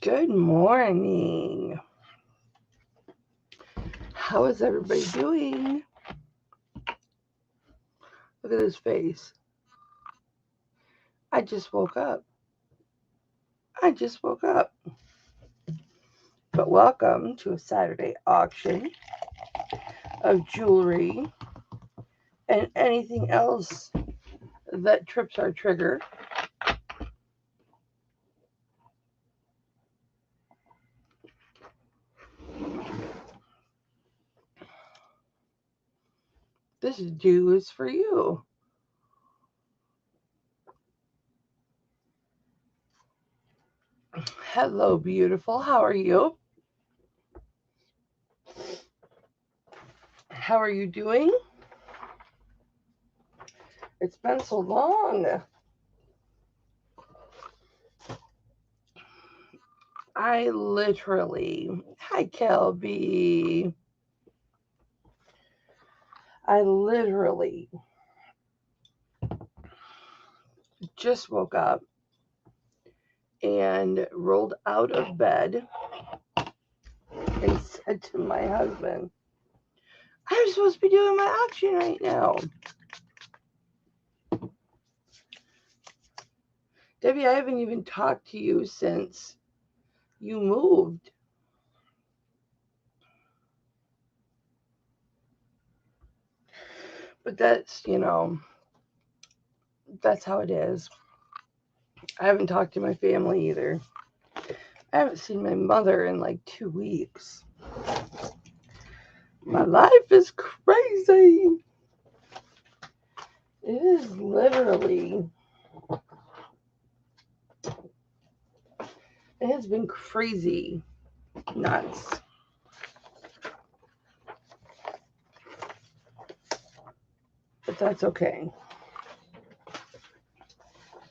Good morning. How is everybody doing? Look at his face. I just woke up. But welcome to a Saturday auction of jewelry and anything else that trips our trigger. This dew is for you. Hello, beautiful. How are you? How are you doing? It's been so long. Hi, Kelby. I literally just woke up and rolled out of bed and said to my husband, I'm supposed to be doing my auction right now. Debbie, I haven't even talked to you since you moved. But that's how it is. I haven't talked to my family either. I haven't seen my mother in like 2 weeks. My life is crazy. It is literally. It has been crazy. Nuts. But that's okay.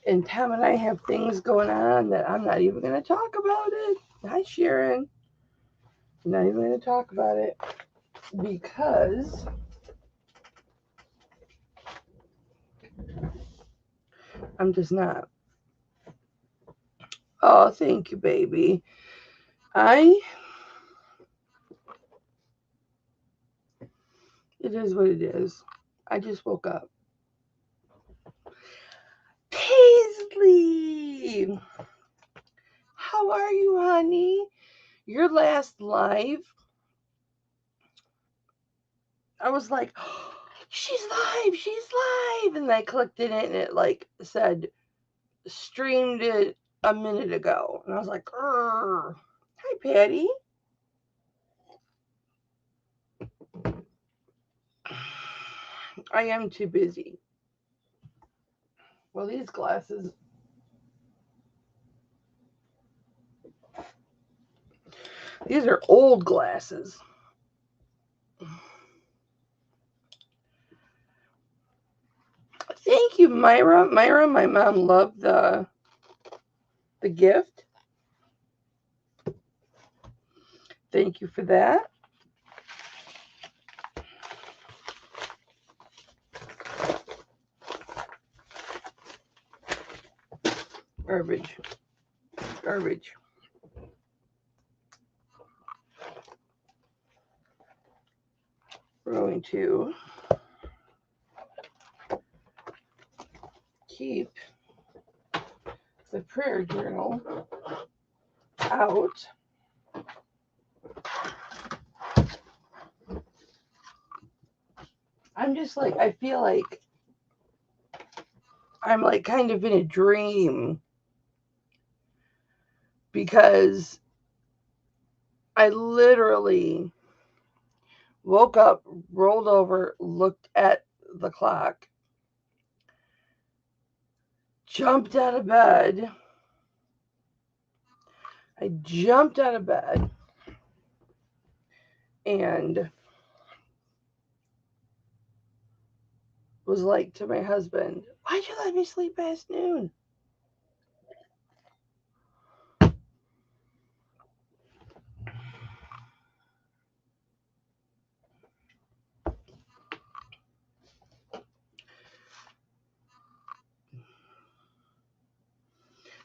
And Tam and I have things going on that I'm not even going to talk about it. Hi, Sharon. I'm not even going to talk about it because I'm just not. Oh, thank you, baby. It is what it is. I just woke up. Paisley! How are you, honey? Your last live, I was like, oh, she's live. And I clicked in it and it like said, streamed it a minute ago. And I was like, Grr. Hi, Patty. I am too busy. Well, these glasses. These are old glasses. Thank you, Myra. Myra, my mom loved the gift. Thank you for that. Garbage. We're going to keep the prayer journal out. I'm just like, I feel like I'm like kind of in a dream because I literally woke up, rolled over, looked at the clock, jumped out of bed. I jumped out of bed and was like to my husband, why'd you let me sleep past noon?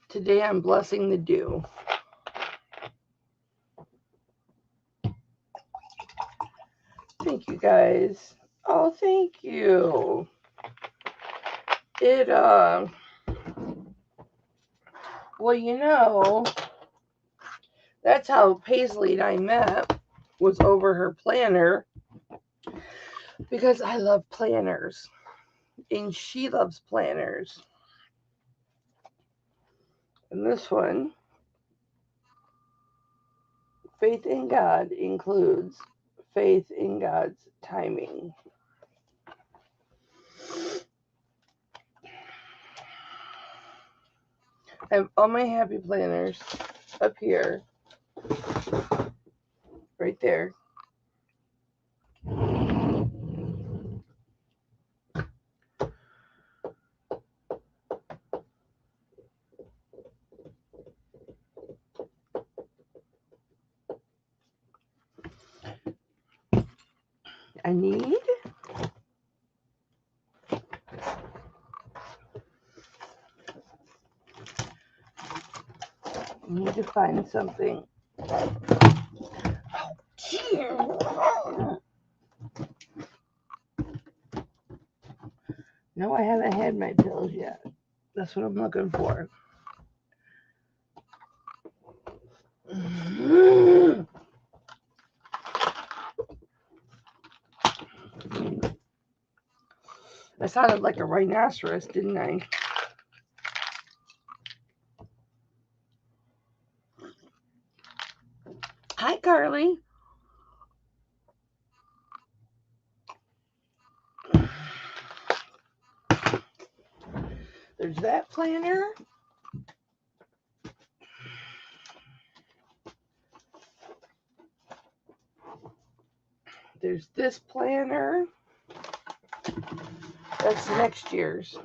Today I'm blessing the dew. thank you guys. Oh, thank you. It, well, you know, that's how Paisley and I met, was over her planner, because I love planners, and she loves planners. And this one, faith in God includes faith in God's timing. I have all my happy planners up here, right there. I need to find something. No, I haven't had my pills yet. That's what I'm looking for. I sounded like a rhinoceros, didn't I? Hi, Carly. There's that planner. There's this planner. That's next year's.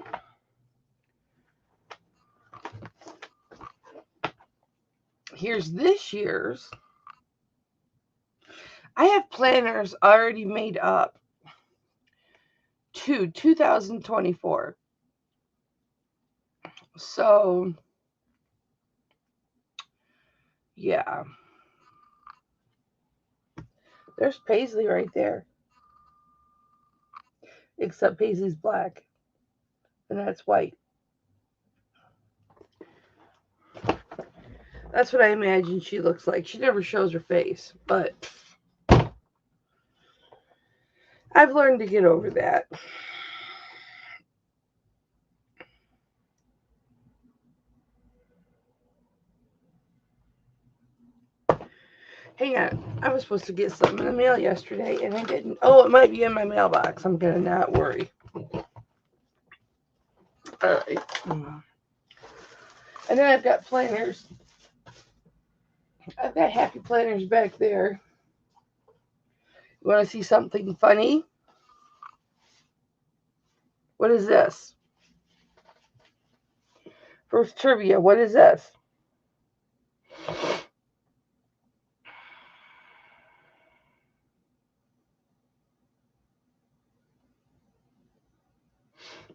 Here's this year's. I have planners already made up to 2024. So, yeah. There's Paisley right there. Except Paisley's black. And that's white. That's what I imagine she looks like. She never shows her face, but I've learned to get over that. Hang on. I was supposed to get something in the mail yesterday, and I didn't. Oh, it might be in my mailbox. I'm going to not worry. All right. And then I've got planners. I've got happy planners back there. You want to see something funny? What is this? First trivia. What is this?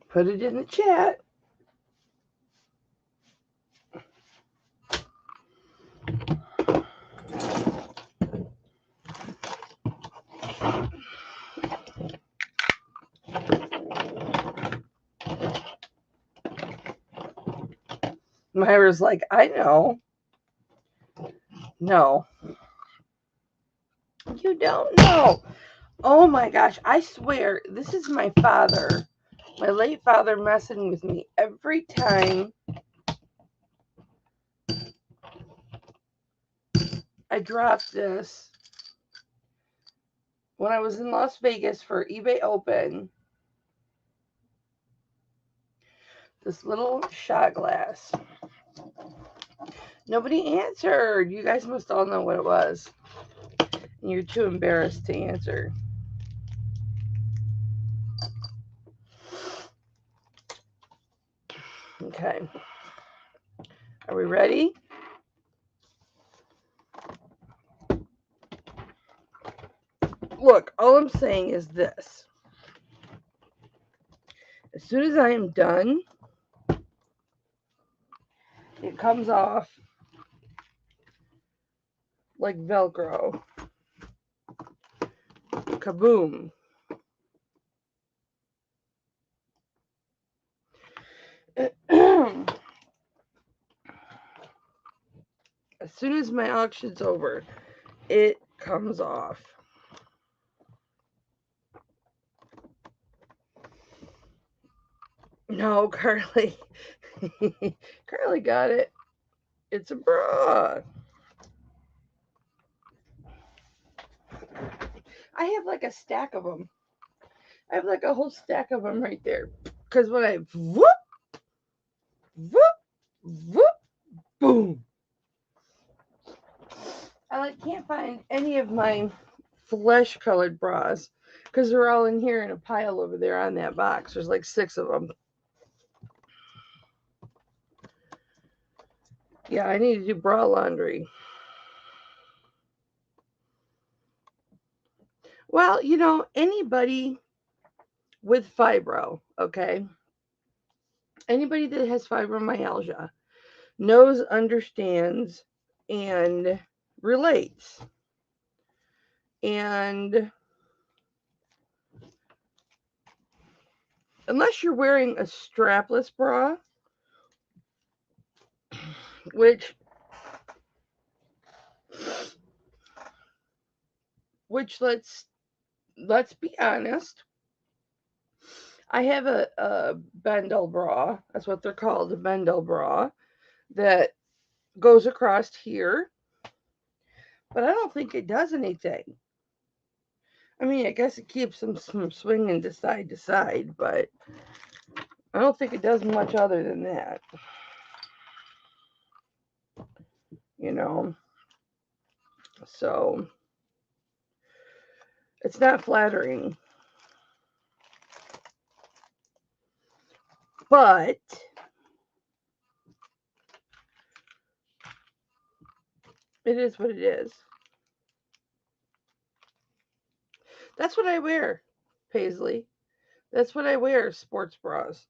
Put it in the chat. Myra's like, I know. No. You don't know. Oh my gosh. I swear, this is my father. My late father messing with me every time I dropped this. When I was in Las Vegas for eBay Open, this little shot glass. Nobody answered. You guys must all know what it was. And you're too embarrassed to answer. Okay. Are we ready? Look, all I'm saying is this. As soon as I am done, it comes off like Velcro. Kaboom. As soon as my auction's over, it comes off. No, Carly. Carly got it. It's a bra. I have like a stack of them. I have like a whole stack of them right there. Because when I whoop, whoop, whoop, boom. I like can't find any of my flesh colored bras because they're all in here in a pile over there on that box. There's like 6 of them. Yeah, I need to do bra laundry. Well, anybody with fibro, okay? Anybody that has fibromyalgia knows, understands, and relates. And unless you're wearing a strapless bra, which let's be honest, I have a Bendel bra. That's what they're called, a Bendel bra that goes across here. But I don't think it does anything. I mean, I guess it keeps them from swinging to side, but I don't think it does much other than that. So it's not flattering. But it is what it is. That's what I wear, Paisley. That's what I wear, sports bras.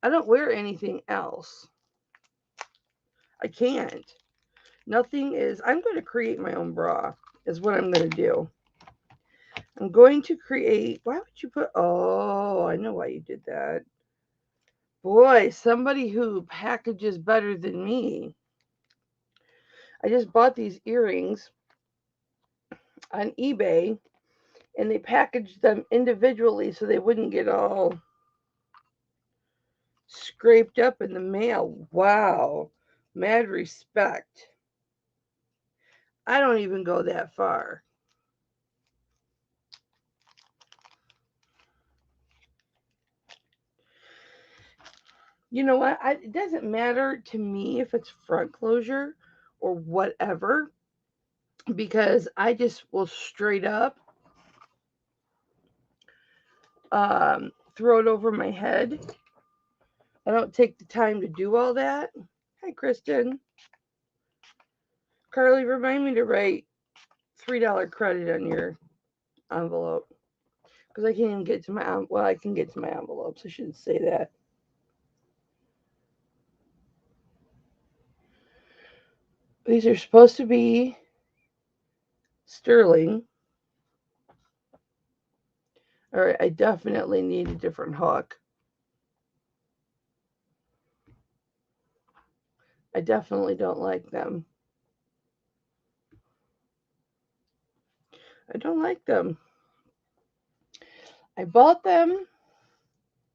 I don't wear anything else. I can't. Nothing is. I'm going to create my own bra, is what I'm going to do. I'm going to create. Why would you put. Oh, I know why you did that. Boy, somebody who packages better than me. I just bought these earrings on eBay and they packaged them individually so they wouldn't get all scraped up in the mail. Wow. Mad respect. I don't even go that far. You know what? It doesn't matter to me if it's front closure or whatever, because I just will straight up throw it over my head. I don't take the time to do all that. Hi, Kristen. Carly, remind me to write $3 credit on your envelope. Because I can't even get to my, well, I can get to my envelopes. I shouldn't say that. These are supposed to be sterling. All right, I definitely need a different hook. I definitely don't like them. I don't like them. I bought them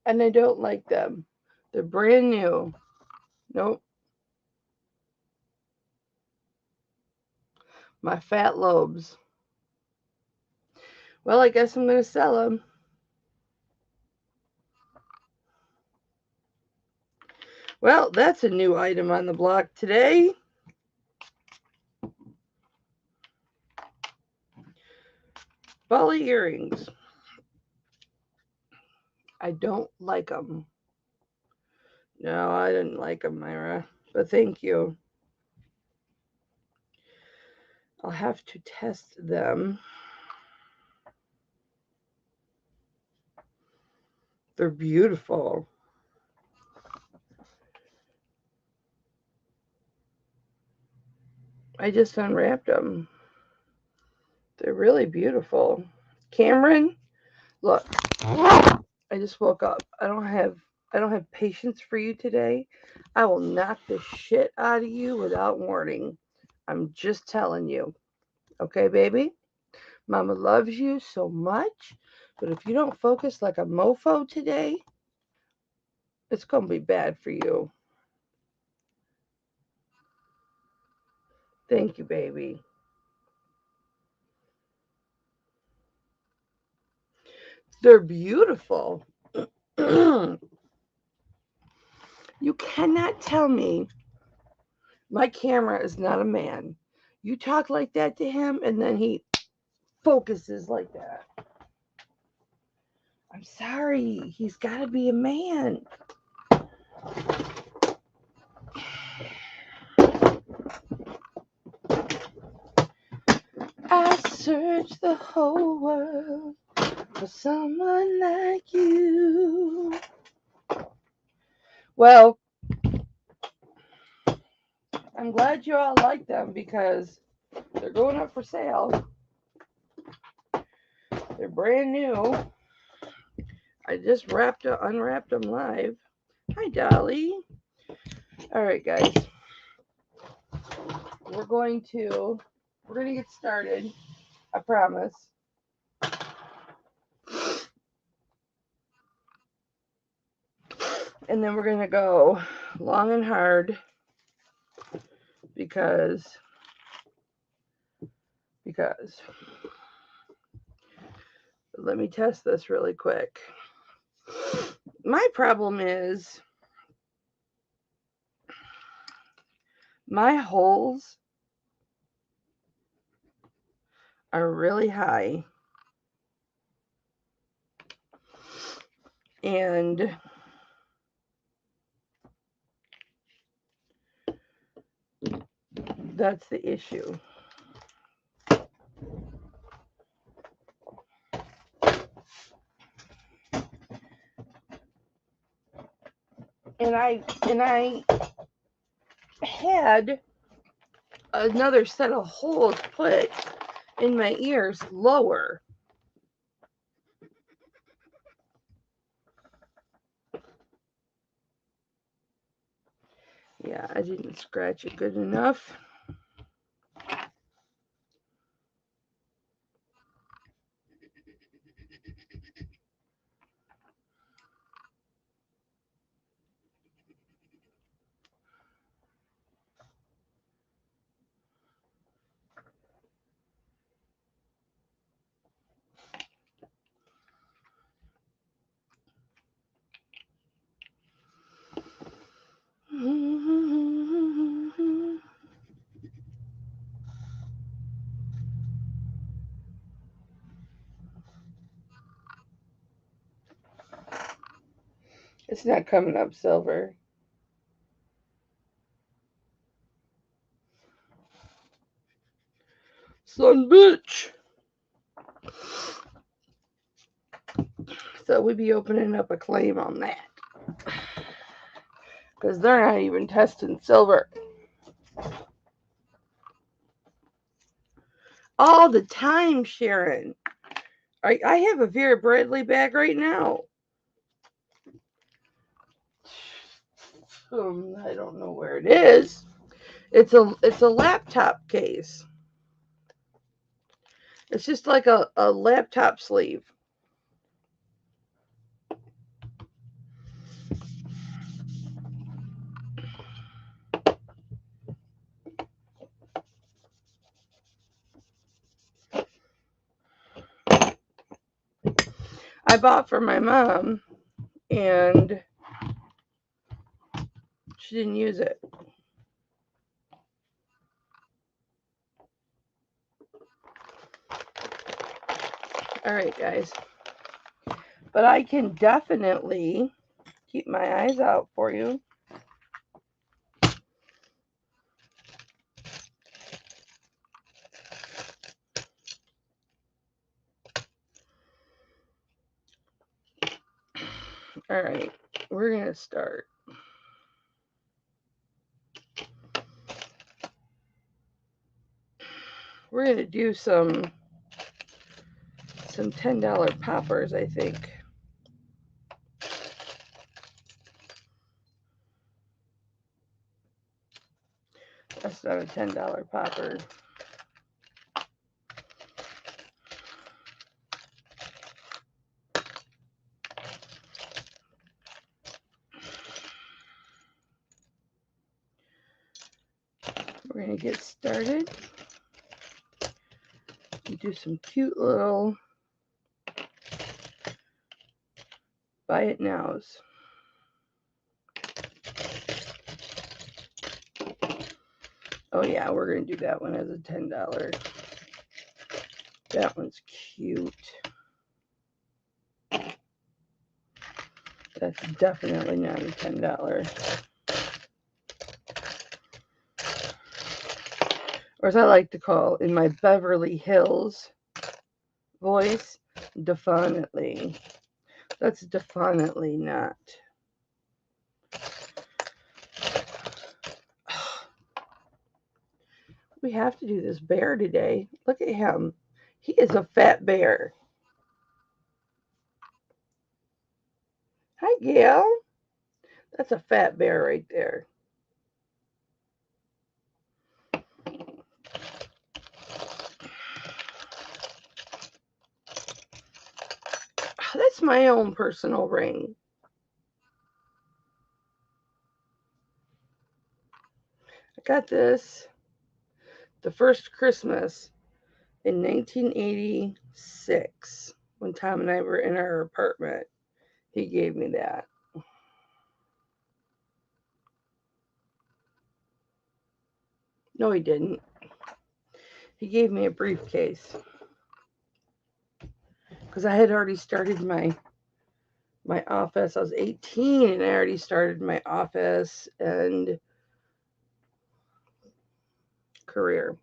and I don't like them. They're brand new. Nope. My fat lobes. Well, I guess I'm going to sell them. Well, that's a new item on the block today. Bali earrings. I don't like them. No, I didn't like them, Myra. But thank you. I'll have to test them. They're beautiful. I just unwrapped them. They're really beautiful. Cameron, look, I just woke up. I don't have patience for you today. I will knock the shit out of you without warning. I'm just telling you. Okay, baby? Mama loves you so much, but if you don't focus like a mofo today, it's going to be bad for you. Thank you, baby. They're beautiful. You cannot tell me my camera is not a man. You talk like that to him, and then he focuses like that. I'm sorry. He's got to be a man. I searched the whole world for someone like you. Well, I'm glad you all like them because they're going up for sale. They're brand new. I just unwrapped them live. Hi, Dolly. All right, guys. We're going to get started. I promise. And then we're going to go long and hard because let me test this really quick. My problem is my holes are really high. And that's the issue. And I had another set of holes put in my ears lower. Yeah, I didn't scratch it good enough. It's not coming up silver. Son bitch. So we'd be opening up a claim on that. Because they're not even testing silver. All the time, Sharon. I have a Vera Bradley bag right now. I don't know where it is. It's a laptop case. It's just like a laptop sleeve. I bought for my mom, and she didn't use it. All right, guys. But I can definitely keep my eyes out for you. All right, we're going to start. We're going to do some some $10 poppers, I think. That's not a $10 popper. We're going to get started. We do some cute little buy it nows. Oh yeah, we're going to do that one as a $10. That one's cute. That's definitely not a $10. Or as I like to call in my Beverly Hills voice, definitely. That's definitely not. We have to do this bear today. Look at him. He is a fat bear. Hi, Gail. That's a fat bear right there. That's my own personal ring. I got this the first Christmas in 1986 when Tom and I were in our apartment. He gave me that. No, he didn't. He gave me a briefcase because I had already started my office. I was 18 and I already started my office and career.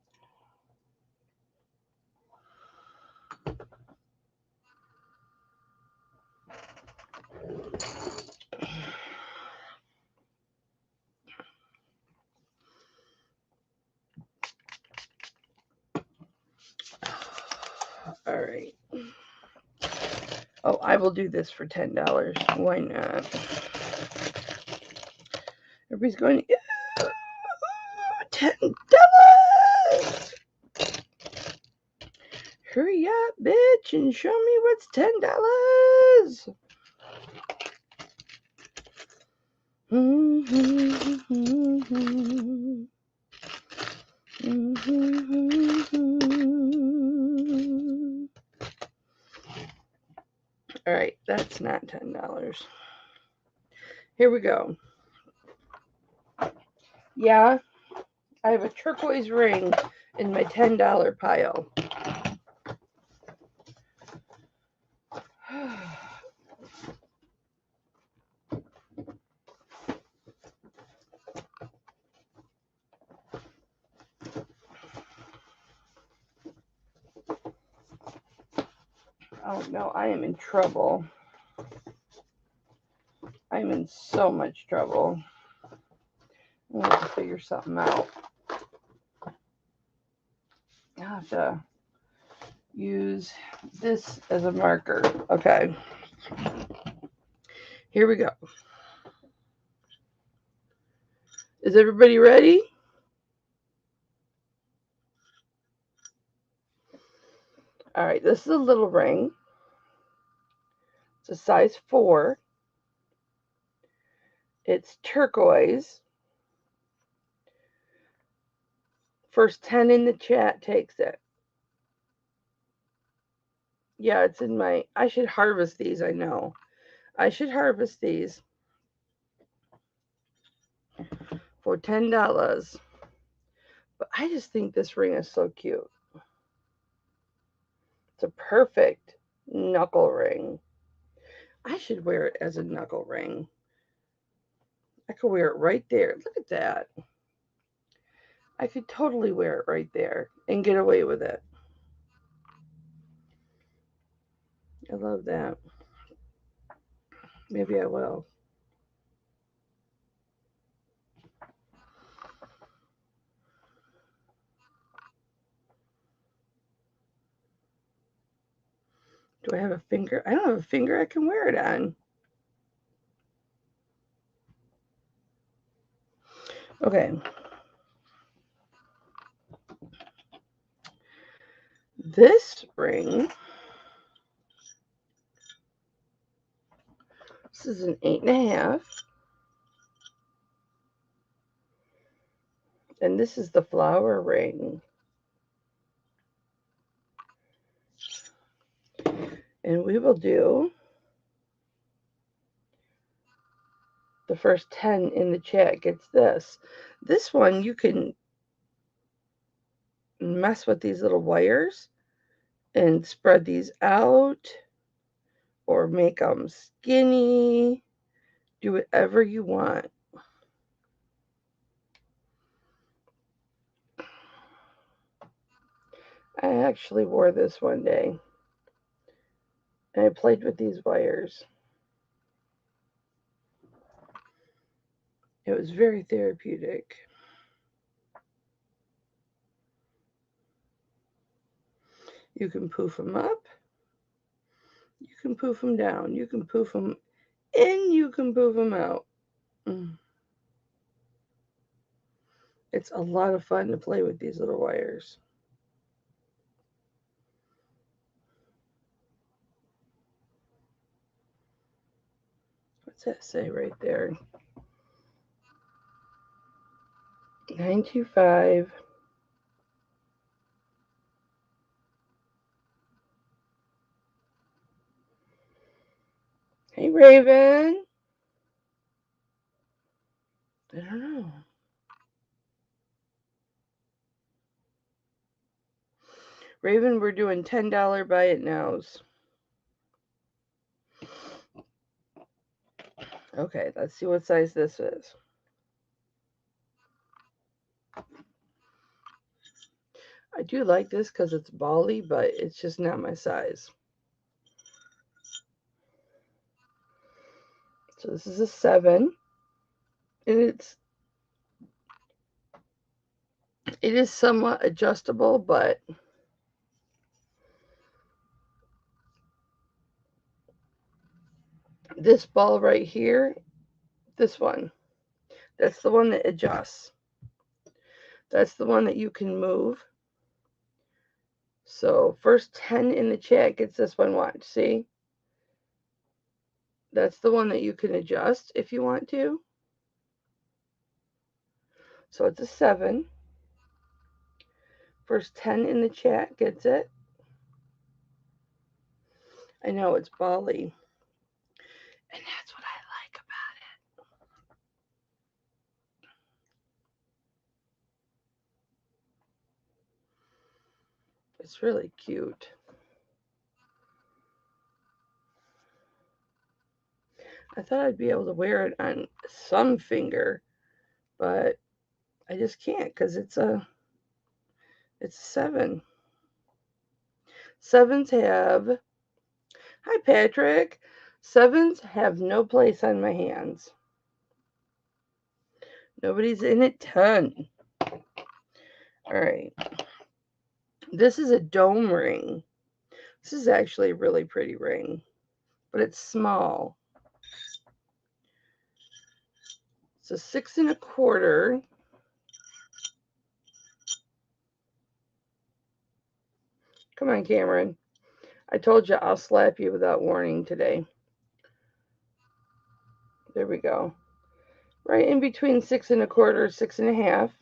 All right. Oh, I will do this for $10. Why not? Everybody's going, $10. Hurry up, bitch, and show me what's $10. All right, that's not $10. Here we go. Yeah, I have a turquoise ring in my $10 pile. Oh no, I am in trouble. I'm in so much trouble. I'm going to have to figure something out. I have to use this as a marker. Okay. Here we go. Is everybody ready? All right, this is a little ring. It's a size 4. It's turquoise. First 10 in the chat takes it. Yeah, it's in my... I should harvest these, I know. I should harvest these for $10. But I just think this ring is so cute. It's a perfect knuckle ring. I should wear it as a knuckle ring. I could wear it right there. Look at that. I could totally wear it right there and get away with it. I love that. Maybe I will. Do I have a finger? I don't have a finger I can wear it on. Okay. This ring, this is an 8.5. And this is the flower ring. And we will do the first 10 in the chat gets this. This one, you can mess with these little wires and spread these out or make them skinny. Do whatever you want. I actually wore this one day. And I played with these wires. It was very therapeutic. You can poof them up. You can poof them down. You can poof them in. You can poof them out. It's a lot of fun to play with these little wires. What's that say right there? 925. Hey, Raven. I don't know. Raven, we're doing $10 buy it nows. Okay, let's see what size this is. I do like this because it's bally, but it's just not my size. So this is a 7. And it is somewhat adjustable, but this ball right here, this one, that's the one that adjusts. That's the one that you can move. So first 10 in the chat gets this one. Watch, see? That's the one that you can adjust if you want to. So it's a 7. First 10 in the chat gets it. I know it's bally. And that's what I like about it. It's really cute. I thought I'd be able to wear it on some finger, but I just can't because it's a 7. 7s have, hi Patrick, 7s have no place on my hands. Nobody's in it 10. All right. This is a dome ring. This is actually a really pretty ring, but it's small. It's a 6 1/4. Come on, Cameron. I told you I'll slap you without warning today. There we go. Right in between 6 1/4, 6 1/2.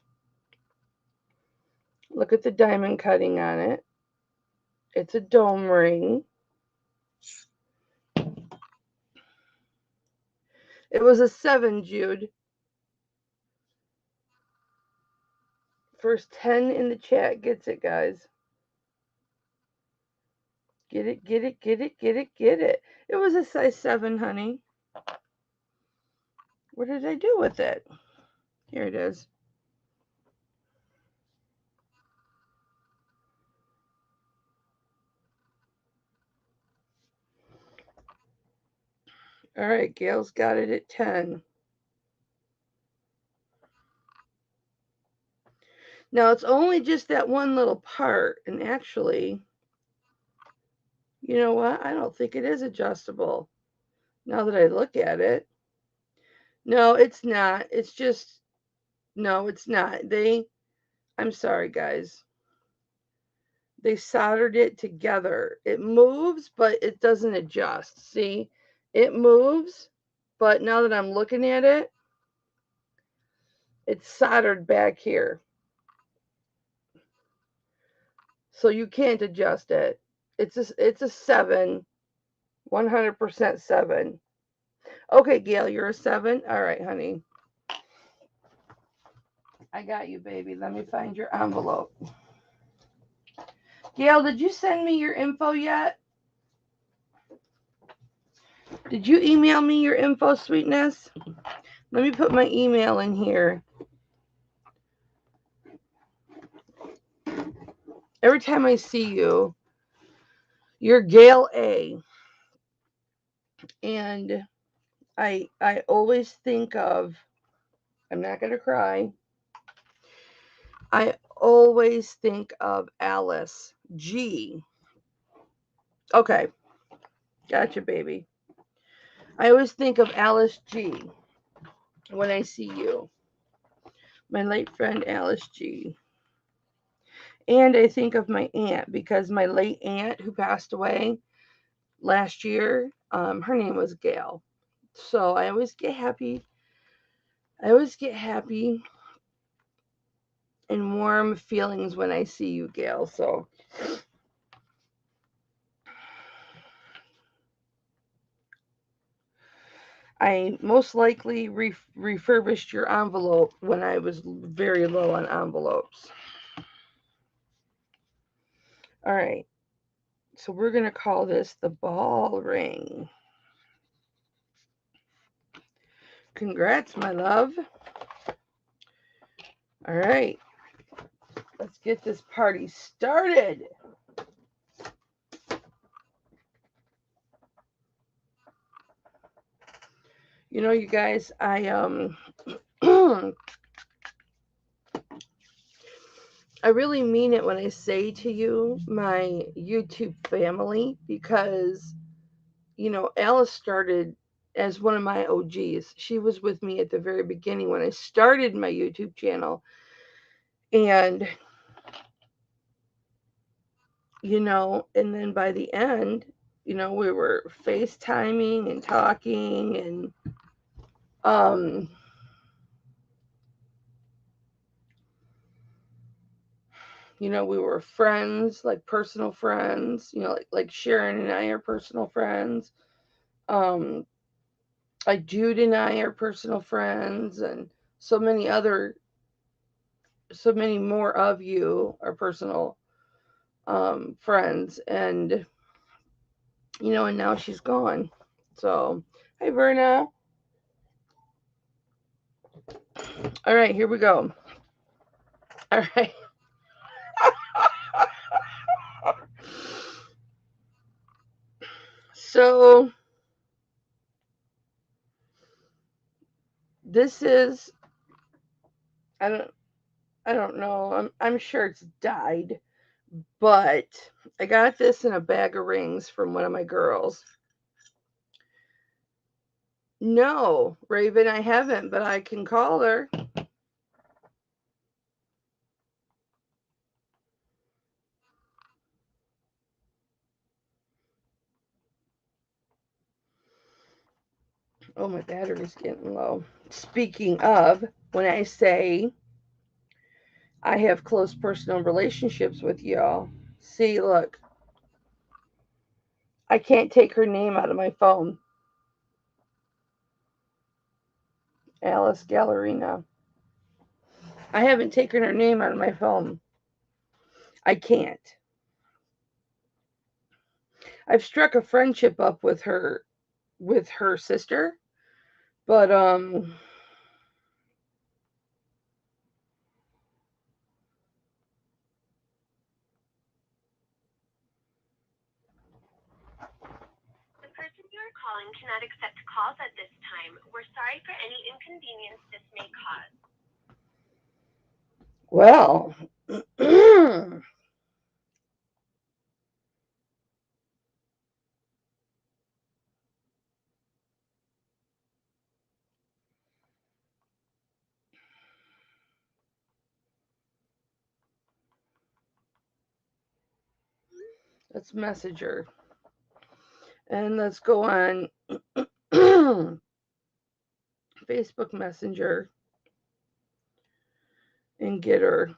Look at the diamond cutting on it. It's a dome ring. It was a 7, Jude. First 10 in the chat gets it, guys. Get it, get it, get it, get it, get it. It was a size 7, honey. What did I do with it? Here it is. All right, Gail's got it at 10. Now, it's only just that one little part, and actually, You know what? I don't think it is adjustable. Now that I look at it. No, it's not. It's just, no, it's not. I'm sorry, guys. They soldered it together. It moves, but it doesn't adjust. See, it moves, but now that I'm looking at it, it's soldered back here. So you can't adjust it. It's a 7, 100% 7. Okay, Gail, you're a 7? All right, honey. I got you, baby. Let me find your envelope. Gail, did you send me your info yet? Did you email me your info, sweetness? Let me put my email in here. Every time I see you, you're Gail A. And I always think of, I'm not going to cry. I always think of Alice G. Okay. Gotcha, baby. I always think of Alice G when I see you. My late friend Alice G. And I think of my aunt because my late aunt who passed away last year, her name was Gail. So I always get happy. And warm feelings when I see you, Gail. So I most likely refurbished your envelope when I was very low on envelopes. All right. So we're going to call this the ball ring. Congrats, my love. All right. Let's get this party started. You know, you guys, I I really mean it when I say to you, my YouTube family, because, you know, Alice started as one of my OGs. She was with me at the very beginning when I started my YouTube channel. And, you know, and then by the end, you know, we were FaceTiming and talking and, you know, we were friends, like personal friends, you know, like Sharon and I are personal friends. Like Jude and I are personal friends, and so many more of you are personal friends. And, you know, and now she's gone. So, hey, Verna. All right, here we go. All right. So, this is, I don't know. I'm sure it's dyed, but I got this in a bag of rings from one of my girls. No, Raven, I haven't, but I can call her. Oh, my battery's getting low. Speaking of, when I say I have close personal relationships with y'all, see, look, I can't take her name out of my phone. Alice Gallerina. I haven't taken her name out of my phone. I can't. I've struck a friendship up with her sister, but person you are calling cannot accept calls at this time. We're sorry for any inconvenience this may cause. Well, That's Messenger. And let's go on Facebook Messenger and get her.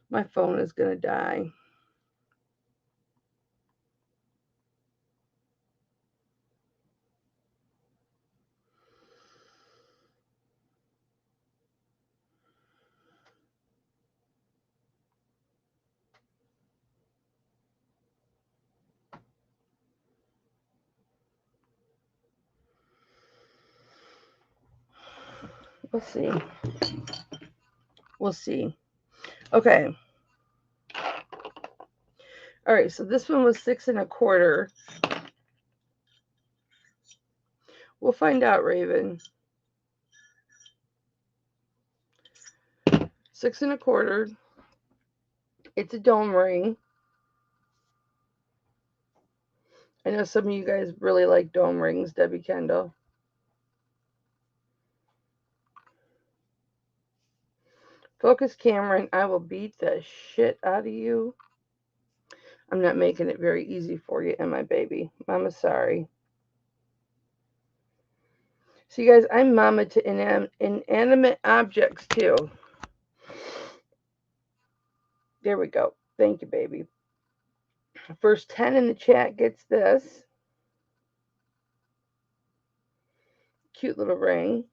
My phone is going to die. We'll see. We'll see. Okay. All right. So this one was 6 1/4. We'll find out, Raven. 6 1/4. It's a dome ring. I know some of you guys really like dome rings, Debbie Kendall. Focus, Cameron. I will beat the shit out of you. I'm not making it very easy for you, am I, baby? Mama, sorry. So, you guys, I'm mama to inanimate objects, too. There we go. Thank you, baby. First 10 in the chat gets this. Cute little ring.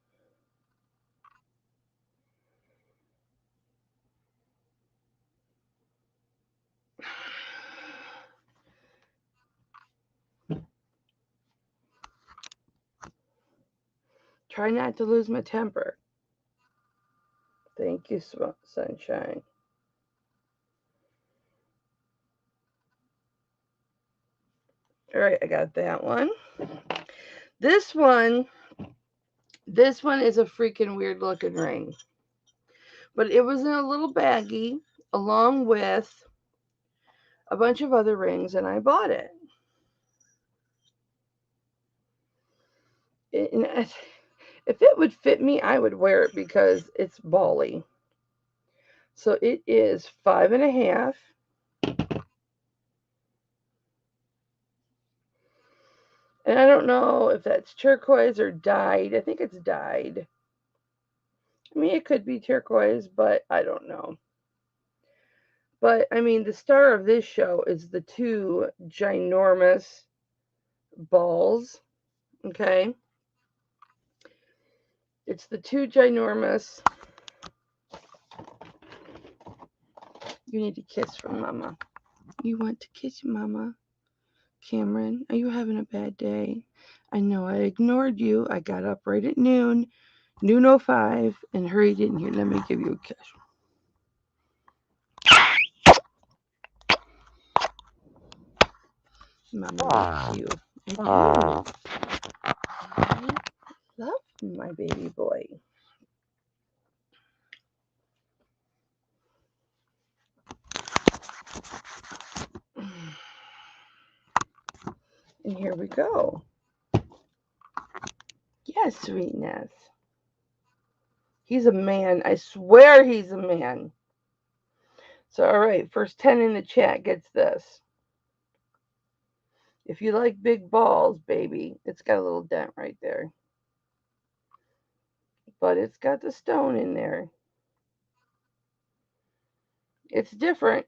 Try not to lose my temper. Thank you, sunshine. All right, I got that one. This one is a freaking weird looking ring. But it was in a little baggie along with a bunch of other rings, and I bought it. If it would fit me, I would wear it because it's bally. So it is 5 1/2. And I don't know if that's turquoise or dyed. I think it's dyed. I mean, it could be turquoise, but I don't know. But, I mean, the star of this show is the 2 ginormous balls. Okay? It's the 2 ginormous. You need a kiss from Mama. You want to kiss Mama? Cameron, are you having a bad day? I know I ignored you. I got up right at noon 05, and hurried in here. Let me give you a kiss. Mama loves you. I do. I love my baby boy. And here we go. Yes, sweetness. He's a man. I swear he's a man. So, all right, first 10 in the chat gets this. If you like big balls, baby, it's got a little dent right there. But it's got the stone in there. It's different.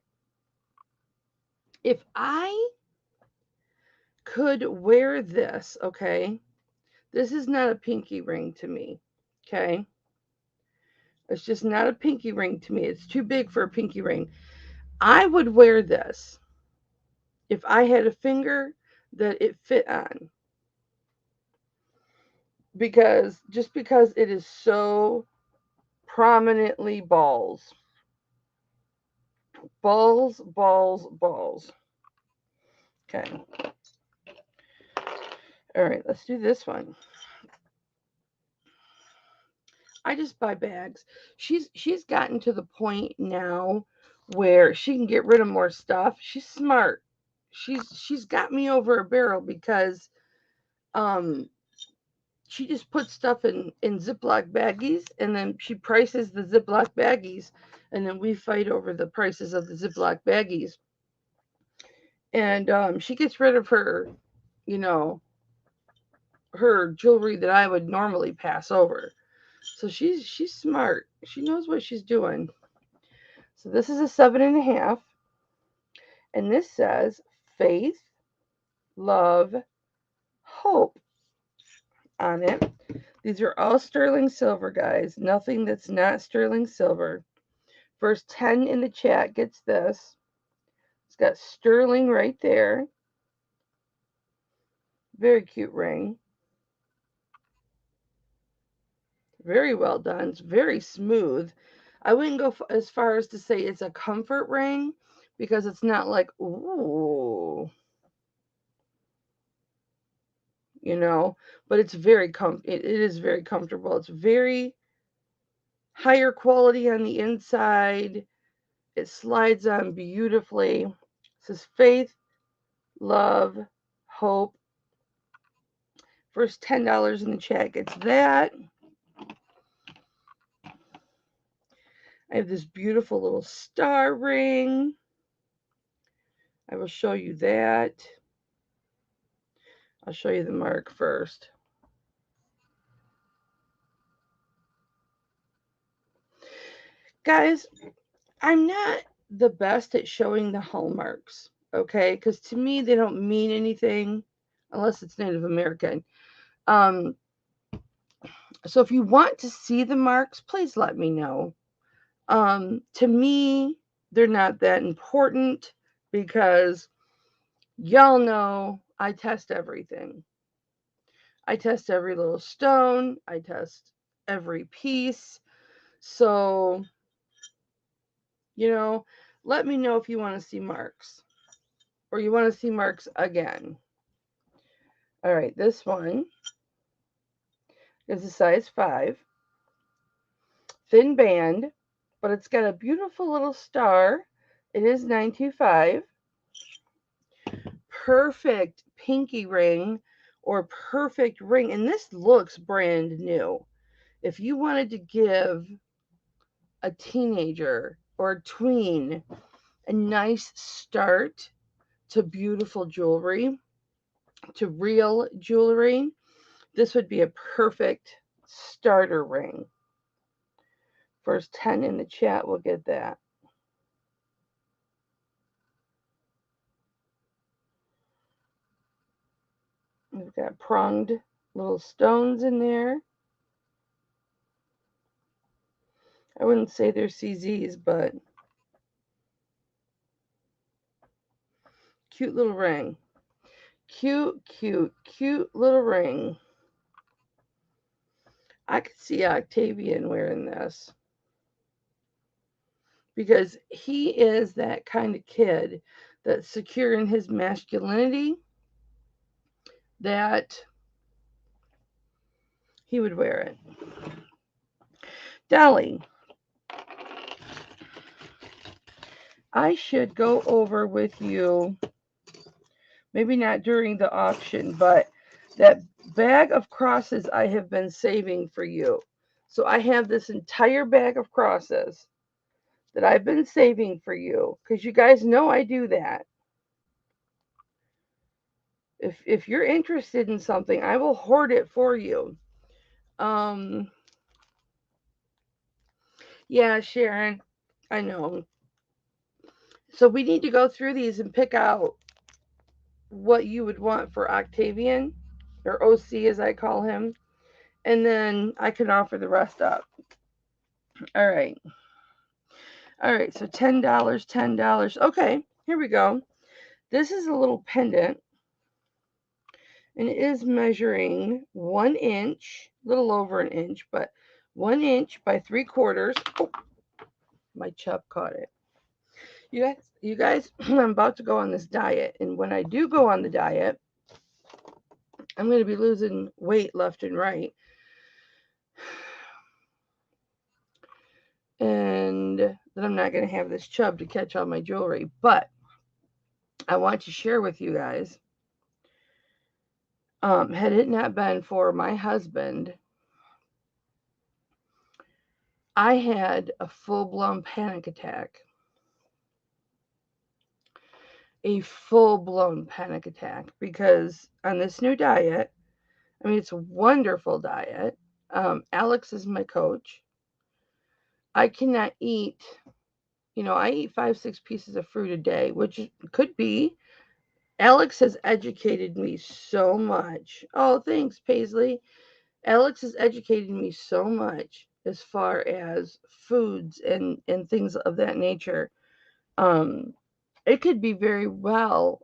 If I could wear this, okay, this is not a pinky ring to me, okay? It's just not a pinky ring to me. It's too big for a pinky ring. I would wear this if I had a finger that it fit on. Because it is so prominently balls. Balls, balls, balls. Okay. All right, let's do this one. I just buy bags. She's gotten to the point now where she can get rid of more stuff. She's smart. She's got me over a barrel because she just puts stuff in Ziploc baggies, and then she prices the Ziploc baggies, and then we fight over the prices of the Ziploc baggies. And she gets rid of her, you know, her jewelry that I would normally pass over. So she's smart. She knows what she's doing. So this is a 7.5, and this says faith, love, hope on it. These are all sterling silver, guys. Nothing that's not sterling silver. First 10 in the chat gets this. It's got sterling right there. Very cute ring. Very well done. It's very smooth. I wouldn't go as far as to say it's a comfort ring because it's not like, ooh, you know, but it's very it is very comfortable. It's very higher quality on the inside. It slides on beautifully. It says faith, love, hope. First $10 in the chat gets that. I have this beautiful little star ring. I will show you that. I'll show you the mark first. Guys, I'm not the best at showing the hallmarks, okay? Because to me, they don't mean anything unless it's Native American. Um, so if you want to see the marks, please let me know. To me, they're not that important because y'all know I test everything. I test every little stone, I test every piece. So, you know, let me know if you want to see marks or you want to see marks again. All right, this one is a size 5, thin band, but it's got a beautiful little star. It is 925. Perfect pinky ring or perfect ring. And this looks brand new. If you wanted to give a teenager or a tween a nice start to beautiful jewelry, to real jewelry, this would be a perfect starter ring. First 10 in the chat will get that. We've got pronged little stones in there. I wouldn't say they're CZs, but cute little ring. Cute, cute, cute little ring. I could see Octavian wearing this because he is that kind of kid that's secure in his masculinity that he would wear it. Dolly, I should go over with you, maybe not during the auction, but that bag of crosses I have been saving for you. So I have this entire bag of crosses that I've been saving for you because you guys know I do that. If you're interested in something, I will hoard it for you. Yeah, Sharon, I know. So we need to go through these and pick out what you would want for Octavian, or OC as I call him, and then I can offer the rest up. All right. All right, so $10, $10. Okay, here we go. This is a little pendant, and it is measuring 1 inch, a little over an inch, but 1 inch by 3/4. Oh, my chub caught it. You guys, I'm about to go on this diet, and when I do go on the diet, I'm going to be losing weight left and right. And then I'm not going to have this chub to catch all my jewelry. But I want to share with you guys, had it not been for my husband, I had a full-blown panic attack. a full-blown panic attack because on this new diet, I mean, it's a wonderful diet. Alex is my coach. I cannot eat, I eat 5, 6 pieces of fruit a day, which could be. Alex has educated me so much. Oh, thanks, Paisley. Alex has educated me so much as far as foods and things of that nature. Um, it could be very well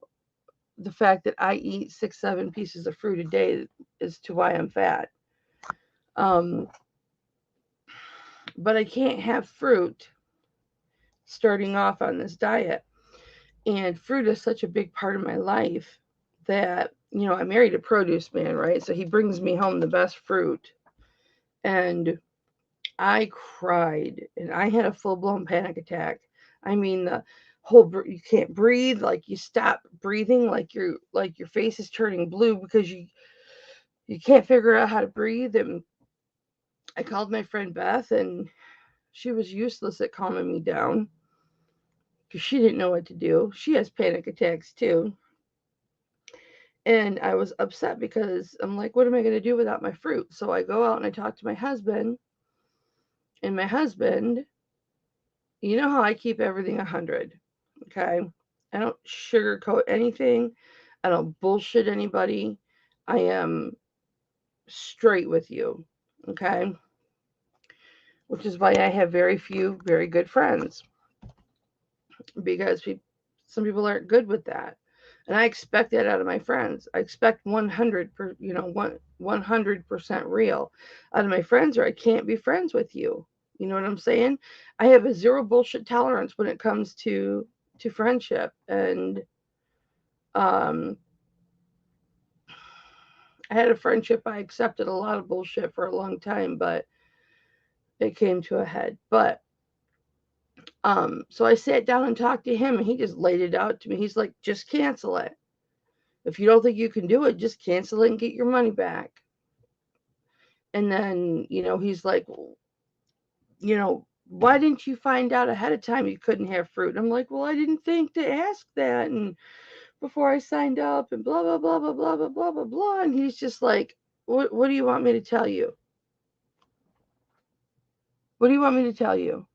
the fact that I eat 6, 7 pieces of fruit a day as to why I'm fat. Um, but I can't have fruit starting off on this diet. And fruit is such a big part of my life that, I married a produce man, right? So he brings me home the best fruit. And I cried and I had a full blown panic attack. I mean, the you can't breathe, like you stop breathing, like your face is turning blue because you can't figure out how to breathe. And I called my friend Beth, and she was useless at calming me down because she didn't know what to do. She has panic attacks too. And I was upset because I'm like, what am I going to do without my fruit? So I go out and I talk to my husband, and my husband, you know how I keep everything 100, okay? I don't sugarcoat anything. I don't bullshit anybody. I am straight with you, okay? Which is why I have very few very good friends because some people aren't good with that. And I expect that out of my friends. I expect 100% real out of my friends, or I can't be friends with you. You know what I'm saying? I have a zero bullshit tolerance when it comes to friendship, and um, I had a friendship. I accepted a lot of bullshit for a long time, but it came to a head. But so I sat down and talked to him, and he just laid it out to me. He's like, just cancel it. If you don't think you can do it, just cancel it and get your money back. And then, he's like, well, why didn't you find out ahead of time you couldn't have fruit? And I'm like, well, I didn't think to ask that. And before I signed up and blah, blah, blah, blah, blah, blah, blah, blah, blah. And he's just like, what do you want me to tell you? What do you want me to tell you?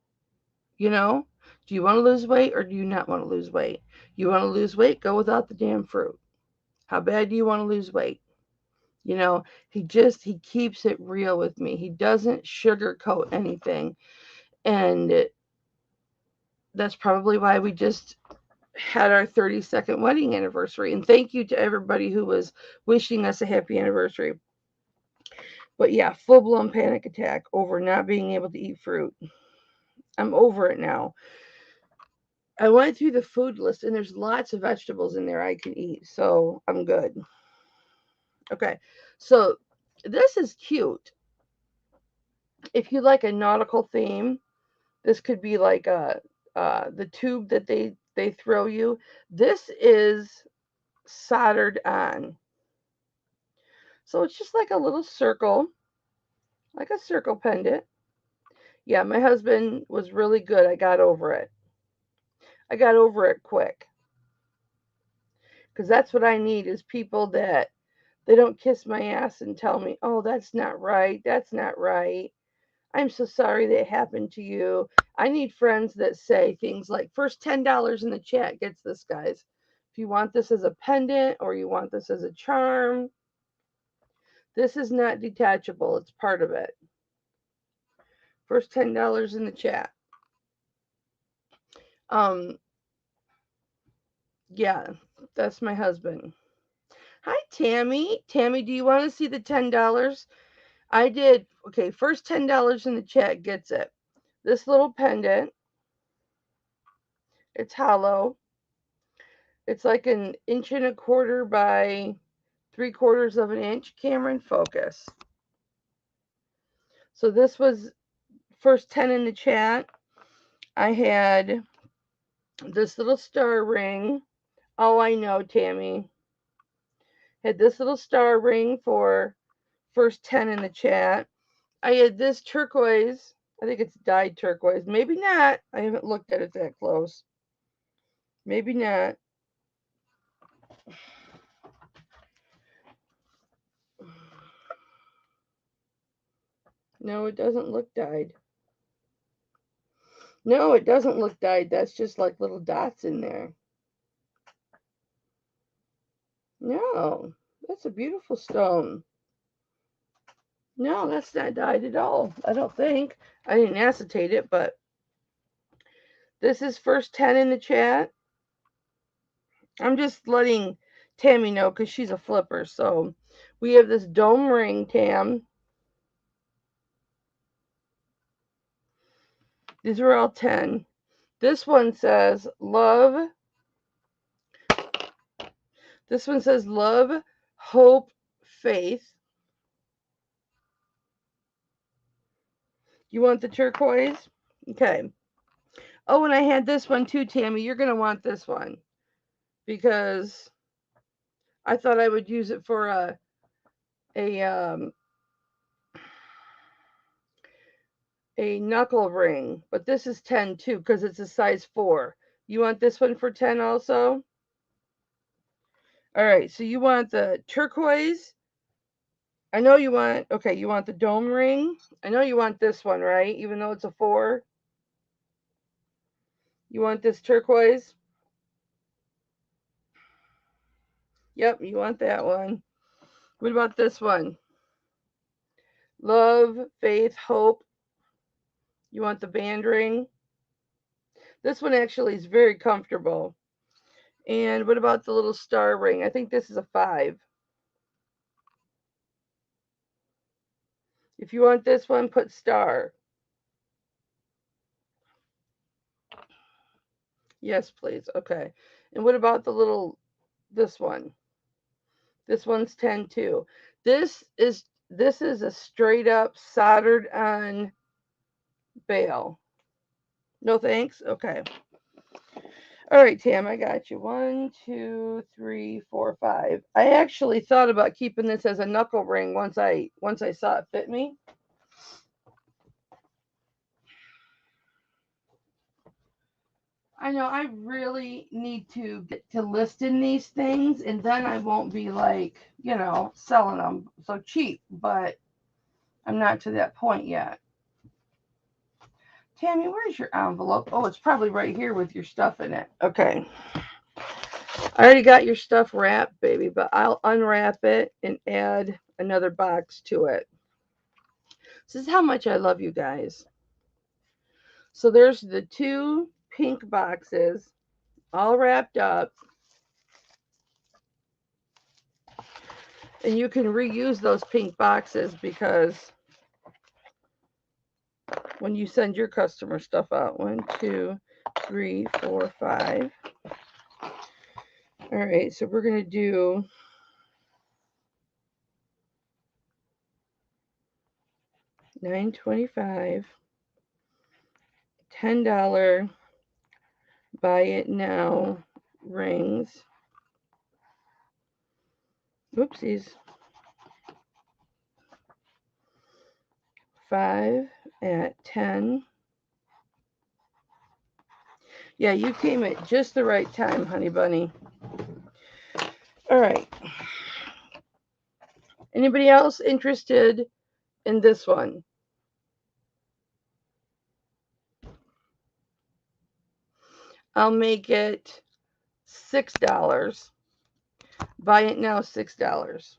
You know, do you want to lose weight or do you not want to lose weight? You want to lose weight? Go without the damn fruit. How bad do you want to lose weight? You know, he keeps it real with me. He doesn't sugarcoat anything. And that's probably why we just had our 32nd wedding anniversary. And thank you to everybody who was wishing us a happy anniversary. But yeah, full blown panic attack over not being able to eat fruit. I'm over it now. I went through the food list and there's lots of vegetables in there I can eat. So I'm good. Okay. So this is cute. If you like a nautical theme, this could be like the tube that they throw you. This is soldered on. So it's just like a little circle, like a circle pendant. Yeah, my husband was really good. I got over it. I got over it quick. Because that's what I need is people that they don't kiss my ass and tell me, "Oh, that's not right. That's not right. I'm so sorry that happened to you." I need friends that say things like, "First $10 in the chat gets this, guys. If you want this as a pendant or you want this as a charm, this is not detachable. It's part of it. First $10 in the chat." Um, yeah, that's my husband. Hi, Tammy. Tammy, do you want to see the $10? I did. Okay, first $10 in the chat gets it. This little pendant. It's hollow. It's like an inch and a quarter by 3/4 of an inch. Cameron, focus. So this was first 10 in the chat. I had this little star ring. Oh, I know, Tammy. Had this little star ring for first 10 in the chat. I had this turquoise. I think it's dyed turquoise. Maybe not. I haven't looked at it that close. Maybe not. No, it doesn't look dyed. No, it doesn't look dyed. That's just like little dots in there. No, that's a beautiful stone. No, that's not dyed at all. I don't think. I didn't acetate it, but this is first 10 in the chat. I'm just letting Tammy know because she's a flipper. So we have this dome ring, Tam. These are all 10. This one says love. This one says love, hope, faith. You want the turquoise? Okay. Oh, and I had this one too, Tammy. You're going to want this one because I thought I would use it for a knuckle ring, but this is 10 too because it's a size 4. You want this one for 10 also? All right, so you want the turquoise. I know you want, okay, you want the dome ring. I know you want this one, right? Even though it's a 4. You want this turquoise? Yep, you want that one. What about this one? Love, faith, hope. You want the band ring? This one actually is very comfortable. And what about the little star ring? I think this is a 5. If you want this one, put star. Yes, please. Okay. And what about this one? This one's 10 too. This is a straight up soldered on bail. No thanks? Okay. All right, Tam, I got you. 1, 2, 3, 4, 5. I actually thought about keeping this as a knuckle ring once I saw it fit me. I know I really need to get to listing these things, and then I won't be like, selling them so cheap, but I'm not to that point yet. Tammy, where's your envelope? Oh, it's probably right here with your stuff in it. Okay. I already got your stuff wrapped, baby, but I'll unwrap it and add another box to it. This is how much I love you guys. So there's the 2 pink boxes all wrapped up. And you can reuse those pink boxes because when you send your customer stuff out. 1, 2, 3, 4, 5. All right, so we're going to do $9.25, $10 buy it now rings. Oopsies. 5 at 10. Yeah, you came at just the right time, honey bunny. All right. Anybody else interested in this one? I'll make it $6. Buy it now, $6.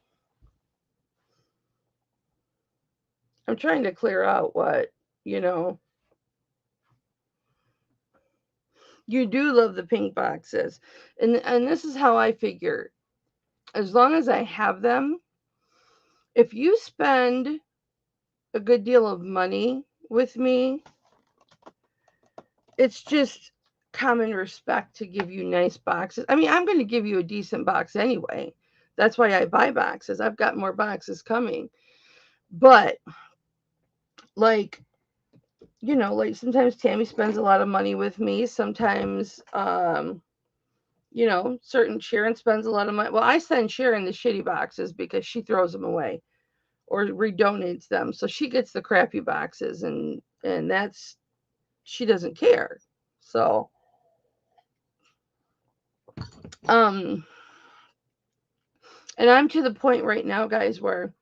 I'm trying to clear out what, you do love the pink boxes. And this is how I figure. As long as I have them, if you spend a good deal of money with me, it's just common respect to give you nice boxes. I mean, I'm going to give you a decent box anyway. That's why I buy boxes. I've got more boxes coming. But like sometimes Tammy spends a lot of money with me. Sometimes certain Sharon spends a lot of money. Well, I send Sharon the shitty boxes because she throws them away or redonates them. So she gets the crappy boxes and that's she doesn't care. So And I'm to the point right now, guys, where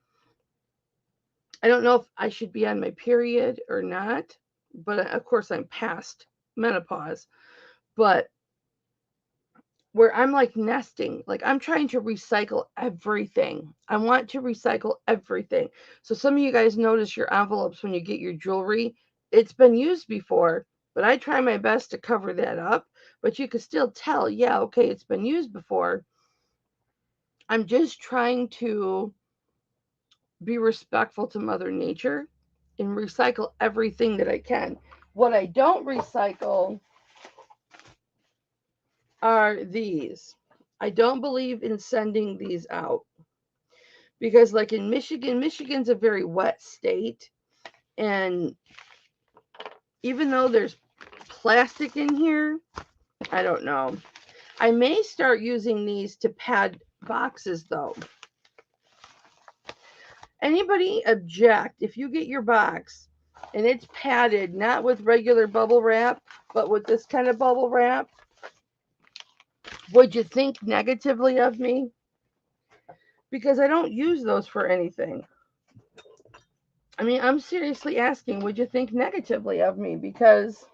I don't know if I should be on my period or not, but of course I'm past menopause. But where I'm like nesting, like I'm trying to recycle everything. I want to recycle everything. So some of you guys notice your envelopes when you get your jewelry, it's been used before, but I try my best to cover that up. But you can still tell, yeah, okay, it's been used before. I'm just trying to be respectful to Mother Nature and recycle everything that I can. What I don't recycle are these. I don't believe in sending these out because, like in Michigan, Michigan's a very wet state. And even though there's plastic in here, I don't know. I may start using these to pad boxes though. Anybody object if you get your box and it's padded not with regular bubble wrap, but with this kind of bubble wrap? Would you think negatively of me? Because I don't use those for anything. I mean, I'm seriously asking, would you think negatively of me? Because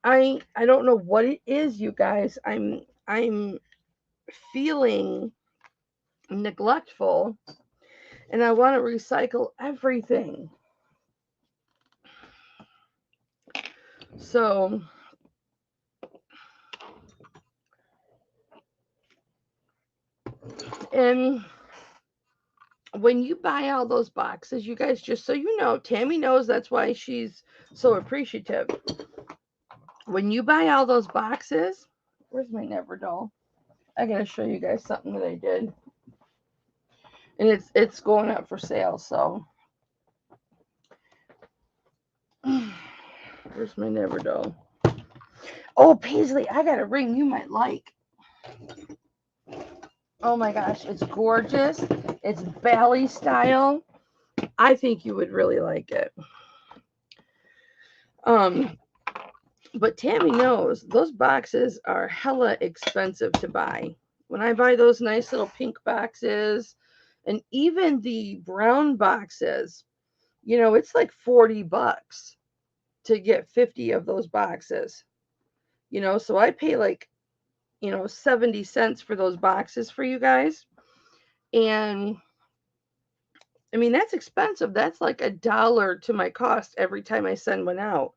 I don't know what it is, you guys. I'm feeling neglectful and I want to recycle everything. So and when you buy all those boxes, you guys, just so you know, Tammy knows that's why she's so appreciative. When you buy all those boxes, where's my Never Doll? I gotta show you guys something that I did, and it's going up for sale. So, where's my Never Doll? Oh, Paisley, I got a ring you might like. Oh my gosh, it's gorgeous. It's Bally style. I think you would really like it. Um, but Tammy knows those boxes are hella expensive to buy. When I buy those nice little pink boxes and even the brown boxes, it's like $40 to get 50 of those boxes. So I pay like, 70 cents for those boxes for you guys. And I mean, that's expensive. That's like $1 to my cost every time I send one out.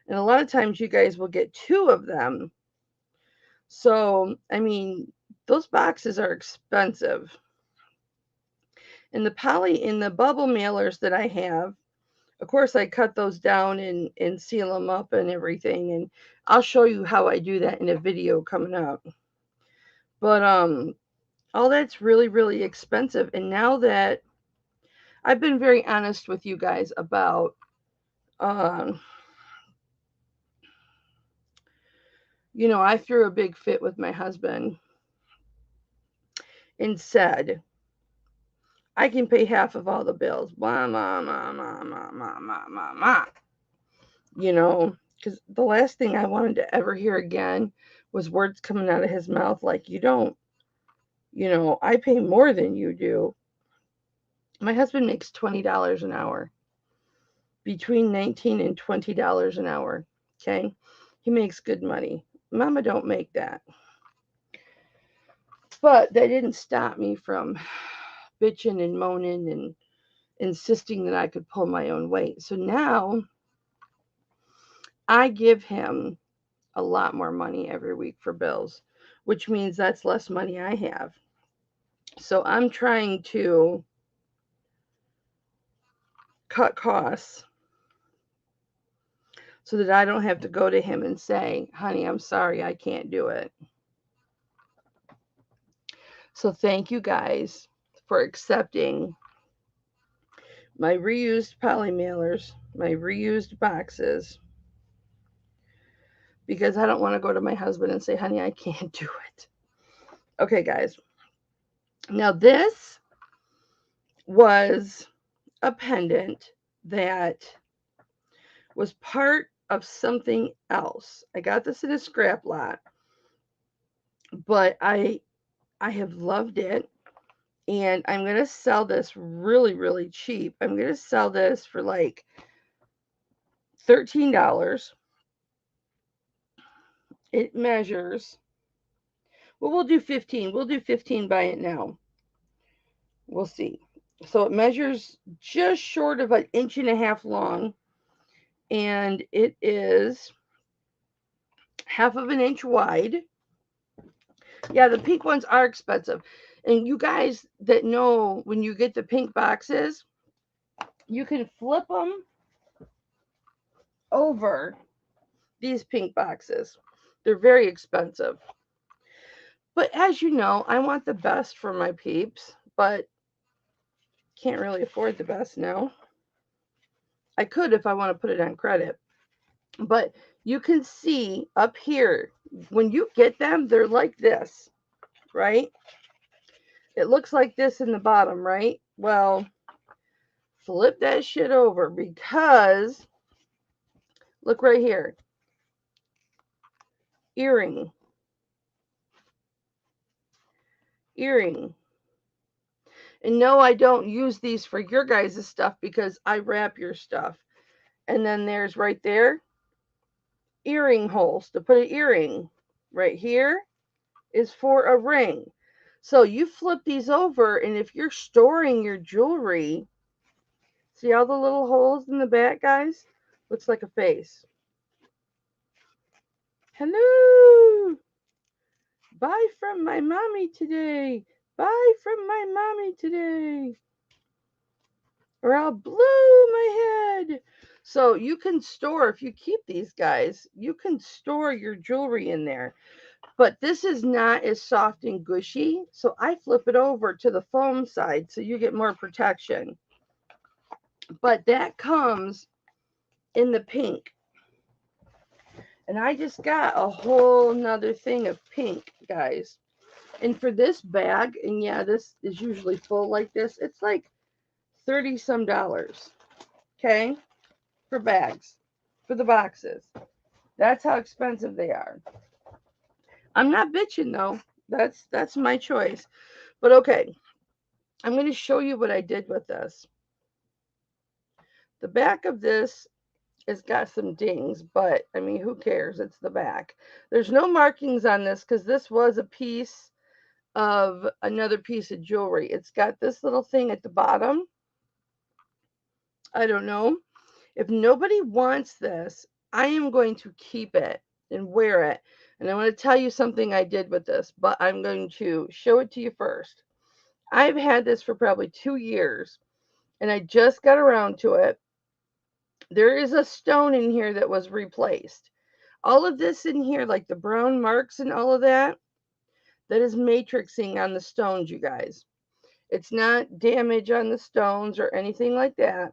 And a lot of times you guys will get 2 of them. So, I mean, those boxes are expensive. And the bubble mailers that I have, of course, I cut those down and seal them up and everything. And I'll show you how I do that in a video coming up. But all that's really, really expensive. And now that I've been very honest with you guys about, um, I threw a big fit with my husband and said, I can pay half of all the bills. Blah, blah, blah, blah, blah, blah, blah, blah, blah. Because the last thing I wanted to ever hear again was words coming out of his mouth like, you don't, I pay more than you do. My husband makes $20 an hour, between $19 and $20 an hour. Okay. He makes good money. Mama don't make that. But that didn't stop me from bitching and moaning and insisting that I could pull my own weight. So now I give him a lot more money every week for bills, which means that's less money I have. So I'm trying to cut costs so that I don't have to go to him and say, honey, I'm sorry, I can't do it. So thank you guys for accepting my reused poly mailers, my reused boxes, because I don't want to go to my husband and say, honey, I can't do it. Okay, guys. Now, this was a pendant that was part of something else. I got this in a scrap lot, but I have loved it. And I'm going to sell this really, really cheap. I'm going to sell this for like $13. It measures, well, we'll do 15. We'll do 15 by it now. We'll see. So it measures just short of an inch and a half long, and it is half of an inch wide. Yeah, the pink ones are expensive. And you guys that know, when you get the pink boxes, you can flip them over these pink boxes. They're very expensive. But as you know, I want the best for my peeps, but can't really afford the best now. I could if I want to put it on credit. But you can see up here, when you get them, they're like this, right? It looks like this in the bottom, right? Well, flip that shit over, because look right here. Earring. Earring. And no, I don't use these for your guys' stuff because I wrap your stuff. And then there's right there earring holes to put an earring. Right here is for a ring. So you flip these over, and if you're storing your jewelry, see all the little holes in the back, guys? Looks like a face. Hello. Bye from my mommy today. Bye from my mommy today. Or I'll blow my head. So you can store, if you keep these guys, you can store your jewelry in there. But this is not as soft and gushy, so I flip it over to the foam side so you get more protection. But that comes in the pink. And I just got a whole nother thing of pink, guys. And for this bag, and yeah, this is usually full like this, it's like 30 some dollars. Okay? For bags. For the boxes. That's how expensive they are. I'm not bitching though. That's my choice. But okay, I'm going to show you what I did with this. The back of this has got some dings, but I mean, who cares? It's the back. There's no markings on this because this was a piece of another piece of jewelry. It's got this little thing at the bottom. I don't know. If nobody wants this, I am going to keep it and wear it. And I want to tell you something I did with this, but I'm going to show it to you first. I've had this for probably 2 years, and I just got around to it. There is a stone in here that was replaced. All of this in here, like the brown marks and all of that, that is matrixing on the stones, you guys. It's not damage on the stones or anything like that.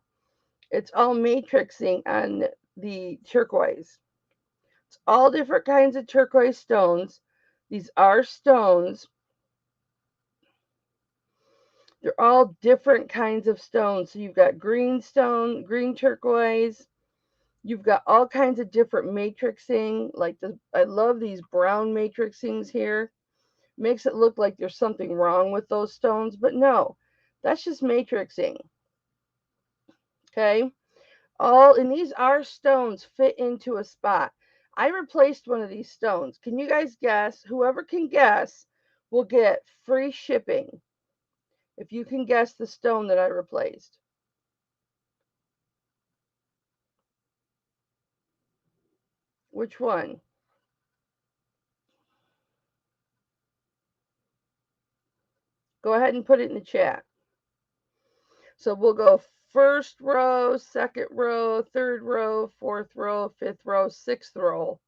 It's all matrixing on the turquoise. It's all different kinds of turquoise stones. These are stones. They're all different kinds of stones. So you've got green stone, green turquoise. You've got all kinds of different matrixing. Like I love these brown matrixings here. Makes it look like there's something wrong with those stones, but no, that's just matrixing. Okay? And these are stones fit into a spot. I replaced one of these stones. Can you guys guess? Whoever can guess will get free shipping if you can guess the stone that I replaced. Which one? Go ahead and put it in the chat. So we'll go first row, second row, third row, fourth row, fifth row, sixth row.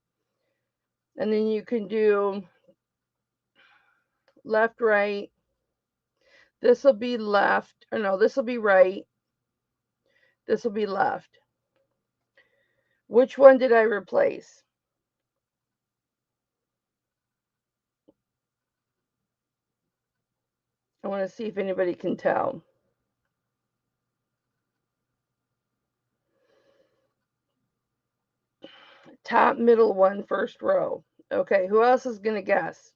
And then you can do left, right. This will be left, or no, this will be right. This will be left. Which one did I replace? I want to see if anybody can tell. Top, middle one, first row. Okay, who else is going to guess?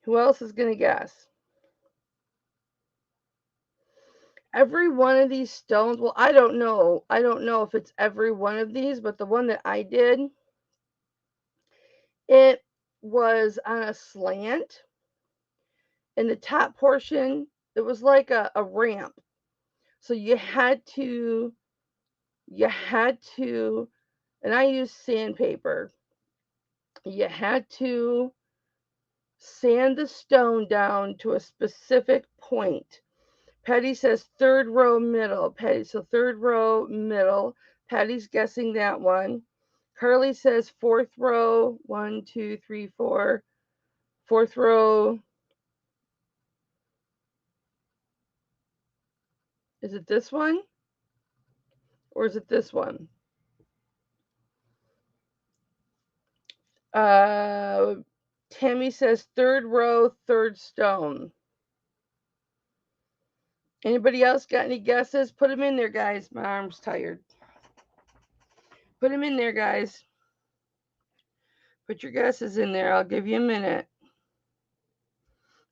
Who else is going to guess? Every one of these stones, well, I don't know. I don't know if it's every one of these, but the one that I did, it was on a slant. In the top portion, it was like a ramp. So you had to, and I used sandpaper. You had to sand the stone down to a specific point. Patty says third row middle. Patty, so third row middle. Patty's guessing that one. Carly says fourth row. 1, 2, 3, 4. Fourth row. Is it this one? Or is it this one? Tammy says third row, third stone. Anybody else got any guesses? Put them in there, guys. My arm's tired. Put them in there, guys. Put your guesses in there. I'll give you a minute.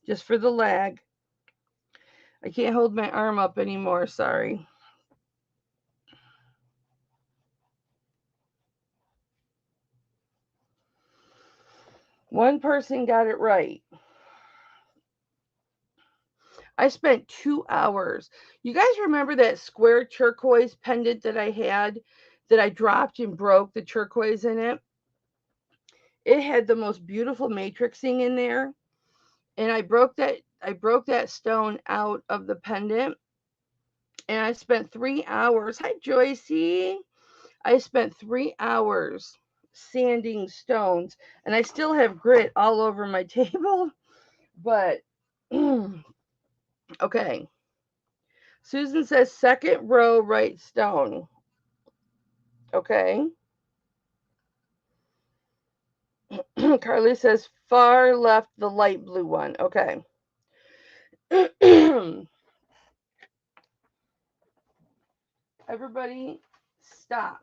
Just for the lag. I can't hold my arm up anymore. Sorry. One person got it right. I spent 2 hours. You guys remember that square turquoise pendant that I had that I dropped and broke the turquoise in it? It had the most beautiful matrixing in there. And I broke that stone out of the pendant. And I spent 3 hours. Hi, Joycey. I spent 3 hours sanding stones. And I still have grit all over my table. But, okay. Susan says second row right stone. Okay. Carly says far left the light blue one. Okay. Everybody stop.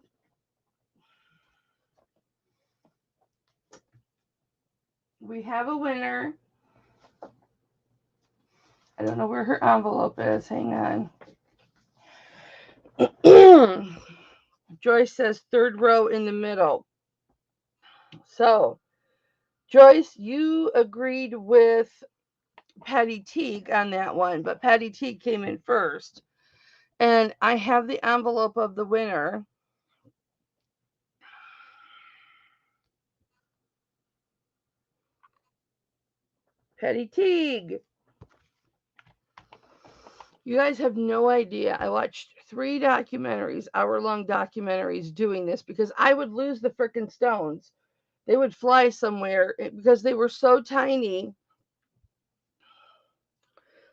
We have a winner. I don't know where her envelope is. Hang on. Joyce says third row in the middle. So, Joyce, you agreed with Patty Teague on that one, but Patty Teague came in first. And I have the envelope of the winner. Patty Teague. You guys have no idea. I watched 3 documentaries, hour-long documentaries doing this because I would lose the frickin' stones. They would fly somewhere because they were so tiny.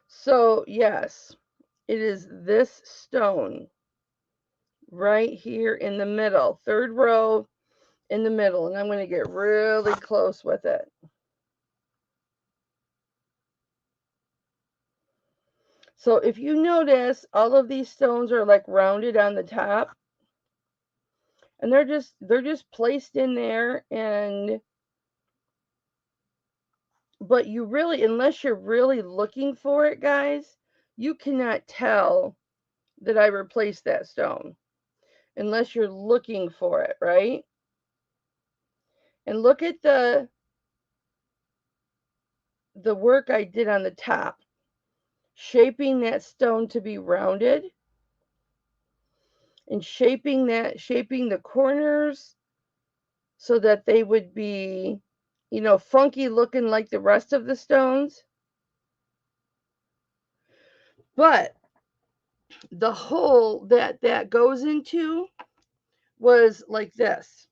So, yes, it is this stone right here in the middle, third row in the middle. And I'm going to get really close with it. So if you notice, all of these stones are like rounded on the top. And they're just placed in there, and but you really, unless you're really looking for it, guys, you cannot tell that I replaced that stone unless you're looking for it, right? And look at the work I did on the top, shaping that stone to be rounded and shaping the corners so that they would be, funky looking like the rest of the stones. But the hole that goes into was like this.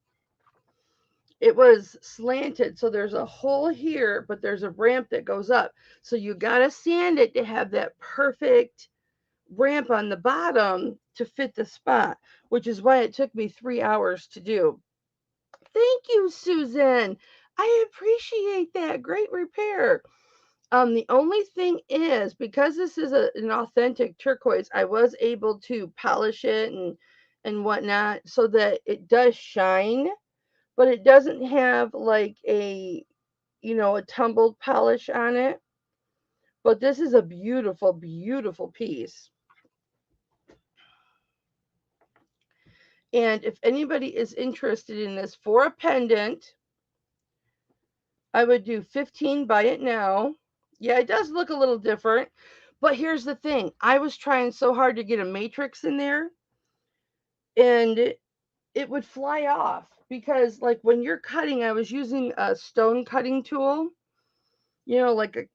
It was slanted, so there's a hole here, but there's a ramp that goes up. So you got to sand it to have that perfect ramp on the bottom to fit the spot, which is why it took me 3 hours to do. Thank you, Susan. I appreciate that. Great repair. The only thing is, because this is an authentic turquoise, I was able to polish it and whatnot so that it does shine, but it doesn't have like a a tumbled polish on it. But this is a beautiful, beautiful piece. And if anybody is interested in this for a pendant, I would do 15, buy it now. Yeah, it does look a little different. But here's the thing. I was trying so hard to get a matrix in there, and it would fly off because, like, when you're cutting, I was using a stone cutting tool, like a,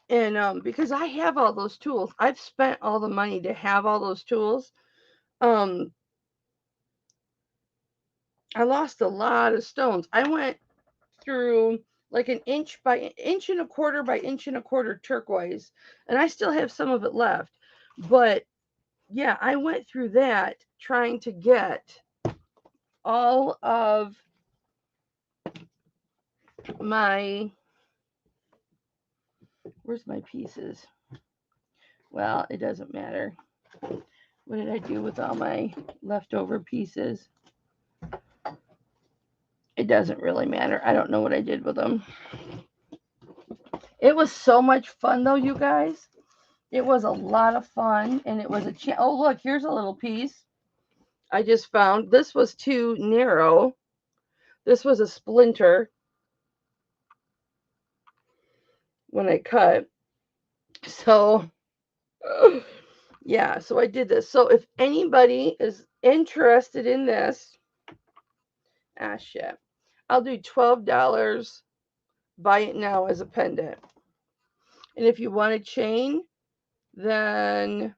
and because I have all those tools, I've spent all the money to have all those tools. um I lost a lot of stones. I went through like an inch by inch and a quarter by inch and a quarter turquoise, and I still have some of it left. But yeah, I went through that trying to get all of my, where's my pieces? Well, it doesn't matter. What did I do with all my leftover pieces? It doesn't really matter. I don't know what I did with them. It was so much fun though, you guys. It was a lot of fun, and it was a oh, look, here's a little piece I just found. This was too narrow. This was a splinter when I cut. So yeah, so I did this. So if anybody is interested in this, shit, I'll do $12, buy it now as a pendant. And if you want a chain, then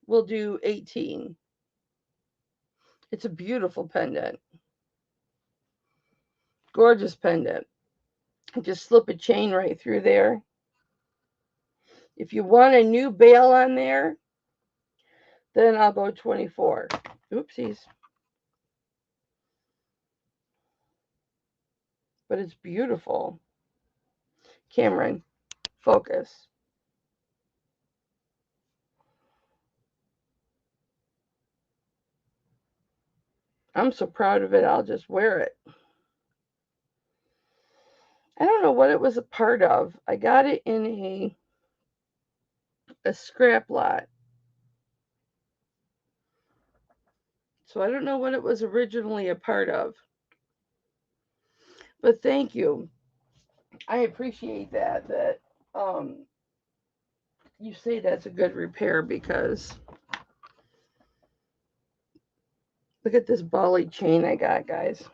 we'll do 18. It's a beautiful pendant. Gorgeous pendant. Just slip a chain right through there. If you want a new bail on there, then I'll go 24. Oopsies. But it's beautiful. Cameron, focus. I'm so proud of it, I'll just wear it. I don't know what it was a part of. I got it in a scrap lot. So I don't know what it was originally a part of. But thank you. I appreciate that you say that's a good repair, because look at this Bali chain I got, guys.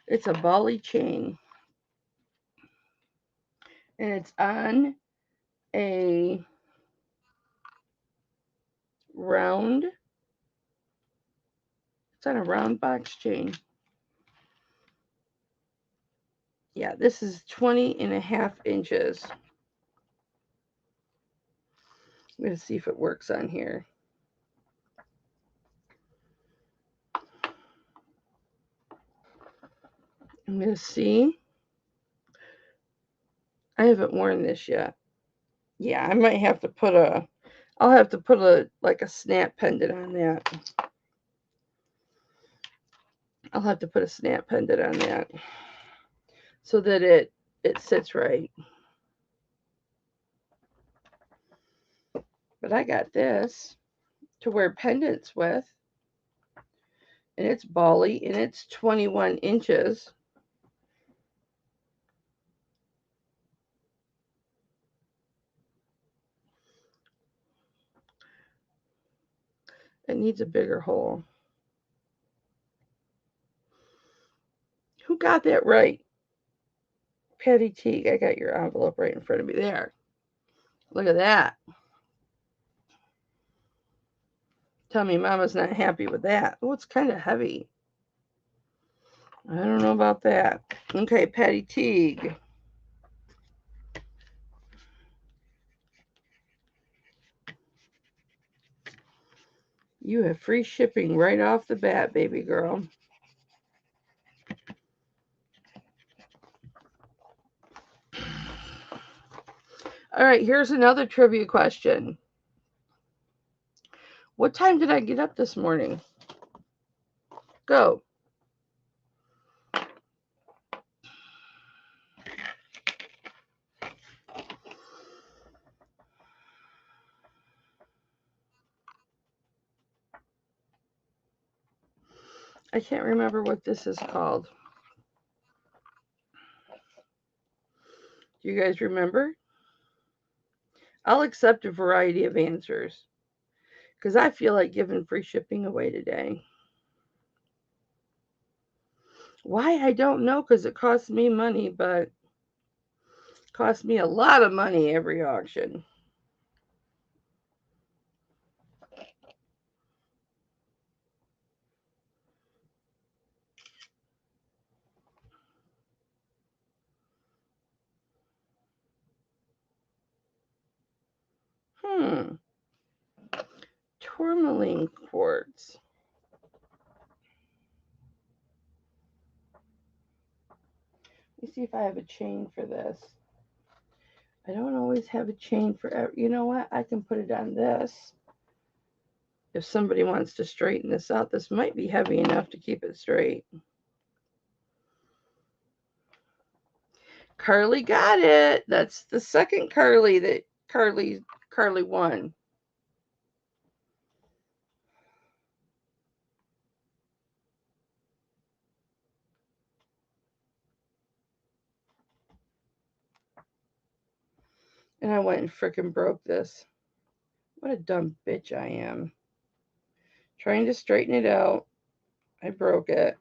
It's a Bali chain, and it's on a round, it's on a round box chain. Yeah, this is 20.5 inches. I'm going to see if it works on here. I'm going to see. I haven't worn this yet. Yeah, I might have to put I'll have to put like a snap pendant on that. I'll have to put a snap pendant on that so that it sits right. But I got this to wear pendants with, and it's Bali, and it's 21 inches. It needs a bigger hole. Who got that right? Patty Teague, I got your envelope right in front of me there. Look at that. Tell me Mama's not happy with that. Oh, it's kind of heavy. I don't know about that. Okay, Patty Teague. You have free shipping right off the bat, baby girl. All right, here's another trivia question. What time did I get up this morning? Go. I can't remember what this is called. Do you guys remember? I'll accept a variety of answers because I feel like giving free shipping away today. Why? I don't know, because it costs me money, but it costs me a lot of money every auction. Tourmaline quartz. Let me see if I have a chain for this. I don't always have a chain for you know what? I can put it on this. If somebody wants to straighten this out, this might be heavy enough to keep it straight. Carly got it. That's the second Carly that Carly won. And I went and frickin' broke this. What a dumb bitch I am. Trying to straighten it out. I broke it.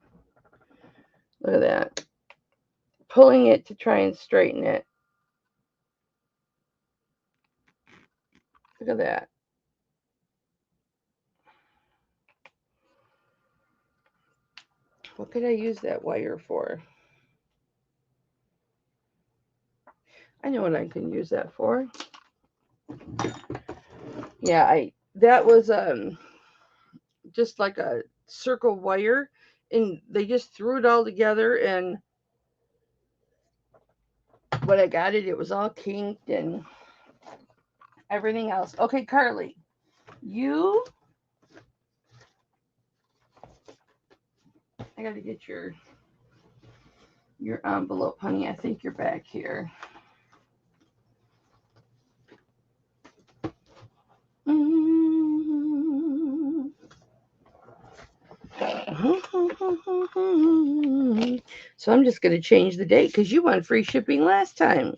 Look at that. Pulling it to try and straighten it. Look at that. What could I use that wire for? I know what I can use that for. Yeah, that was just like a circle wire, and they just threw it all together, and when I got it, it was all kinked and everything else. Okay, Carly, I gotta get your envelope, honey. I think you're back here. So I'm just going to change the date because you won free shipping last time,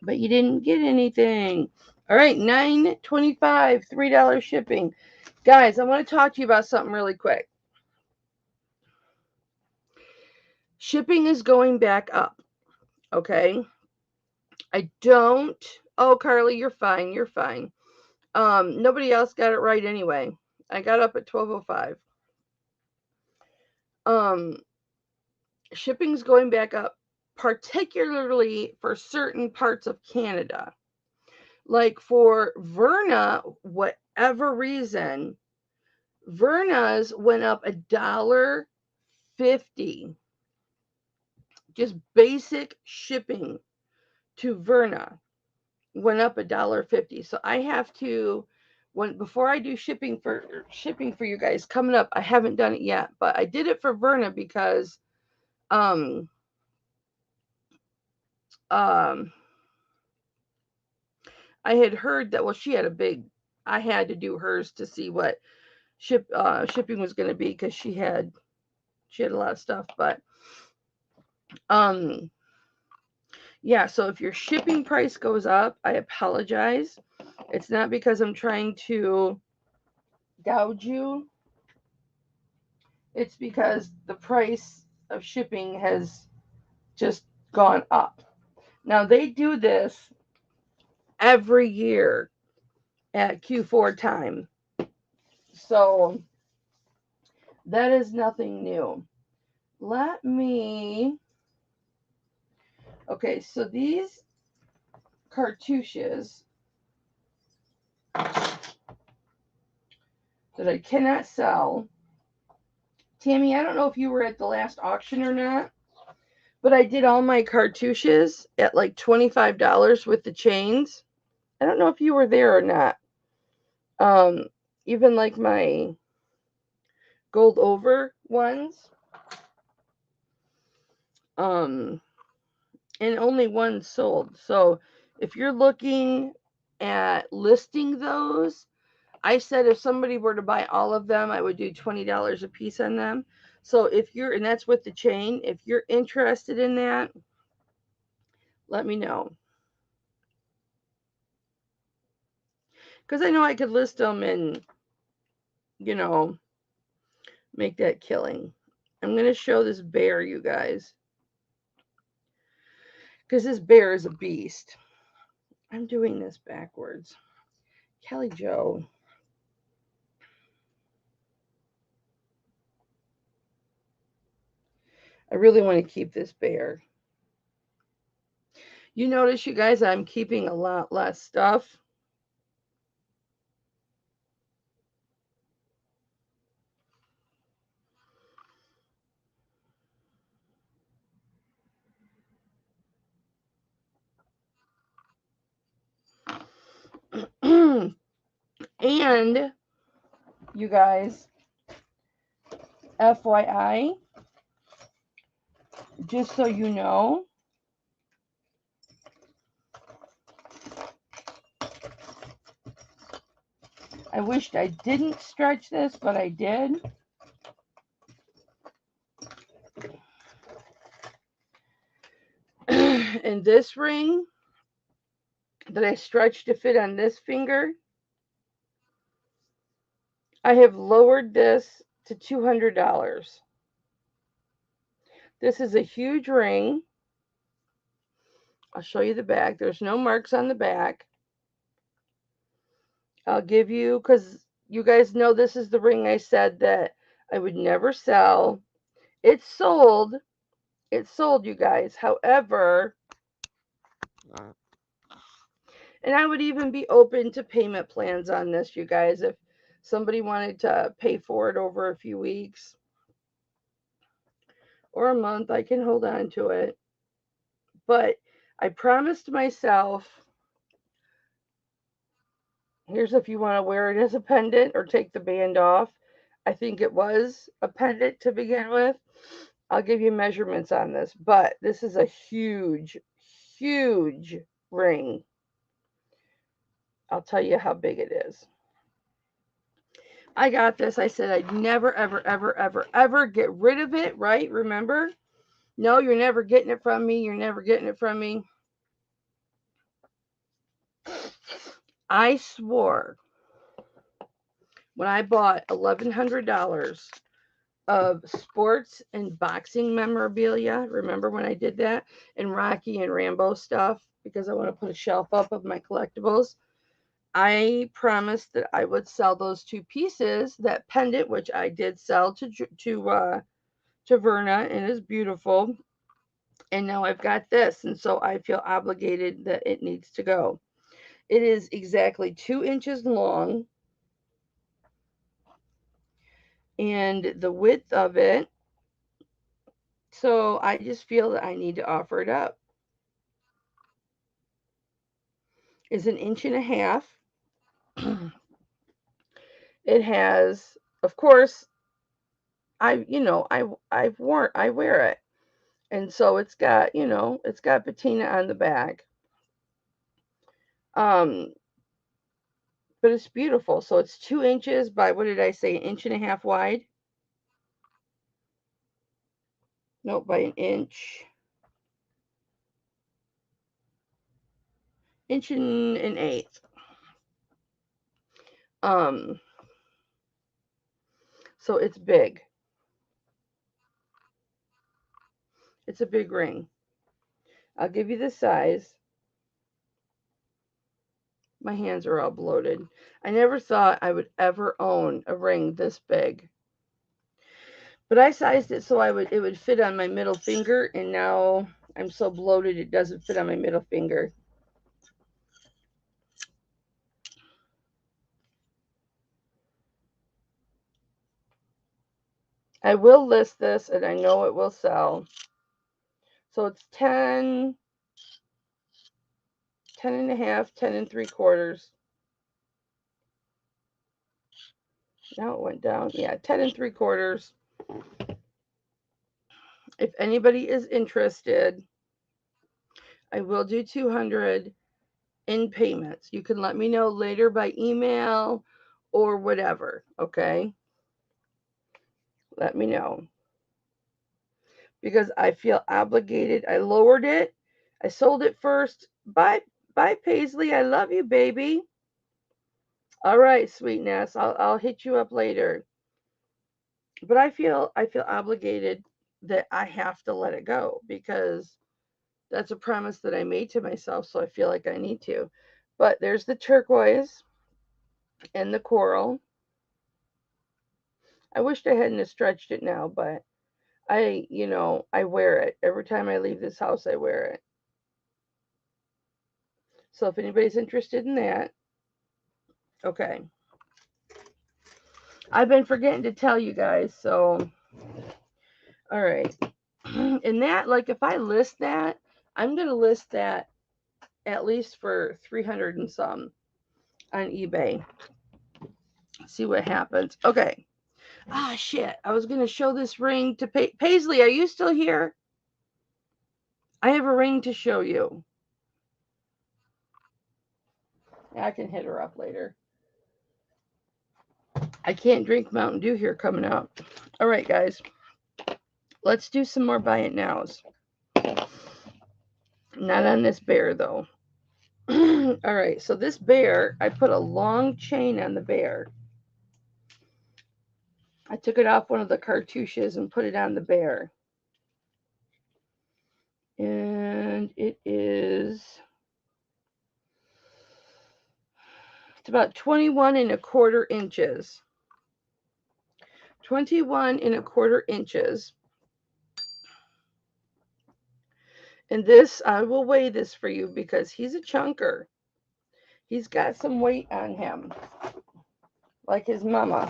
but you didn't get anything. All right, $9.25, $3 shipping. Guys, I want to talk to you about something really quick. Shipping is going back up, okay? Oh, Carly, you're fine. You're fine. Nobody else got it right anyway. I got up at 12:05. Shipping's going back up, particularly for certain parts of Canada. Like for Verna, whatever reason, Verna's went up $1.50. Just basic shipping to Verna went up $1.50. So I have to, before I do shipping for you guys coming up, I haven't done it yet, but I did it for Verna because I had heard that, well, she had I had to do hers to see what shipping was going to be, because she had a lot of stuff. But yeah, so if your shipping price goes up, I apologize. It's not because I'm trying to gouge you. It's because the price of shipping has just gone up. Now, they do this every year at Q4 time. So that is nothing new. Okay, so these cartouches that I cannot sell. Tammy, I don't know if you were at the last auction or not, but I did all my cartouches at like $25 with the chains. I don't know if you were there or not. Even like my gold over ones. And only one sold. So if you're looking at listing those, I said if somebody were to buy all of them, I would do $20 a piece on them. So if you're, and that's with the chain, if you're interested in that, let me know. Because I know I could list them and, you know, make that killing. I'm going to show this bear, you guys. Because this bear is a beast. I'm doing this backwards. Kelly Joe. I really want to keep this bear. You notice, you guys, I'm keeping a lot less stuff. And, you guys, FYI, just so you know, I wished I didn't stretch this, but I did. And this ring that I stretched to fit on this finger, I have lowered this to $200. This is a huge ring. I'll show you the back. There's no marks on the back. I'll give you, because you guys know this is the ring I said that I would never sell. It's sold. It's sold, you guys. However, and I would even be open to payment plans on this, you guys. If somebody wanted to pay for it over a few weeks or a month, I can hold on to it. But I promised myself, here's if you want to wear it as a pendant or take the band off. I think it was a pendant to begin with. I'll give you measurements on this, but this is a huge, huge ring. I'll tell you how big it is. I got this. I said I'd never, ever, ever, ever, ever get rid of it, right? Remember? No, you're never getting it from me. You're never getting it from me. I swore when I bought $1,100 of sports and boxing memorabilia. Remember when I did that? And Rocky and Rambo stuff, because I want to put a shelf up of my collectibles. I promised that I would sell those two pieces, that pendant, which I did sell to Verna, and is beautiful. And now I've got this, and so I feel obligated that it needs to go. It is exactly 2 inches long, and the width of it, so I just feel that I need to offer it up, is 1.5 inches. It has, of course, I wear it. And so it's got, it's got patina on the back. But it's beautiful. So it's 2 inches by, what did I say, 1.5 inches wide? Nope, by an inch. Inch and an eighth. So it's big. It's a big ring. I'll give you the size. My hands are all bloated. I never thought I would ever own a ring this big. But I sized it so it would fit on my middle finger, and now I'm so bloated it doesn't fit on my middle finger. I will list this, and I know it will sell. So it's 10, 10.5, 10 3/4. Now it went down. Yeah, 10 3/4. If anybody is interested, I will do 200 in payments. You can let me know later by email or whatever, okay? Let me know. Because I feel obligated. I lowered it. I sold it first. Bye, bye, Paisley. I love you, baby. All right, sweetness. I'll hit you up later. But I feel obligated that I have to let it go because that's a promise that I made to myself. So I feel like I need to. But there's the turquoise and the coral. I wished I hadn't stretched it now, but I wear it every time I leave this house. I wear it. So if anybody's interested in that, okay. I've been forgetting to tell you guys, so all right. And that, like, if I list that, I'm gonna list that at least for 300 and some on eBay. See what happens. Okay. Ah, shit. I was gonna show this ring to Paisley. Are you still here? I have a ring to show you. Yeah, I can hit her up later. I can't drink Mountain Dew here coming up. All right, guys. Let's do some more buy it nows. Not on this bear, though. All right, so this bear, I put a long chain on the bear. I took it off one of the cartouches and put it on the bear. And it's about 21 and a quarter inches. 21 and a quarter inches. And this, I will weigh this for you because he's a chunker. He's got some weight on him, like his mama.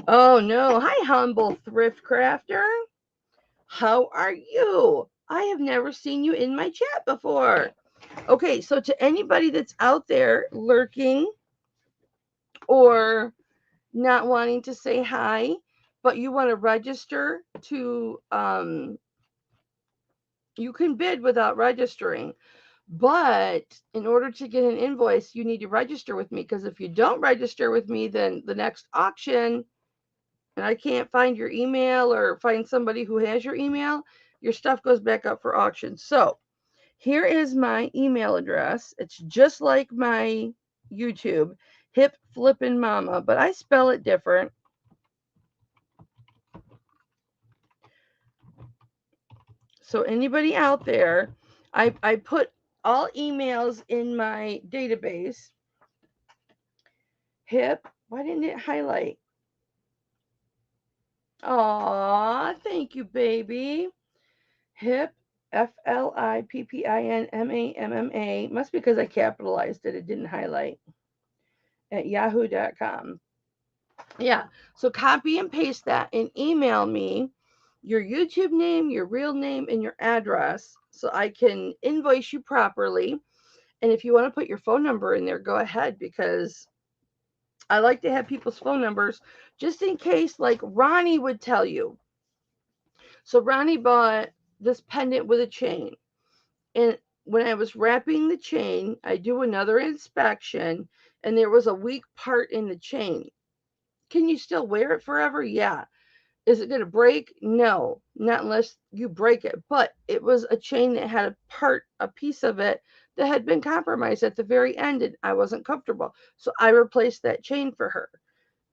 Oh no. Hi, humble thrift crafter. How are you? I have never seen you in my chat before. Okay, so to anybody that's out there lurking or not wanting to say hi, but you want to register to, you can bid without registering. But in order to get an invoice, you need to register with me because if you don't register with me, then the next auction, and I can't find your email or find somebody who has your email, your stuff goes back up for auction. So here is my email address. It's just like my YouTube, Hipflippinmamma, but I spell it different. So anybody out there, I put all emails in my database. Hip, why didn't it highlight? Aw, thank you, baby. Hip, Flippinmamma. Must be because I capitalized it. It didn't highlight. At yahoo.com. Yeah. So copy and paste that and email me your YouTube name, your real name, and your address so I can invoice you properly. And if you want to put your phone number in there, go ahead because I like to have people's phone numbers just in case, like Ronnie would tell you. So Ronnie bought this pendant with a chain. And when I was wrapping the chain, I do another inspection and there was a weak part in the chain. Can you still wear it forever? Yeah. Is it going to break? No, not unless you break it. But it was a chain that had a piece of it that had been compromised at the very end, and I wasn't comfortable. So I replaced that chain for her.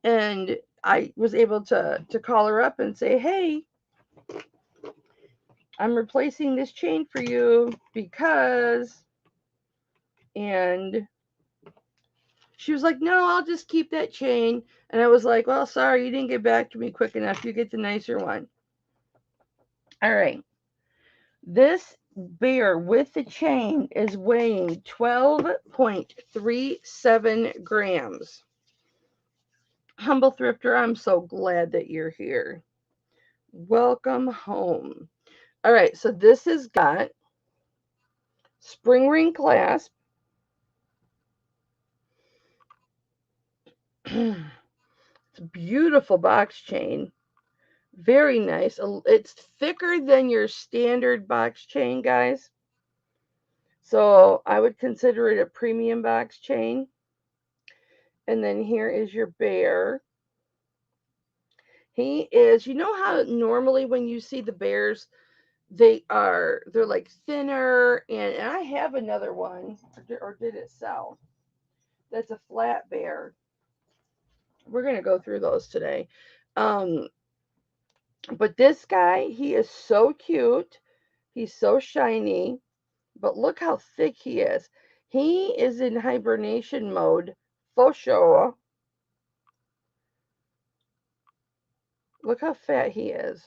And I was able to call her up and say, hey, I'm replacing this chain for you because, and she was like, no, I'll just keep that chain. And I was like, well, sorry, you didn't get back to me quick enough. You get the nicer one. All right. This bear with the chain is weighing 12.37 grams. Humble Thrifter, I'm so glad that you're here. Welcome home. All right, so this has got spring ring clasp. It's a beautiful box chain. Very nice. It's thicker than your standard box chain, guys. So I would consider it a premium box chain. And then here is your bear. He is, you know how normally when you see the bears, they're like thinner, and I have another one, or did it sell? That's a flat bear. We're gonna go through those today. Um, but this guy, he is so cute. He's so shiny, but look how thick he is. He is in hibernation mode, for sure. Look how fat he is.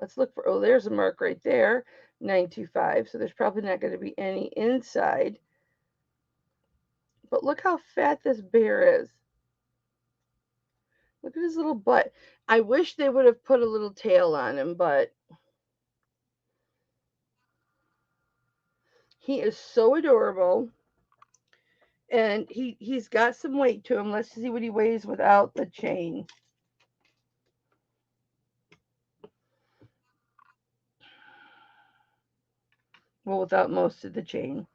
Let's look for, oh, there's a mark right there, 925. So there's probably not going to be any inside. But look how fat this bear is. Look at his little butt. I wish they would have put a little tail on him, but he is so adorable. And he's got some weight to him. Let's see what he weighs without the chain. Well, without most of the chain.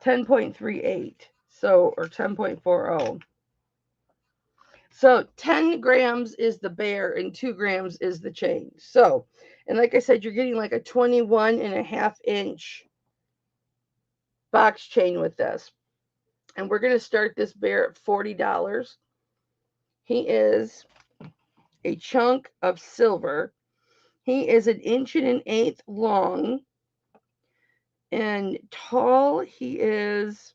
10.38. So, or 10.40. So 10 grams is the bear and 2 grams is the chain. So, and like I said, you're getting like a 21.5-inch box chain with this. And we're going to start this bear at $40. He is a chunk of silver. He is 1.125 long. And tall, he is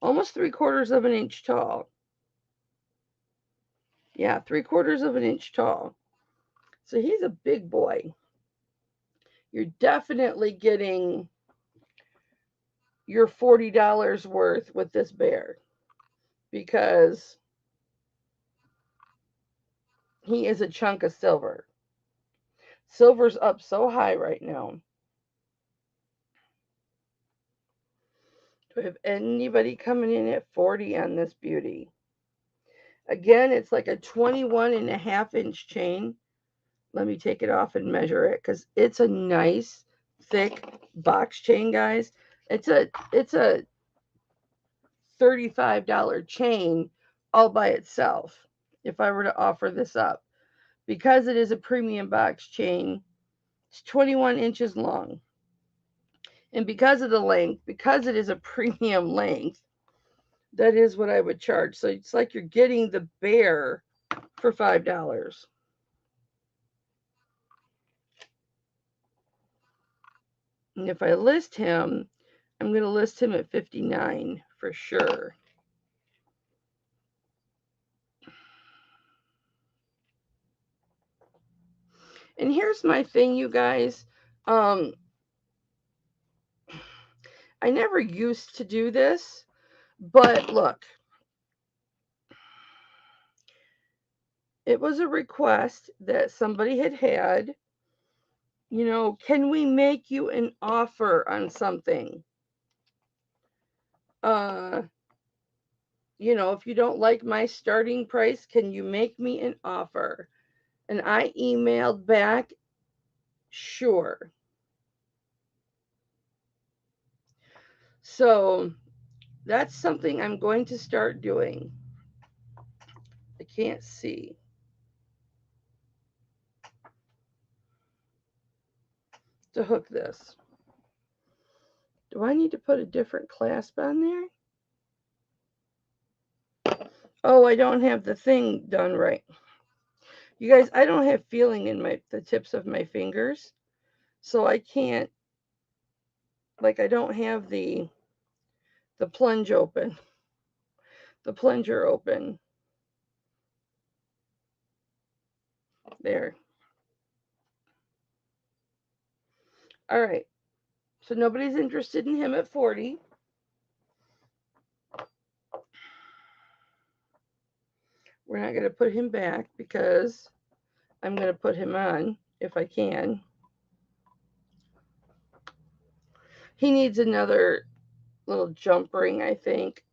almost 3/4 of an inch tall. Yeah, 3/4 of an inch tall. So he's a big boy. You're definitely getting your $40 worth with this bear because he is a chunk of silver. Silver's up so high right now. Do we have anybody coming in at 40 on this beauty? Again, it's like a 21.5-inch chain. Let me take it off and measure it because it's a nice thick box chain, guys. It's a $35 chain all by itself if I were to offer this up. Because it is a premium box chain, it's 21 inches long. And because of the length, because it is a premium length, that is what I would charge. So it's like you're getting the bear for $5. And if I list him, I'm going to list him at $59 for sure. And here's my thing, you guys. I never used to do this, but look, it was a request that somebody had. You know, can we make you an offer on something? You know, if you don't like my starting price, can you make me an offer? And I emailed back, sure. So that's something I'm going to start doing. I can't see. To hook this. Do I need to put a different clasp on there? Oh, I don't have the thing done right. You guys, I don't have feeling in the tips of my fingers. So I can't, like, I don't have the plunge open. The plunger open. There. All right. So nobody's interested in him at 40. We're not going to put him back because I'm going to put him on if I can. He needs another little jump ring, I think.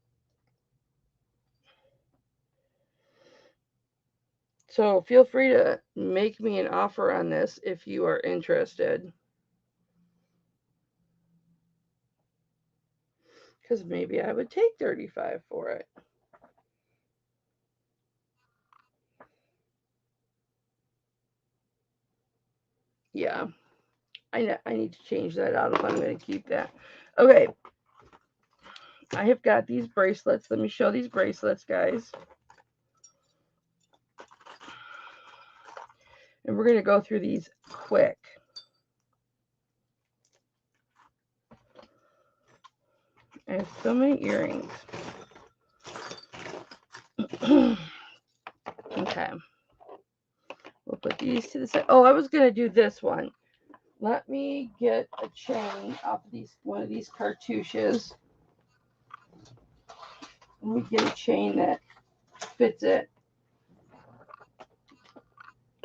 So feel free to make me an offer on this if you are interested. Because maybe I would take $35 for it. Yeah, I need to change that out if I'm going to keep that. Okay, I have got these bracelets. Let me show these bracelets, guys. And we're going to go through these quick. I have so many earrings. Okay. We'll put these to the side. Oh, I was going to do this one. Let me get a chain off of one of these cartouches. Let me get a chain that fits it.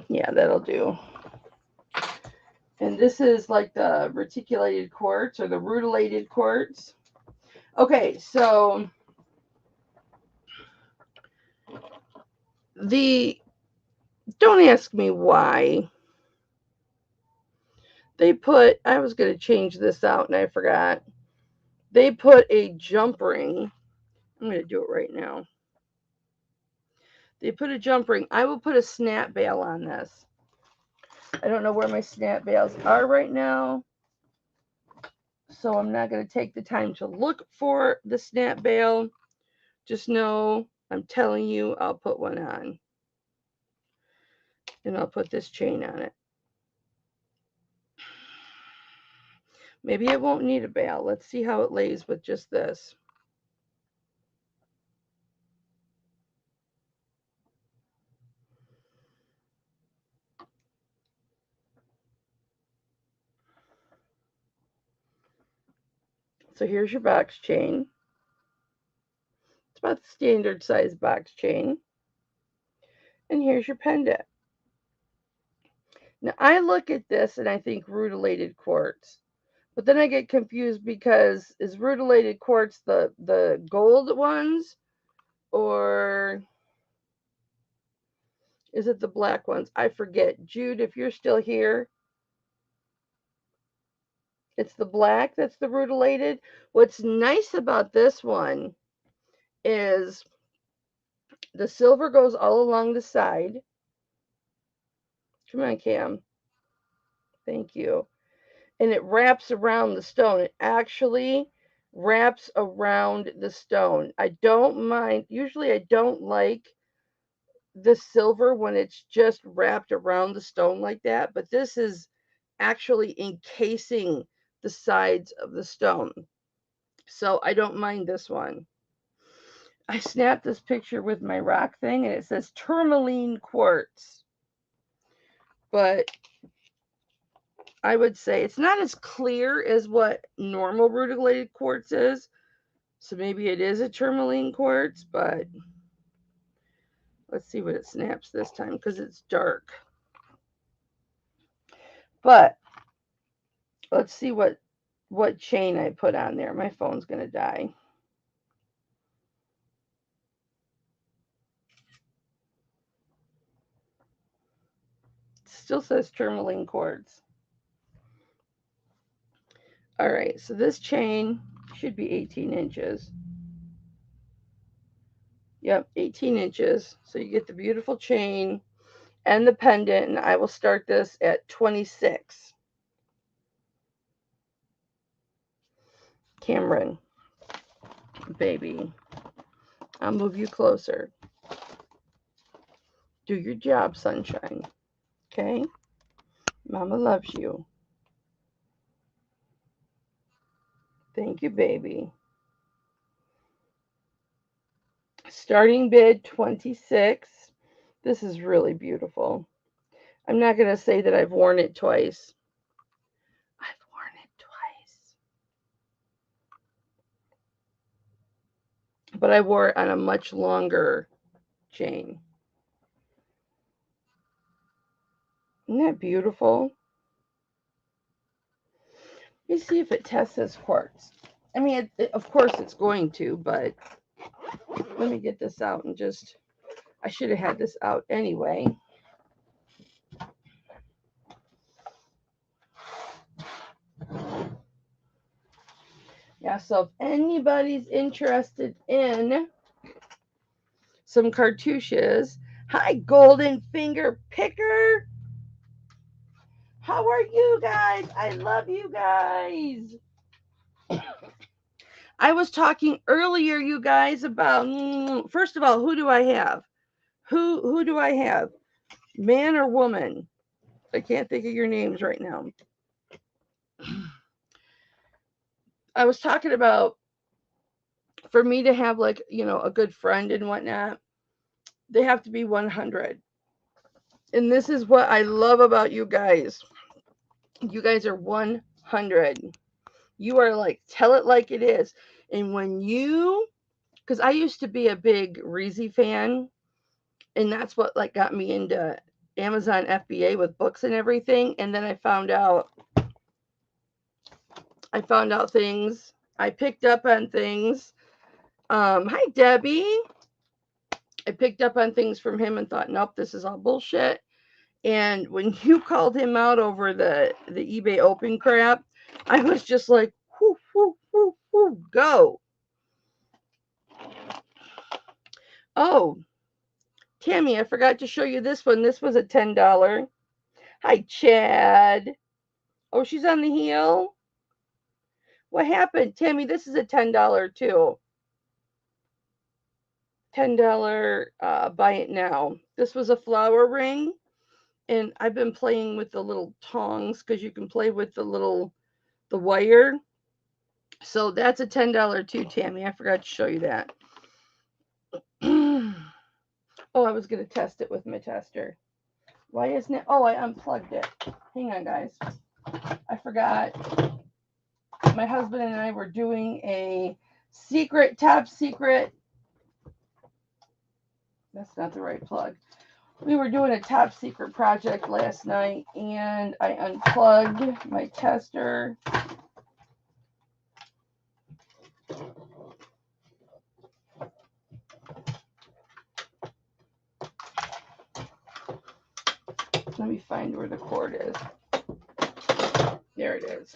Yeah, that'll do. And this is like the reticulated quartz or the rutilated quartz. Okay, so don't ask me why they put, I was going to change this out and I forgot. They put a jump ring. I'm going to do it right now. They put a jump ring. I will put a snap bail on this. I don't know where my snap bails are right now, so I'm not going to take the time to look for the snap bail. Just know I'm telling you I'll put one on. And I'll put this chain on it. Maybe I won't need a bail. Let's see how it lays with just this. So here's your box chain. It's about the standard size box chain. And here's your pendant. Now I look at this and I think rutilated quartz. But then I get confused because is rutilated quartz the gold ones or is it the black ones? I forget. Jude, if you're still here, it's the black that's the rutilated. What's nice about this one is the silver goes all along the side. Come on, Cam. Thank you. And it wraps around the stone. It actually wraps around the stone. I don't mind. Usually I don't like the silver when it's just wrapped around the stone like that, but this is actually encasing the sides of the stone. So I don't mind this one. I snapped this picture with my rock thing and it says tourmaline quartz. But I would say it's not as clear as what normal rutilated quartz is. So maybe it is a tourmaline quartz, but let's see what it snaps this time because it's dark. But let's see what chain I put on there. My phone's going to die. It still says tourmaline quartz. All right, so this chain should be 18 inches. Yep, 18 inches. So you get the beautiful chain and the pendant, and I will start this at 26. Cameron, baby, I'll move you closer. Do your job, sunshine. Okay? Mama loves you. Thank you, baby. Starting bid 26. This is really beautiful. I'm not going to say that I've worn it twice. I've worn it twice. But I wore it on a much longer chain. Isn't that beautiful? Let me see if it tests as quartz. I mean, of course it's going to, but let me get this out and just... I should have had this out anyway. Yeah, so if anybody's interested in some cartouches, hi, Golden Finger Picker. How are you guys? I love you guys. I was talking earlier, you guys, about first of all, who do I have? Who do I have? Man or woman? I can't think of your names right now. I was talking about for me to have like, a good friend and whatnot, they have to be 100. And this is what I love about you guys. You guys are 100. You are like, tell it like it is. And because I used to be a big Reezy fan, and that's what like got me into Amazon FBA with books and everything. And then I found out things. I picked up on things. Hi Debbie. I picked up on things from him and thought, nope, this is all bullshit. And when you called him out over the eBay open crap, I was just like, whoo, whoo, whoo, whoo, go. Oh, Tammy, I forgot to show you this one. This was a $10. Hi, Chad. Oh, she's on the heel. What happened? Tammy, this is a $10 too. $10 buy it now. This was a flower ring. And I've been playing with the little tongs because you can play with the wire. So that's a $10 too, Tammy. I forgot to show you that. Oh, I was going to test it with my tester. Why isn't it? Oh, I unplugged it. Hang on, guys. I forgot. My husband and I were doing a top secret. That's not the right plug. We were doing a top secret project last night, and I unplugged my tester. Let me find where the cord is. There it is.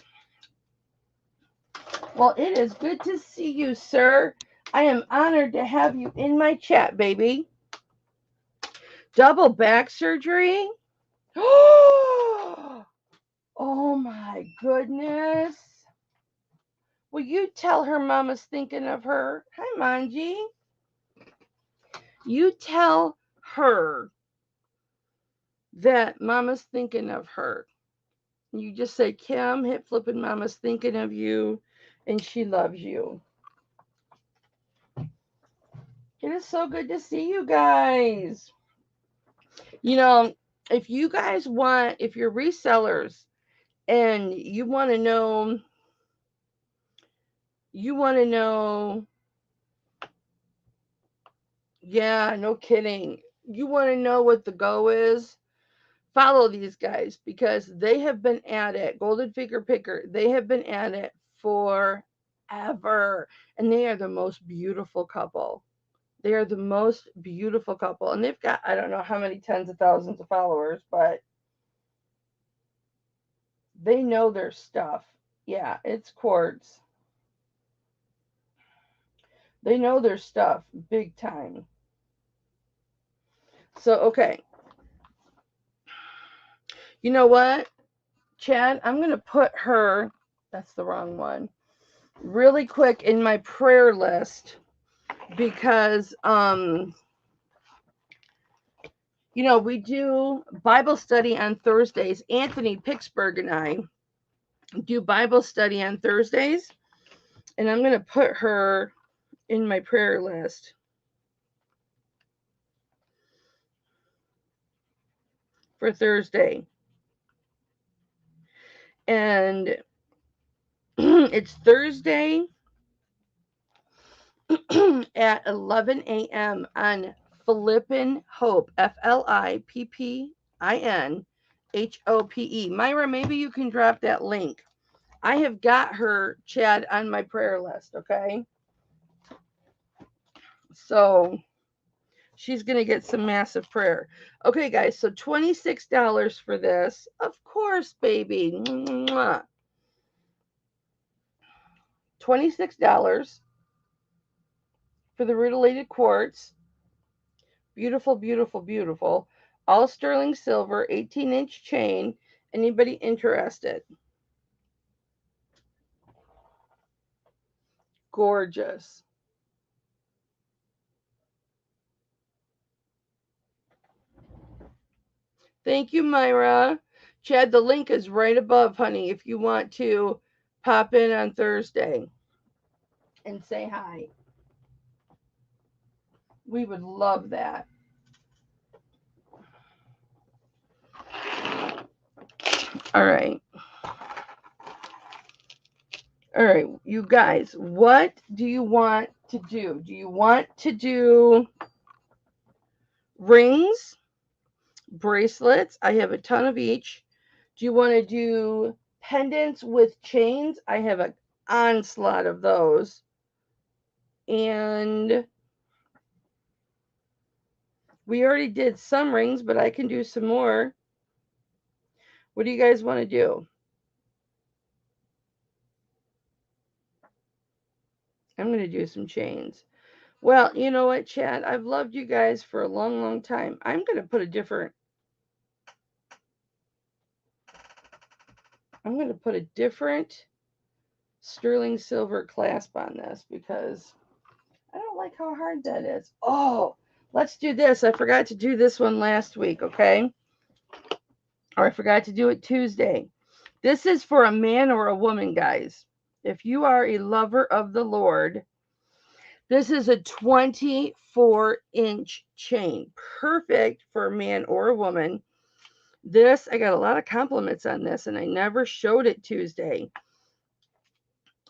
Well, it is good to see you, sir. I am honored to have you in my chat, baby. Double back surgery? Oh my goodness. Will you tell her mama's thinking of her? Hi, Manji. You tell her that mama's thinking of her. You just say, Kim, Hipflippinmamma's thinking of you, and she loves you. It is so good to see you guys. If you guys if you're resellers and you want to know, yeah, no kidding. You want to know what the go is? Follow these guys because they have been at it. Golden Finger Picker, they have been at it forever. And they are the most beautiful couple. They are the most beautiful couple. And they've got, I don't know how many tens of thousands of followers, but they know their stuff. Yeah, it's quartz. They know their stuff big time. So, okay. You know what, Chad? I'm going to put her, that's the wrong one, really quick in my prayer list because, we do Bible study on Thursdays. Anthony Pittsburgh and I do Bible study on Thursdays, and I'm going to put her in my prayer list. For Thursday. And it's Thursday at 11 a.m. on Flippin Hope, FLIPPINHOPE. Myra, maybe you can drop that link. I have got her, Chad, on my prayer list, okay? So She's going to get some massive prayer. Okay, guys, so $26 for this. Of course, baby. Mwah. $26 for the rutilated quartz. Beautiful, beautiful, beautiful. All sterling silver, 18-inch chain. Anybody interested? Gorgeous. Thank you, Myra. Chad, the link is right above, honey, if you want to pop in on Thursday and say hi. We would love that. All right. All right, you guys, what do you want to do? Do you want to do rings, bracelets? I have a ton of each. Do you want to do pendants with chains? I have an onslaught of those. And we already did some rings, but I can do some more. What do you guys want to do? I'm going to do some chains. Well, you know what, Chad? I've loved you guys for a long, long time. I'm going to put a different sterling silver clasp on this because I don't like how hard that is. Oh, let's do this. I forgot to do this one last week, okay? Or I forgot to do it Tuesday. This is for a man or a woman, guys. If you are a lover of the Lord, this is a 24-inch chain. Perfect for a man or a woman. This, I got a lot of compliments on this, and I never showed it Tuesday.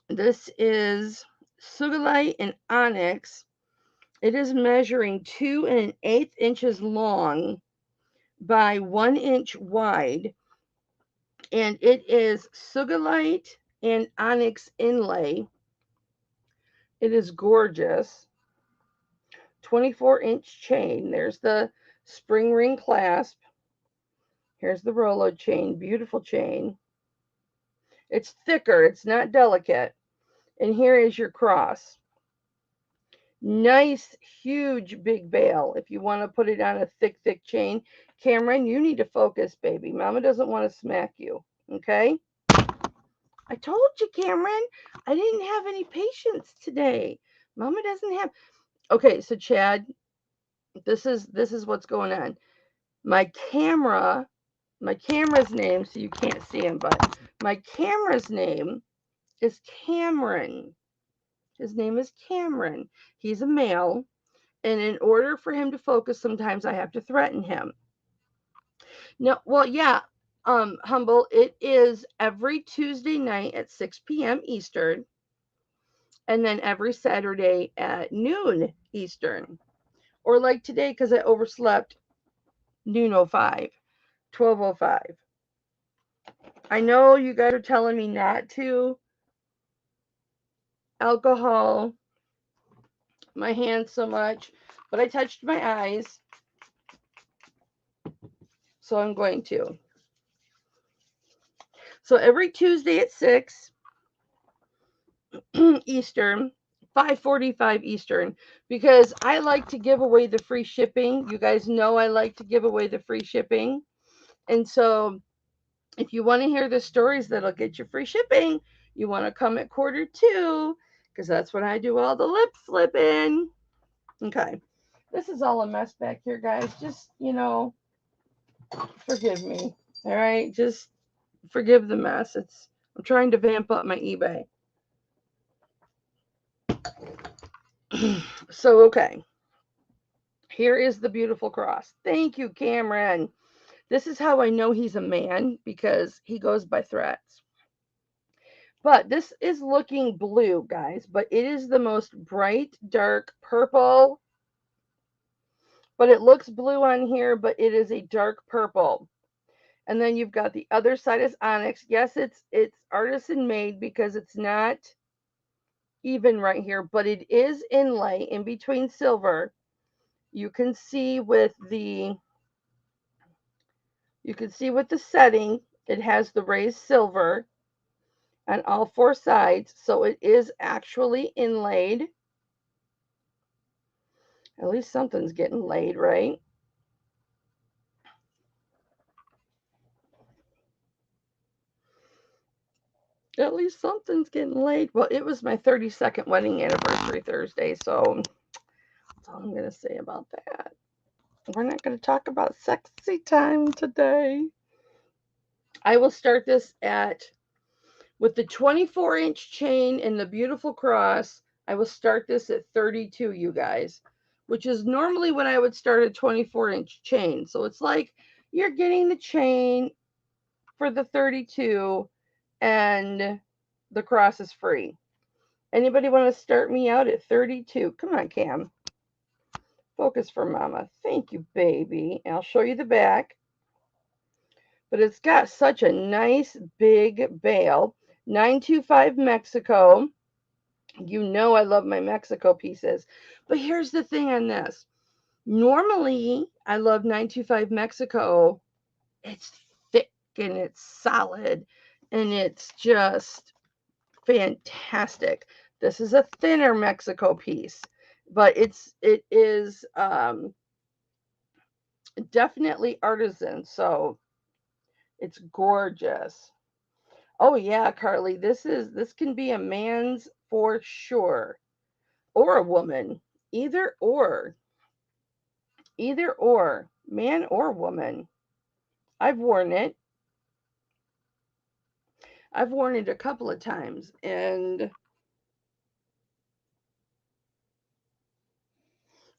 This is sugilite and onyx. It is measuring 2 1/8 inches long by 1 inch wide, and it is sugilite and onyx inlay. It is gorgeous. 24-inch chain. There's the spring ring clasp. Here's the Rolo chain. Beautiful chain. It's thicker. It's not delicate. And here is your cross. Nice, huge, big bail. If you want to put it on a thick, thick chain. Cameron, you need to focus, baby. Mama doesn't want to smack you. Okay? I told you, Cameron. I didn't have any patience today. Mama doesn't have. Okay, so Chad, this is what's going on. My camera's name, so you can't see him, but my camera's name is Cameron. His name is Cameron. He's a male, and in order for him to focus, sometimes I have to threaten him. No, well, yeah, Humble, it is every Tuesday night at 6 p.m. Eastern, and then every Saturday at noon Eastern. Or like today, because I overslept, noon 05, 12:05. I know you guys are telling me not to. Alcohol, my hands so much, but I touched my eyes, so I'm going to. So every Tuesday at 6 Eastern, 5:45 Eastern, because I like to give away the free shipping. You guys know I like to give away the free shipping. And so if you want to hear the stories that'll get you free shipping, you want to come at 1:45, because that's when I do all the lip flipping. Okay. This is all a mess back here, guys. Just, forgive me. All right? Just forgive the mess. I'm trying to vamp up my eBay. So, okay. Here is the beautiful cross. Thank you, Cameron. This is how I know he's a man, because he goes by threats. But this is looking blue, guys, but it is the most bright, dark purple. But it looks blue on here, but it is a dark purple. And then you've got the other side is onyx. Yes, it's artisan made because it's not even right here, but it is inlay in between silver. You can see with the setting, it has the raised silver on all four sides, so it is actually inlaid. At least something's getting laid, right? At least something's getting laid. Well, it was my 32nd wedding anniversary Thursday, so that's all I'm going to say about that. We're not going to talk about sexy time today. I will start this with the 24-inch chain and the beautiful cross. I will start this at 32, you guys, which is normally when I would start a 24-inch chain. So it's like you're getting the chain for the 32 and the cross is free. Anybody want to start me out at 32? Come on, Cam. Focus for mama. Thank you, baby. And I'll show you the back. But it's got such a nice big bail. 925 Mexico. You know I love my Mexico pieces. But here's the thing on this. Normally, I love 925 Mexico. It's thick and it's solid and it's just fantastic. This is a thinner Mexico piece, but it is definitely artisan, so it's gorgeous. Oh yeah, Carly, this can be a man's for sure, or a woman, either or, man or woman. I've worn it. I've worn it a couple of times, and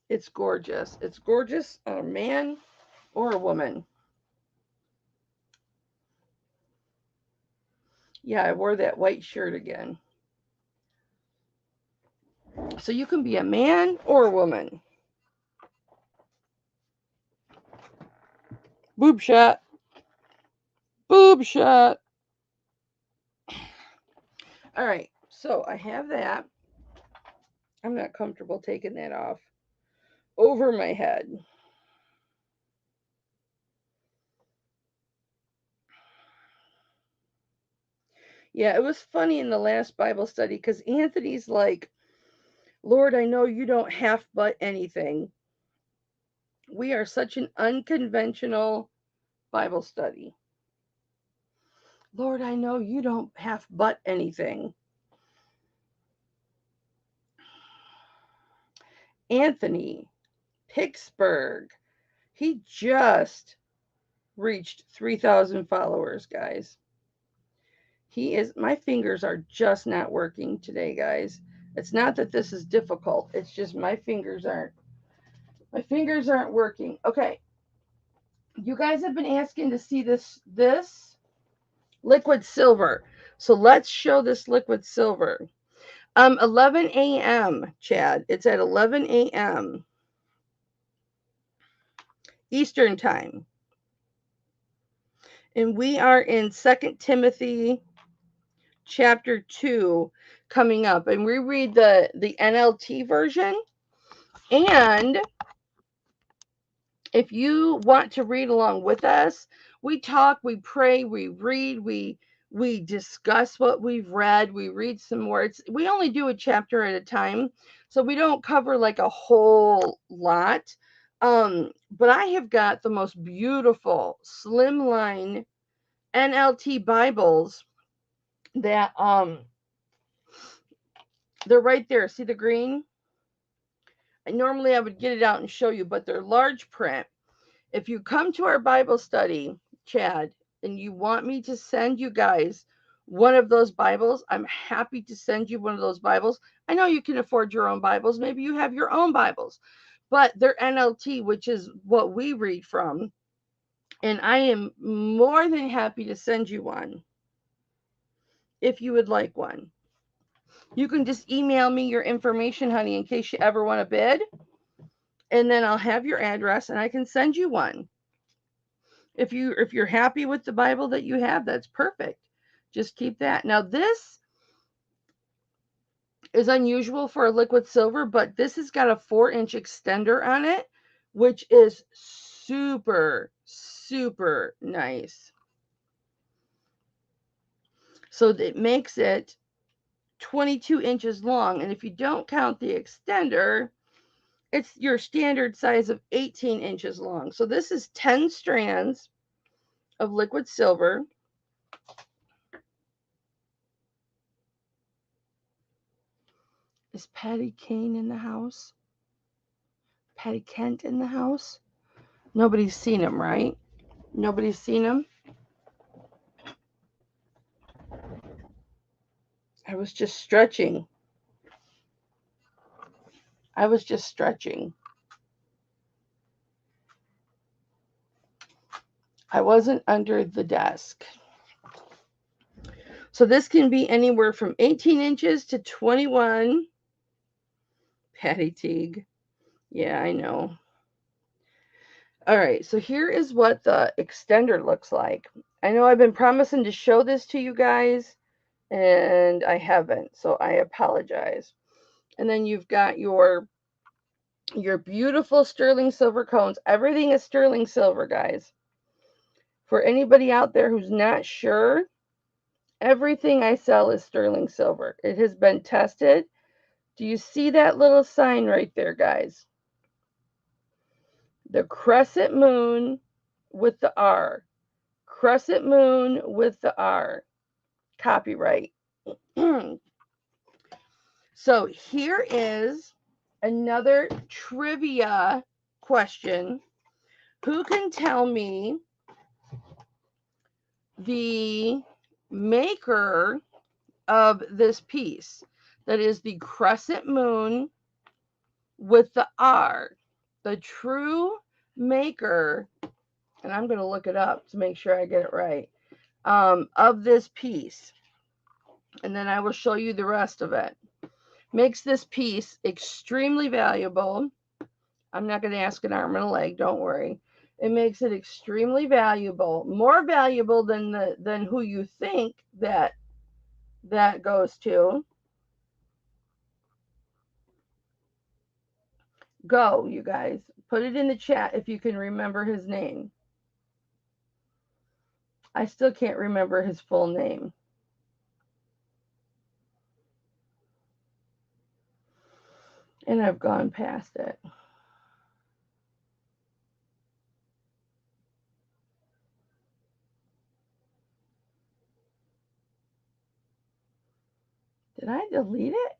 it's gorgeous. It's gorgeous on a man or a woman. Yeah, I wore that white shirt again. So you can be a man or a woman. Boob shot. Boob shot. All right, so I have that. I'm not comfortable taking that off over my head. Yeah, it was funny in the last Bible study because Anthony's like, Lord, I know you don't half but anything. We are such an unconventional Bible study. Lord, I know you don't half but anything. Anthony, Pittsburgh, he just reached 3,000 followers, guys. My fingers are just not working today, guys. It's not that this is difficult. It's just my fingers aren't working. Okay. You guys have been asking to see this liquid silver. So let's show this liquid silver. 11 a.m., Chad. It's at 11 a.m. Eastern time. And we are in 2 Timothy chapter 2 coming up. And we read the NLT version. And if you want to read along with us, we talk, we pray, we read, we discuss what we've read, we read some words. We only do a chapter at a time, so we don't cover like a whole lot. But I have got the most beautiful slimline NLT Bibles that they're right there. See the green? Normally I would get it out and show you, but they're large print. If you come to our Bible study, Chad, and you want me to send you guys one of those Bibles, I'm happy to send you one of those Bibles. I know you can afford your own Bibles. Maybe you have your own Bibles, but they're NLT, which is what we read from. And I am more than happy to send you one if you would like one. You can just email me your information, honey, in case you ever want to bid. And then I'll have your address and I can send you one. If you're happy with the Bible that you have, that's perfect. Just keep that. Now this is unusual for a liquid silver, but this has got a 4-inch extender on it, which is super, super nice. So it makes it 22 inches long. And if you don't count the extender, it's your standard size of 18 inches long. So this is 10 strands of liquid silver. Is Patty Kane in the house? Patty Kent in the house? Nobody's seen him, right? Nobody's seen him? I was just stretching. I was just stretching. I wasn't under the desk. So this can be anywhere from 18 inches to 21. Patty Teague. Yeah, I know. All right, so here is what the extender looks like. I know I've been promising to show this to you guys, and I haven't, so I apologize. And then you've got your beautiful sterling silver cones. Everything is sterling silver, guys. For anybody out there who's not sure, everything I sell is sterling silver. It has been tested. Do you see that little sign right there, guys? The crescent moon with the R. Crescent moon with the R. Copyright. So here is another trivia question. Who can tell me the maker of this piece? That is the crescent moon with the R. The true maker, and I'm going to look it up to make sure I get it right, of this piece. And then I will show you the rest of it. Makes this piece extremely valuable. I'm not going to ask an arm and a leg, don't worry. It makes it extremely valuable, more valuable than who you think that goes to. Go, you guys. Put it in the chat if you can remember his name. I still can't remember his full name. And I've gone past it. Did I delete it?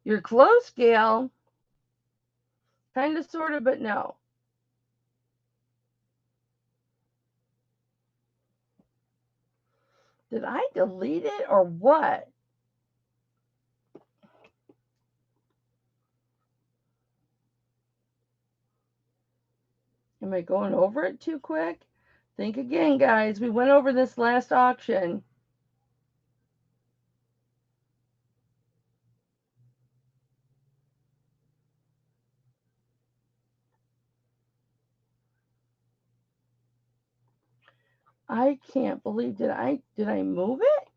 You're close, Gail. Kind of, sort of, but no. Did I delete it or what? Am I going over it too quick? Think again, guys. We went over this last auction. I can't believe, did I move it?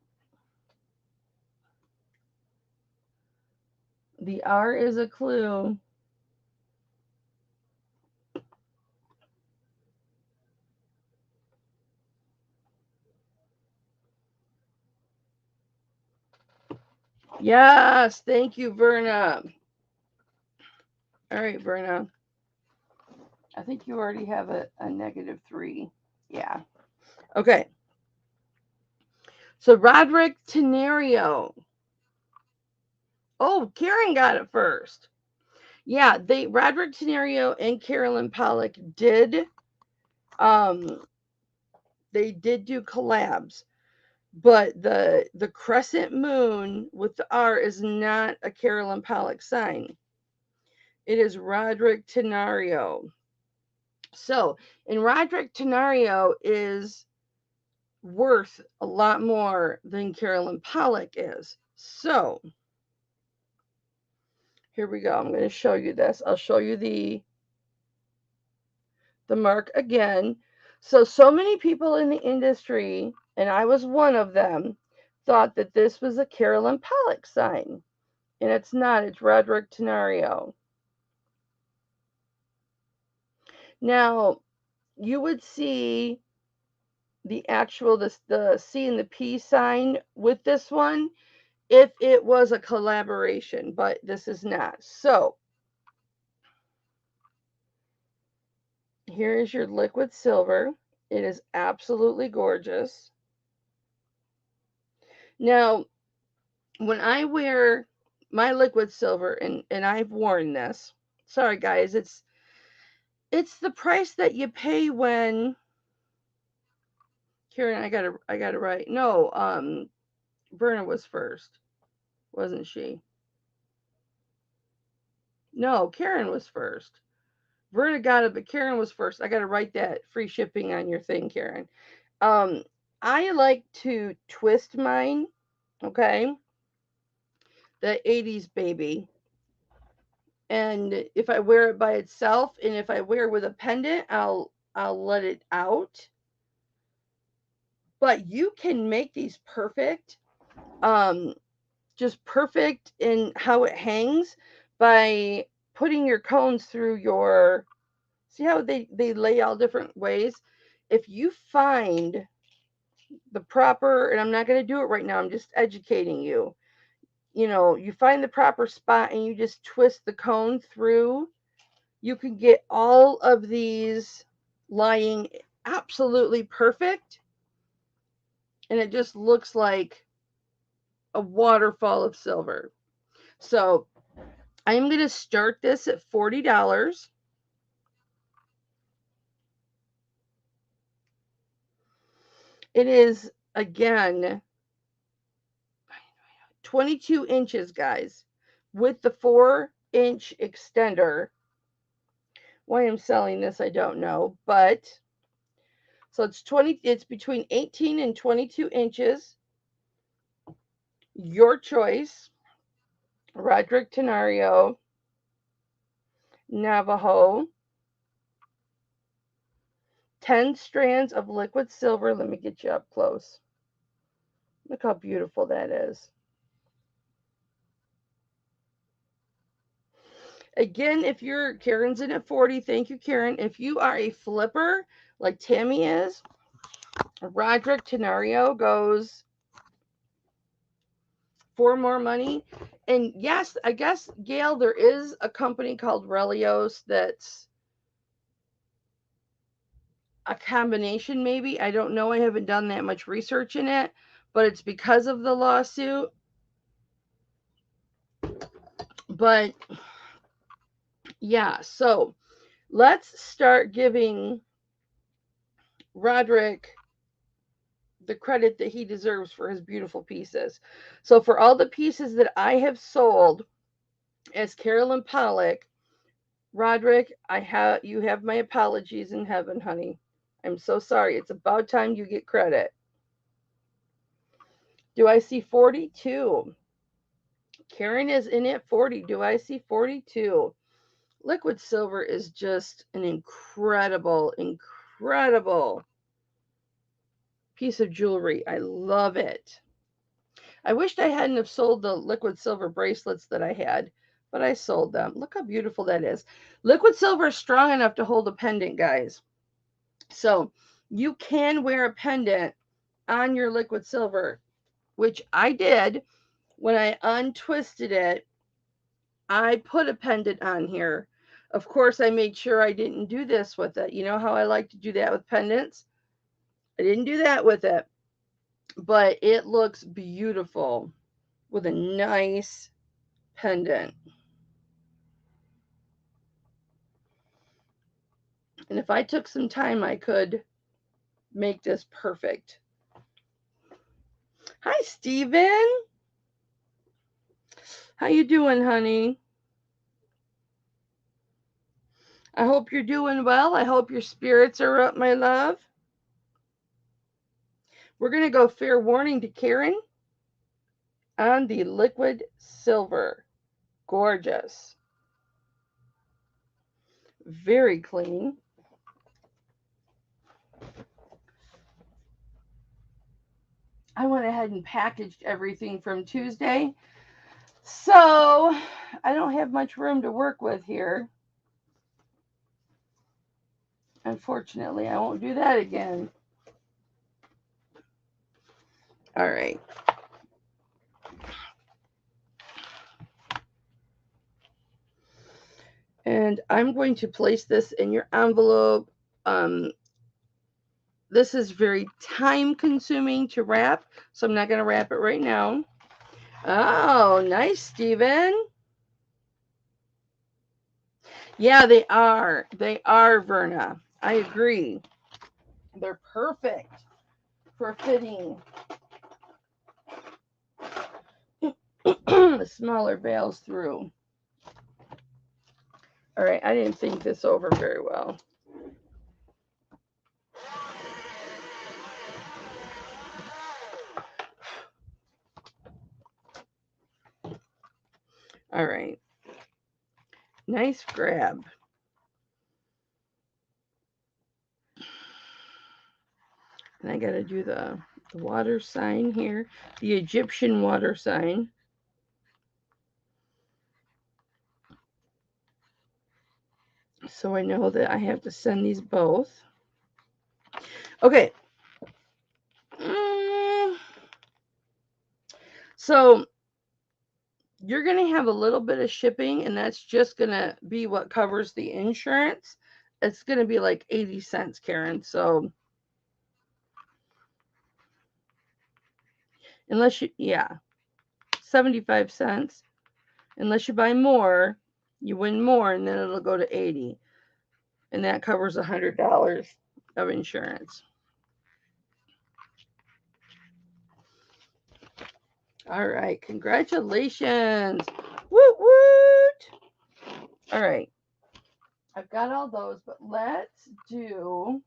The R is a clue. Yes, thank you, Verna. All right, Verna. I think you already have a -3. Yeah. Okay. So Roderick Tenario. Oh, Karen got it first. Yeah, Roderick Tenario and Carolyn Pollock did they did do collabs. But the crescent moon with the R is not a Carolyn Pollock sign. It is Roderick Tenario. So, and Roderick Tenario is worth a lot more than Carolyn Pollock is. So, here we go. I'm going to show you this. I'll show you the mark again. So many people in the industry, and I was one of them, thought that this was a Carolyn Pollock sign. And it's not, it's Roderick Tenario. Now, you would see the actual, the C and the P sign with this one if it was a collaboration, but this is not. So, here is your liquid silver. It is absolutely gorgeous. Now, when I wear my liquid silver, and I've worn this, sorry guys, it's the price that you pay when Karen, I got it right. No, Berna was first, wasn't she? No, Karen was first. Verna got it, but Karen was first. I got to write that free shipping on your thing, Karen. Um, I like to twist mine, okay? The 80s baby. And if I wear it by itself, and if I wear it with a pendant, I'll let it out. But you can make these perfect, um, just perfect in how it hangs by putting your cones through your, see how they lay all different ways. If you find the proper, and I'm not going to do it right now, I'm just educating you. You know, you find the proper spot and you just twist the cone through, you can get all of these lying absolutely perfect, and it just looks like a waterfall of silver. So I'm going to start this at $40. It is, again, 22 inches, guys, with the 4-inch extender. Why I'm selling this, I don't know, but so it's between 18 and 22 inches. Your choice. Roderick Tenario, Navajo. 10 strands of liquid silver. Let me get you up close. Look how beautiful that is. Again, if you're, Karen's in at 40, thank you, Karen. If you are a flipper like Tammy is, Roderick Tenario goes for more money. And yes, I guess, Gail, there is a company called Relios that's a combination, maybe. I don't know. I haven't done that much research in it, but it's because of the lawsuit. But yeah, so let's start giving Roderick the credit that he deserves for his beautiful pieces. So for all the pieces that I have sold as Carolyn Pollock, Roderick, you have my apologies in heaven, honey. I'm so sorry. It's about time you get credit. Do I see 42? Karen is in at 40. Do I see 42? Liquid silver is just an incredible, incredible piece of jewelry. I love it. I wished I hadn't have sold the liquid silver bracelets that I had, but I sold them. Look how beautiful that is. Liquid silver is strong enough to hold a pendant, guys. So you can wear a pendant on your liquid silver, which I did when I untwisted it. I put a pendant on here. Of course, I made sure I didn't do this with it. You know how I like to do that with pendants? I didn't do that with it, but it looks beautiful with a nice pendant. And if I took some time, I could make this perfect. Hi, Steven. How you doing, honey? I hope you're doing well. I hope your spirits are up, my love. We're going to go fair warning to Karen on the liquid silver. Gorgeous. Very clean. I went ahead and packaged everything from Tuesday. So I don't have much room to work with here. Unfortunately, I won't do that again. All right. And I'm going to place this in your envelope. Um, this is very time consuming to wrap, so I'm not going to wrap it right now. Oh, nice, Steven. Yeah, they are. They are, Verna. I agree. They're perfect for fitting the smaller bales through. All right, I didn't think this over very well. All right. Nice grab. And I got to do the water sign here, the Egyptian water sign. So I know that I have to send these both. Okay. So you're going to have a little bit of shipping, and that's just going to be what covers the insurance. It's going to be like 80 cents, Karen. So unless you, yeah, 75 cents. Unless you buy more, you win more, and then it'll go to 80. And that covers $100 of insurance. All right, congratulations. Woot woot. All right. I've got all those, but let's do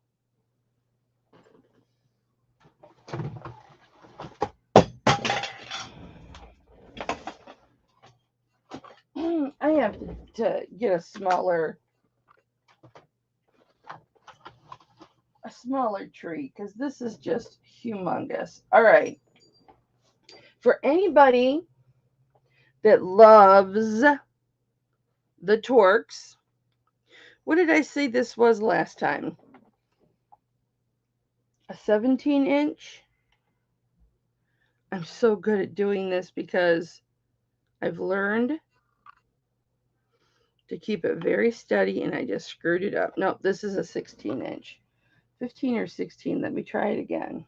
I have to get a smaller tree because this is just humongous. All right. For anybody that loves the Torques, what did I say this was last time? A 17-inch? I'm so good at doing this because I've learned to keep it very steady, and I just screwed it up. Nope, this is a 16-inch. 15 or 16. Let me try it again.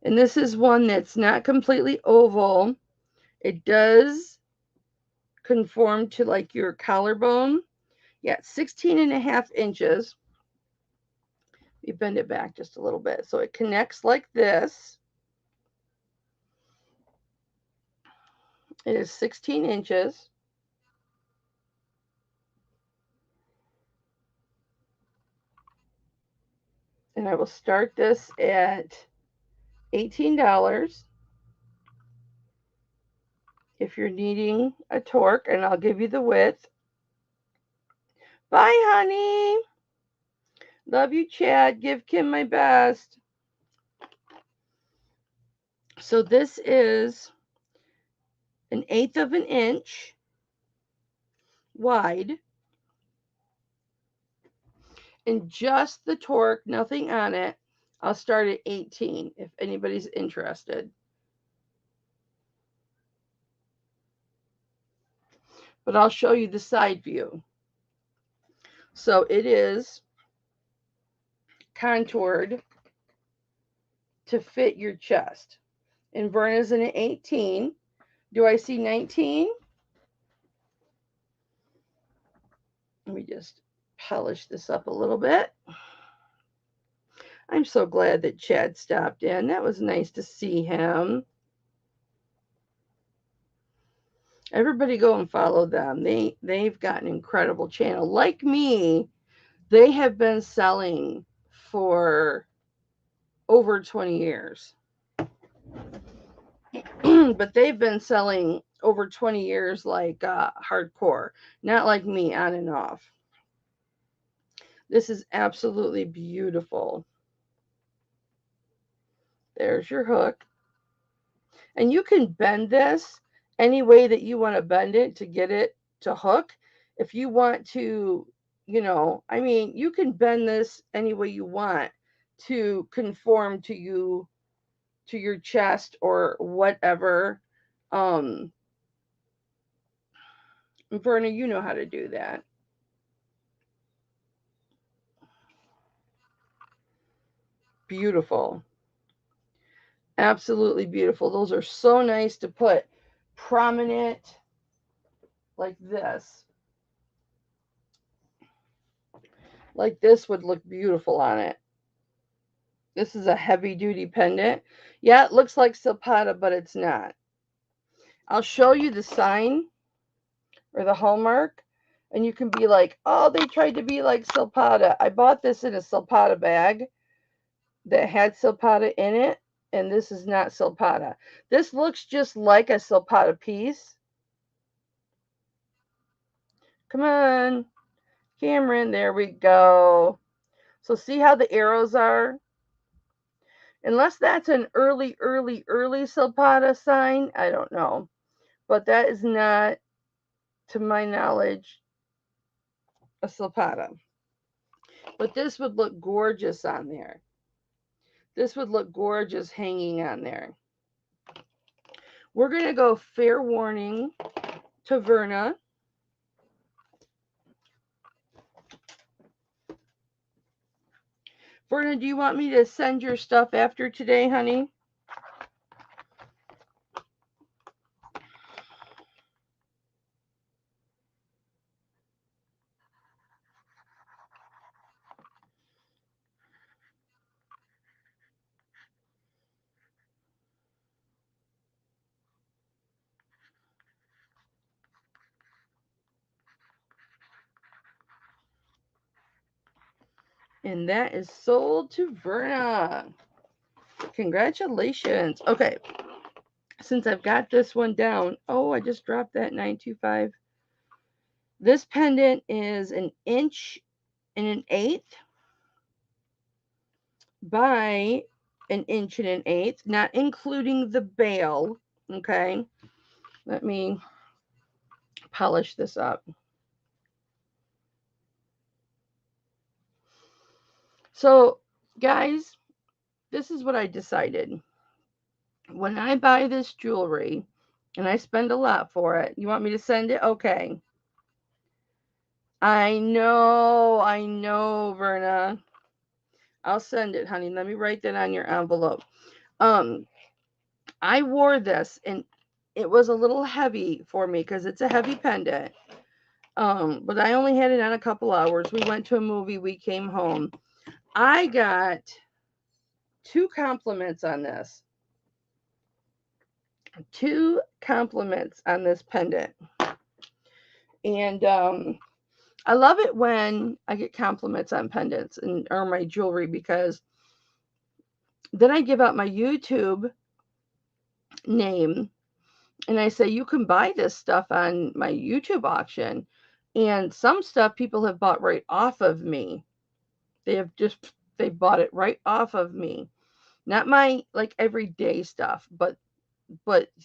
And this is one that's not completely oval. It does conform to like your collarbone. Yeah, 16 and a half inches. You bend it back just a little bit. So it connects like this. It is 16 inches. And I will start this at $18 if you're needing a Torque, and I'll give you the width. Bye, honey. Love you, Chad. Give Kim my best. So this is 1/8 of an inch wide. And just the Torque, nothing on it. I'll start at 18 if anybody's interested. But I'll show you the side view. So it is contoured to fit your chest. And Verna's in an 18. Do I see 19? Let me just polish this up a little bit. I'm so glad that Chad stopped in. That was nice to see him. Everybody go and follow them. They've got an incredible channel. Like me, they have been selling for over 20 years. But they've been selling over 20 years like hardcore, not like me, on and off. This is absolutely beautiful. There's your hook. And you can bend this any way that you want to bend it to get it to hook. If you want to, I mean, you can bend this any way you want to conform to you, to your chest or whatever. Um, Verna, you know how to do that. Beautiful. Absolutely beautiful. Those are so nice to put prominent like this. Like this would look beautiful on it. This is a heavy duty pendant. Yeah, it looks like Silpata, but it's not. I'll show you the sign or the hallmark, and you can be like, oh, they tried to be like Silpata. I bought this in a Silpata bag that had Silpata in it, and this is not Silpata. This looks just like a Silpata piece. Come on, Cameron, there we go. So see how the arrows are? Unless that's an early Silpata sign, I don't know. But that is not, to my knowledge, a Silpata. But this would look gorgeous on there. This would look gorgeous hanging on there. We're going to go fair warning to Verna. Verna, do you want me to send your stuff after today, honey? And that is sold to Verna. Congratulations. Okay, since I've got this one down, oh, I just dropped that 925. This pendant is 1 1/8 by 1 1/8, not including the bail. Okay, let me polish this up. So, guys, this is what I decided. When I buy this jewelry and I spend a lot for it, you want me to send it? Okay. I know, Verna. I'll send it, honey. Let me write that on your envelope. Um, I wore this and it was a little heavy for me because it's a heavy pendant. But I only had it on a couple hours. We went to a movie, we came home. I got 2 compliments on this. 2 compliments on this pendant. And I love it when I get compliments on pendants and or my jewelry, because then I give out my YouTube name and I say you can buy this stuff on my YouTube auction. And some stuff people have bought right off of me. They bought it right off of me. Not my like everyday stuff, but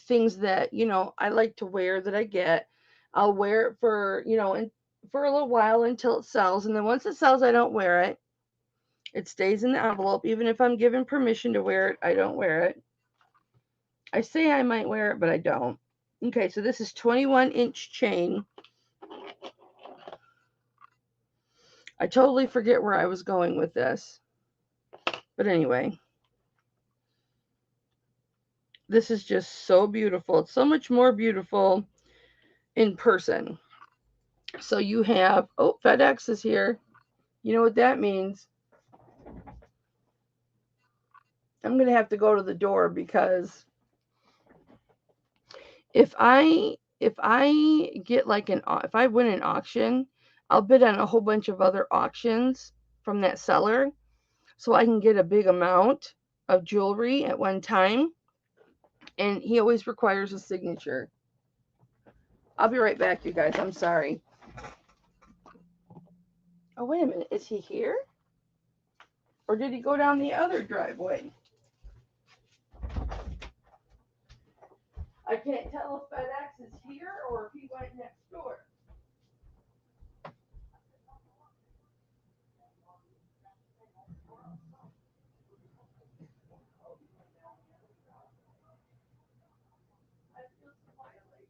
things that, I like to wear that I get. I'll wear it for, and for a little while until it sells, and then once it sells, I don't wear it. It stays in the envelope. Even if I'm given permission to wear it, I don't wear it. I say I might wear it, but I don't. Okay, so this is 21-inch chain. I totally forget where I was going with this. But anyway, this is just so beautiful. It's so much more beautiful in person. So you have, oh, FedEx is here. You know what that means? I'm going to have to go to the door because if I get like if I win an auction, I'll bid on a whole bunch of other auctions from that seller so I can get a big amount of jewelry at one time, and he always requires a signature. I'll be right back, you guys. I'm sorry. Oh, wait a minute. Is he here? Or did he go down the other driveway? I can't tell if FedEx is here or if he went next door. I feel so violated.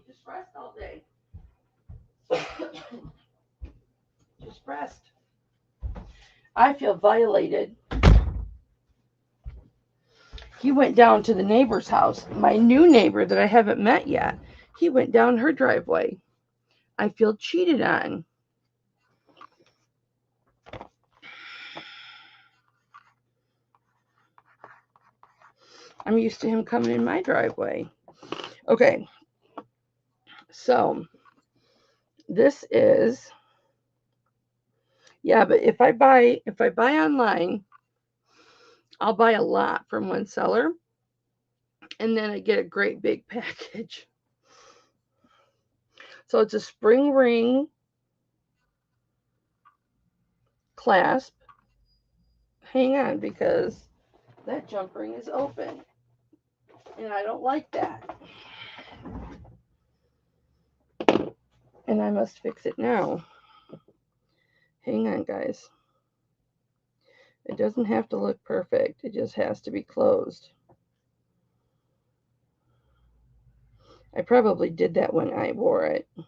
Just rest all day. Just rest. I feel violated. He went down to the neighbor's house, my new neighbor that I haven't met yet. He went down her driveway. I feel cheated on. I'm used to him coming in my driveway. Okay, so this is, yeah, but if I buy online, I'll buy a lot from one seller, and then I get a great big package. So it's a spring ring clasp. Hang on, because that jump ring is open, and I don't like that. And I must fix it now. Hang on, guys. It doesn't have to look perfect. It just has to be closed. I probably did that when I wore it. Boy,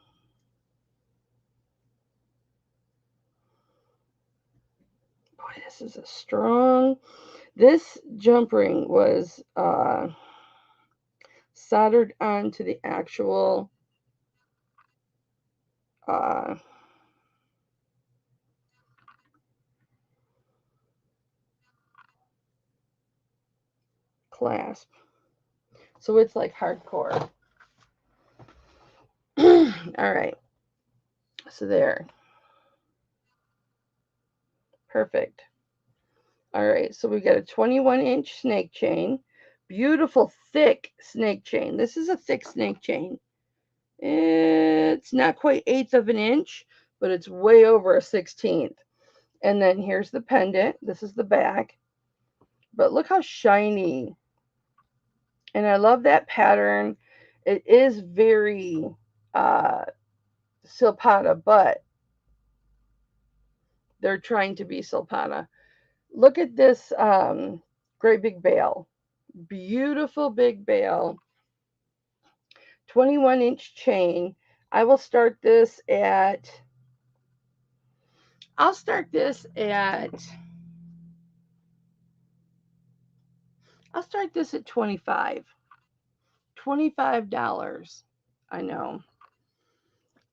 this is a strong. This jump ring was soldered onto the actual clasp. So it's like hardcore. All right. So there. Perfect. All right. So we got a 21-inch snake chain. Beautiful, thick snake chain. This is a thick snake chain. It's not quite 1/8 of an inch, but it's way over a 16th. And then here's the pendant. This is the back. But look how shiny. And I love that pattern. It is very Silpata, but they're trying to be Silpata. Look at this great big bail. Beautiful big bail. 21-inch chain. I will start this at, I'll start this at, I'll start this at 25. $25. I know.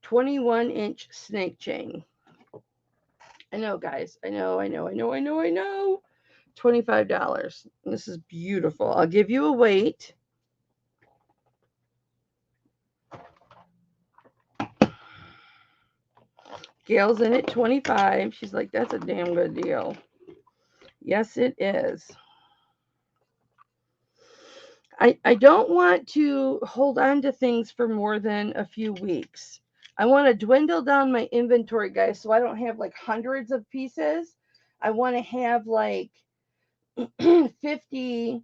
21-inch snake chain. I know, guys. I know. $25. This is beautiful. I'll give you a weight. Gail's in at 25. She's like, that's a damn good deal. Yes, it is. I don't want to hold on to things for more than a few weeks. I want to dwindle down my inventory, guys, so I don't have like hundreds of pieces. I want to have like 50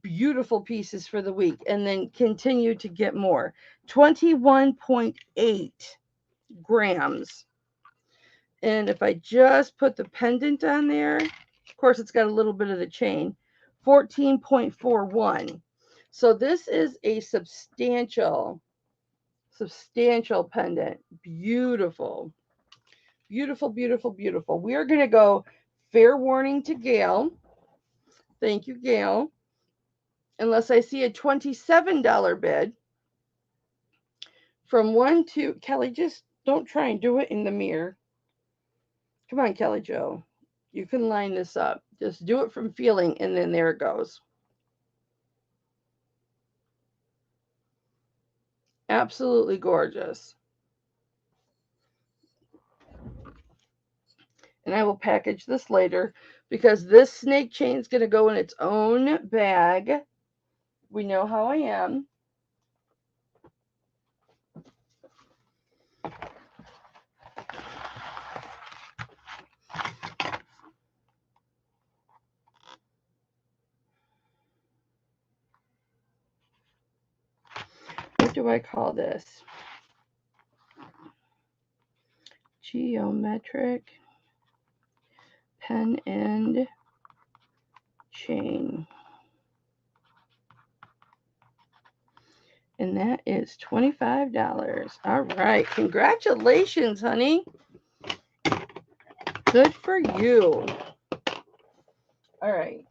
beautiful pieces for the week and then continue to get more. 21.8 grams. And if I just put the pendant on there, of course, it's got a little bit of the chain, 14.41. So this is a substantial pendant. Beautiful. Beautiful, beautiful, beautiful. We are going to go fair warning to Gail. Thank you, Gail. Unless I see a $27 bid from 1 to Kelly, just don't try and do it in the mirror. Come on, Kelly Joe. You can line this up. Just do it from feeling, and then there it goes. Absolutely gorgeous. And I will package this later because this snake chain is going to go in its own bag. We know how I am. What do I call this? Geometric pen and chain. And that is $25. All right. Congratulations, honey. Good for you. All right.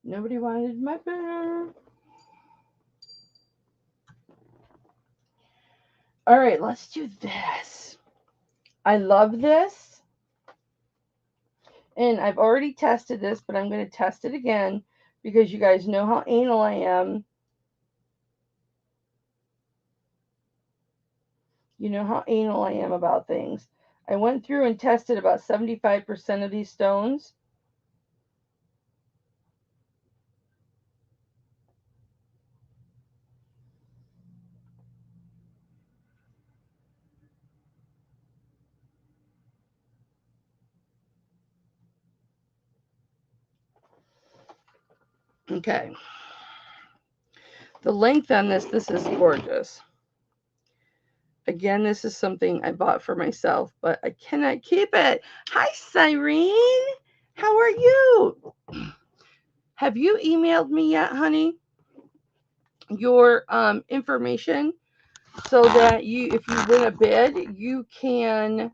Nobody wanted my bear. All right, let's do this. I love this. And I've already tested this, but I'm going to test it again because you guys know how anal I am. You know how anal I am about things. I went through and tested about 75% of these stones. Okay. The length on this is gorgeous. Again, this is something I bought for myself, but I cannot keep it. Hi, Cyrene. How are you? Have you emailed me yet, honey? Your information so that if you win a bid, you can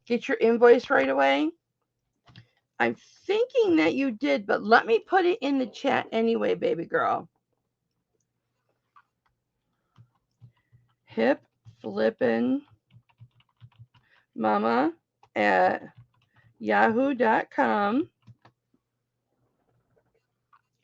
get your invoice right away? I'm thinking that you did, but let me put it in the chat anyway, baby girl. Hipflippinmamma at yahoo.com.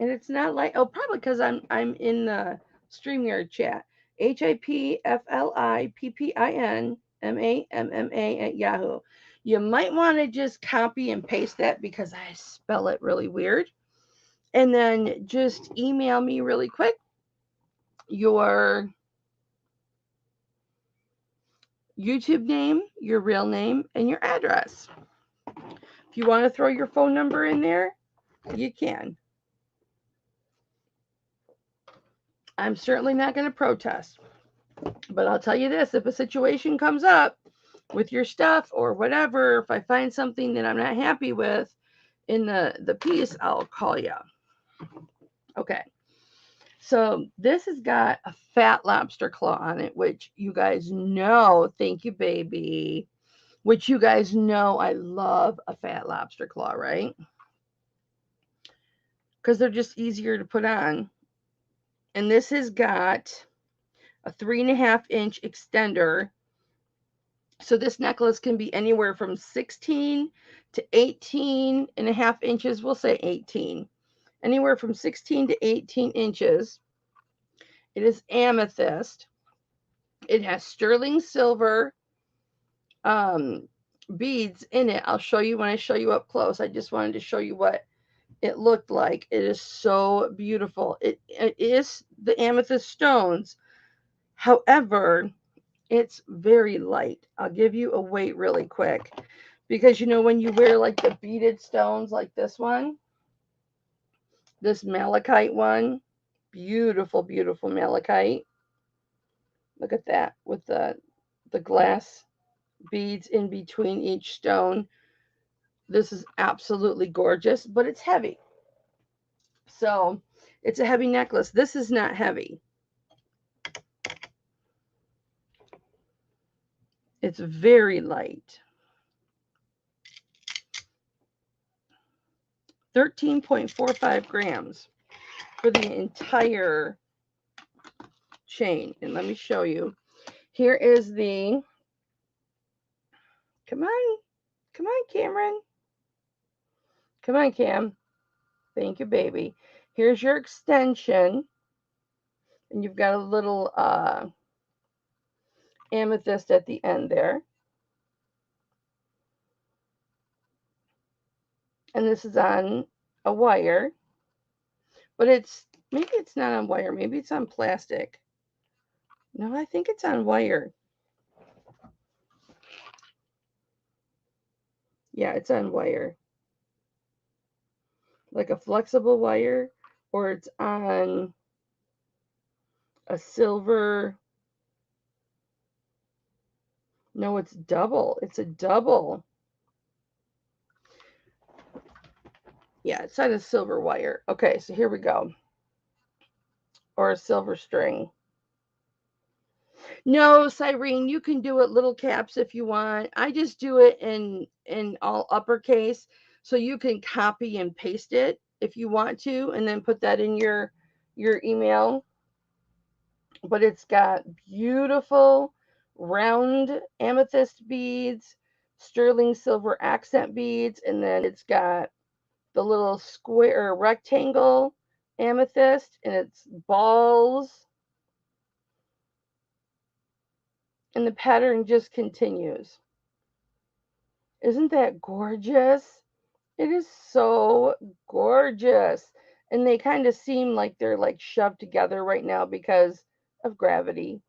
And it's not like, oh, probably because I'm in the StreamYard chat. HIPFLIPPINMAMMA at Yahoo. You might want to just copy and paste that because I spell it really weird. And then just email me really quick your YouTube name, your real name, and your address. If you want to throw your phone number in there, you can. I'm certainly not going to protest. But I'll tell you this, if a situation comes up with your stuff or whatever, if I find something that I'm not happy with in the piece, I'll call you. Okay. So this has got a fat lobster claw on it, which you guys know, thank you, baby, which you guys know I love a fat lobster claw, right? Because they're just easier to put on. And this has got a 3.5-inch extender. So this necklace can be anywhere from 16 to 18.5 inches. We'll say 18. Anywhere from 16 to 18 inches. It is amethyst. It has sterling silver beads in it. I'll show you when I show you up close. I just wanted to show you what it looked like. It is so beautiful. It is the amethyst stones. However, it's very light. I'll give you a weight really quick. Because, you know, when you wear like the beaded stones like this one, this malachite one, beautiful, beautiful malachite. Look at that with the glass beads in between each stone. This is absolutely gorgeous, but it's heavy. So it's a heavy necklace. This is not heavy. It's very light. 13.45 grams for the entire chain. And let me show you. Here is the, come on, Cameron. Come on, Cam. Thank you, baby. Here's your extension. And you've got a little amethyst at the end there. And this is on a wire, but maybe it's not on wire, maybe it's on plastic. No, I think it's on wire. Yeah, it's on wire. Like a flexible wire, or it's on a silver. No, it's double. It's a double. Yeah, it's on a silver wire. Okay, so here we go. Or a silver string. No, Cyrene, you can do it little caps if you want. I just do it in all uppercase, so you can copy and paste it if you want to, and then put that in your email. But it's got beautiful round amethyst beads, sterling silver accent beads, and then it's got the little square rectangle amethyst, and it's balls, and the pattern just continues. Isn't that gorgeous? It is so gorgeous. And they kind of seem like they're like shoved together right now because of gravity.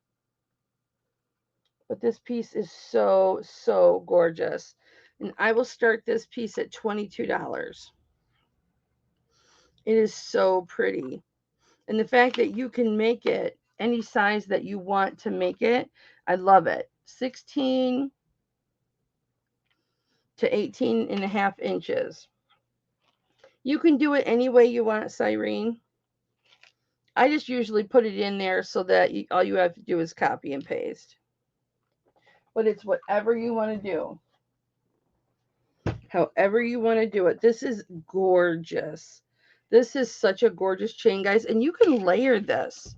But this piece is so, so gorgeous. And I will start this piece at $22. It is so pretty. And the fact that you can make it any size that you want to make it, I love it. 16 to 18 and a half inches. You can do it any way you want, Cyrene. I just usually put it in there so that all you have to do is copy and paste. But it's whatever you want to do. However you want to do it. This is gorgeous. This is such a gorgeous chain, guys. And you can layer this.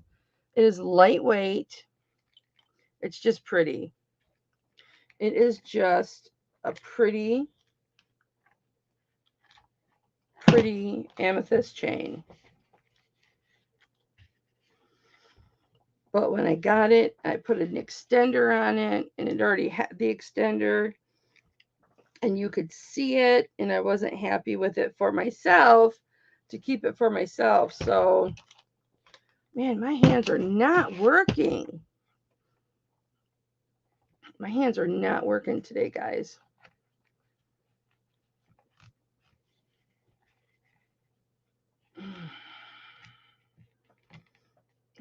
It is lightweight. It's just pretty. It is just a pretty amethyst chain. But when I got it, I put an extender on it, and it already had the extender, and you could see it, and I wasn't happy with it for myself, to keep it for myself. So, man, my hands are not working. My hands are not working today, guys.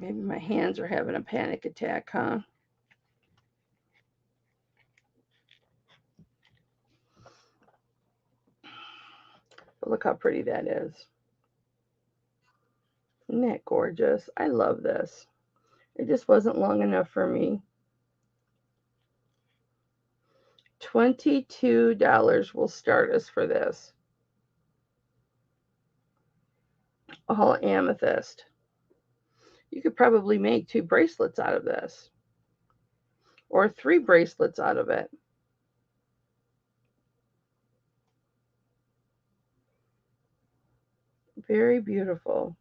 Maybe my hands are having a panic attack, huh? But look how pretty that is. Isn't that gorgeous? I love this. It just wasn't long enough for me. $22 will start us for this. All amethyst. You could probably make 2 bracelets out of this, or 3 bracelets out of it. Very beautiful.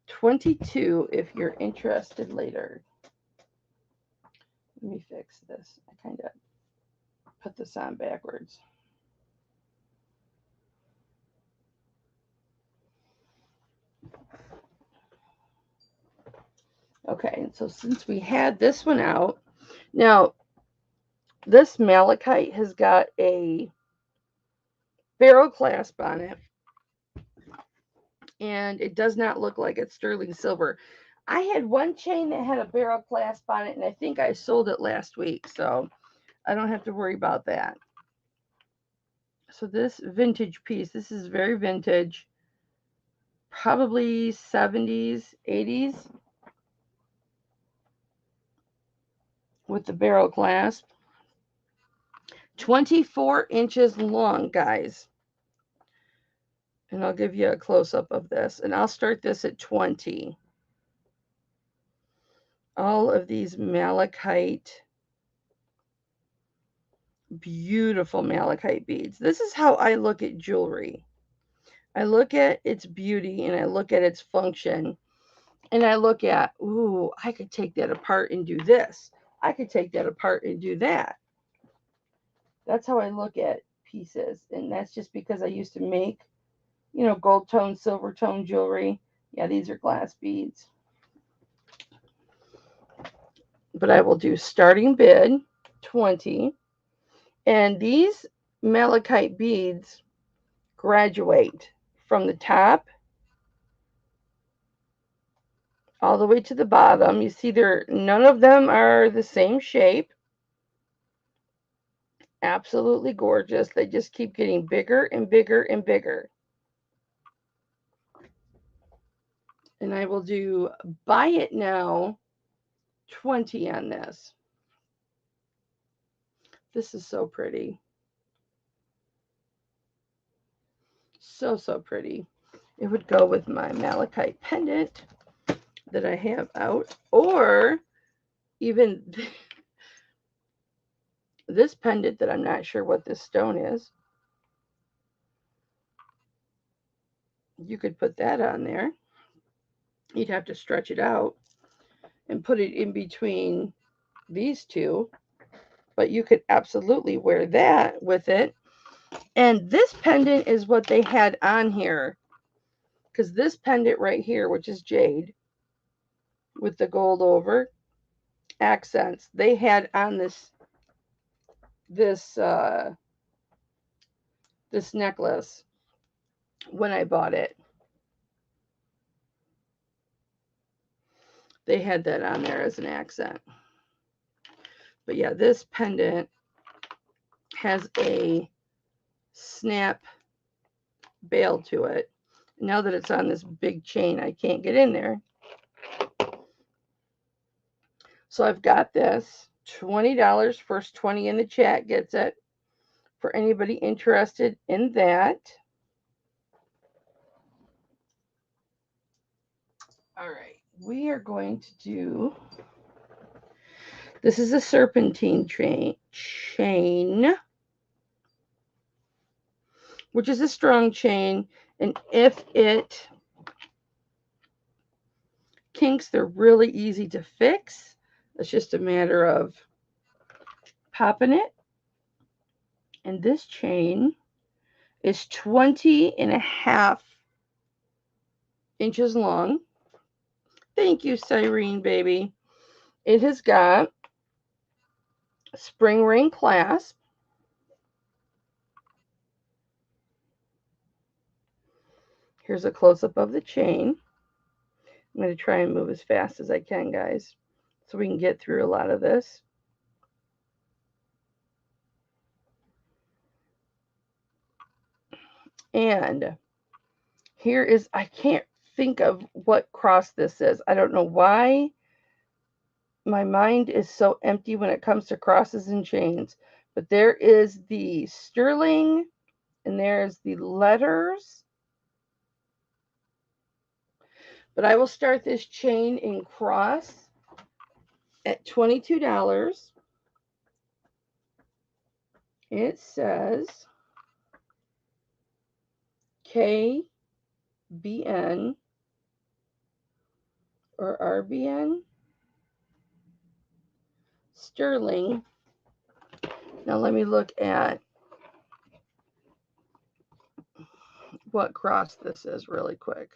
$22 if you're interested later. Let me fix this. I kind of put this on backwards. Okay, and so since we had this one out, now this malachite has got a barrel clasp on it, and it does not look like it's sterling silver. I had one chain that had a barrel clasp on it, and I think I sold it last week, so I don't have to worry about that. So this vintage piece, this is very vintage, probably 70s, 80s, with the barrel clasp. 24 inches long, guys. And I'll give you a close-up of this. And I'll start this at 20. All of these malachite, beautiful malachite beads. This is how I look at jewelry. I look at its beauty, and I look at its function. And I look at, ooh, I could take that apart and do this. I could take that apart and do that. That's how I look at pieces. And that's just because I used to make, gold tone, silver tone jewelry. Yeah, these are glass beads. But I will do starting bid 20. And these malachite beads graduate from the top all the way to the bottom. You see, none of them are the same shape. Absolutely gorgeous. They just keep getting bigger and bigger and bigger. And I will do buy it now 20 on this. This is so pretty. So, so pretty. It would go with my malachite pendant that I have out, or even this pendant that I'm not sure what this stone is. You could put that on there. You'd have to stretch it out and put it in between these two, but you could absolutely wear that with it. And this pendant is what they had on here, because this pendant right here, which is jade with the gold over accents, they had on this this necklace when I bought it. They had that on there as an accent. But yeah, this pendant has a snap bail to it. Now that it's on this big chain, I can't get in there. So I've got this $20. First 20 in the chat gets it. For anybody interested in that. All right, we are going to do, this is a serpentine chain, which is a strong chain. And if it kinks, they're really easy to fix. It's just a matter of popping it. And this chain is 20.5 inches long. Thank you, Cyrene, baby. It has got spring ring clasp. Here's a close-up of the chain. I'm going to try and move as fast as I can, guys, so we can get through a lot of this. And here is, I can't think of what cross this is. I don't know why my mind is so empty when it comes to crosses and chains. But there is the sterling, and there's the letters. But I will start this chain in cross at $22. It says KBN or RBN sterling. Now let me look at what cross this is really quick.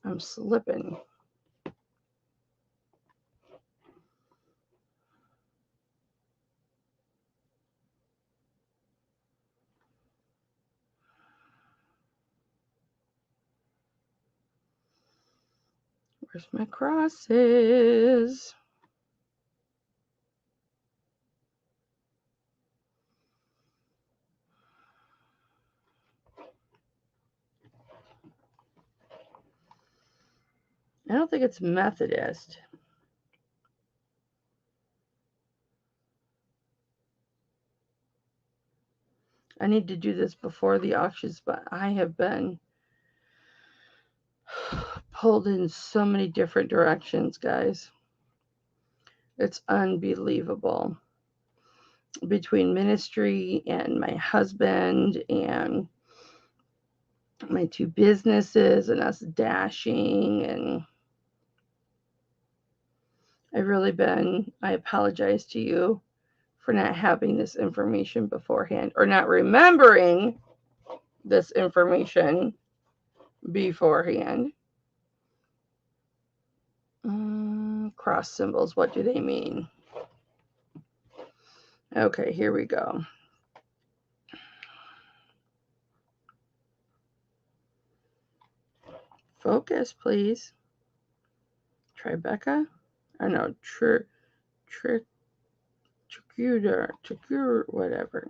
I'm slipping. Where's my crosses? I don't think it's Methodist. I need to do this before the auctions, but I have been pulled in so many different directions, guys. It's unbelievable. Between ministry and my husband and my two businesses and us dashing, and I apologize to you for not having this information beforehand or not remembering this information beforehand. Cross symbols, what do they mean? Okay, here we go. Focus, please. Tribeca? I know, whatever.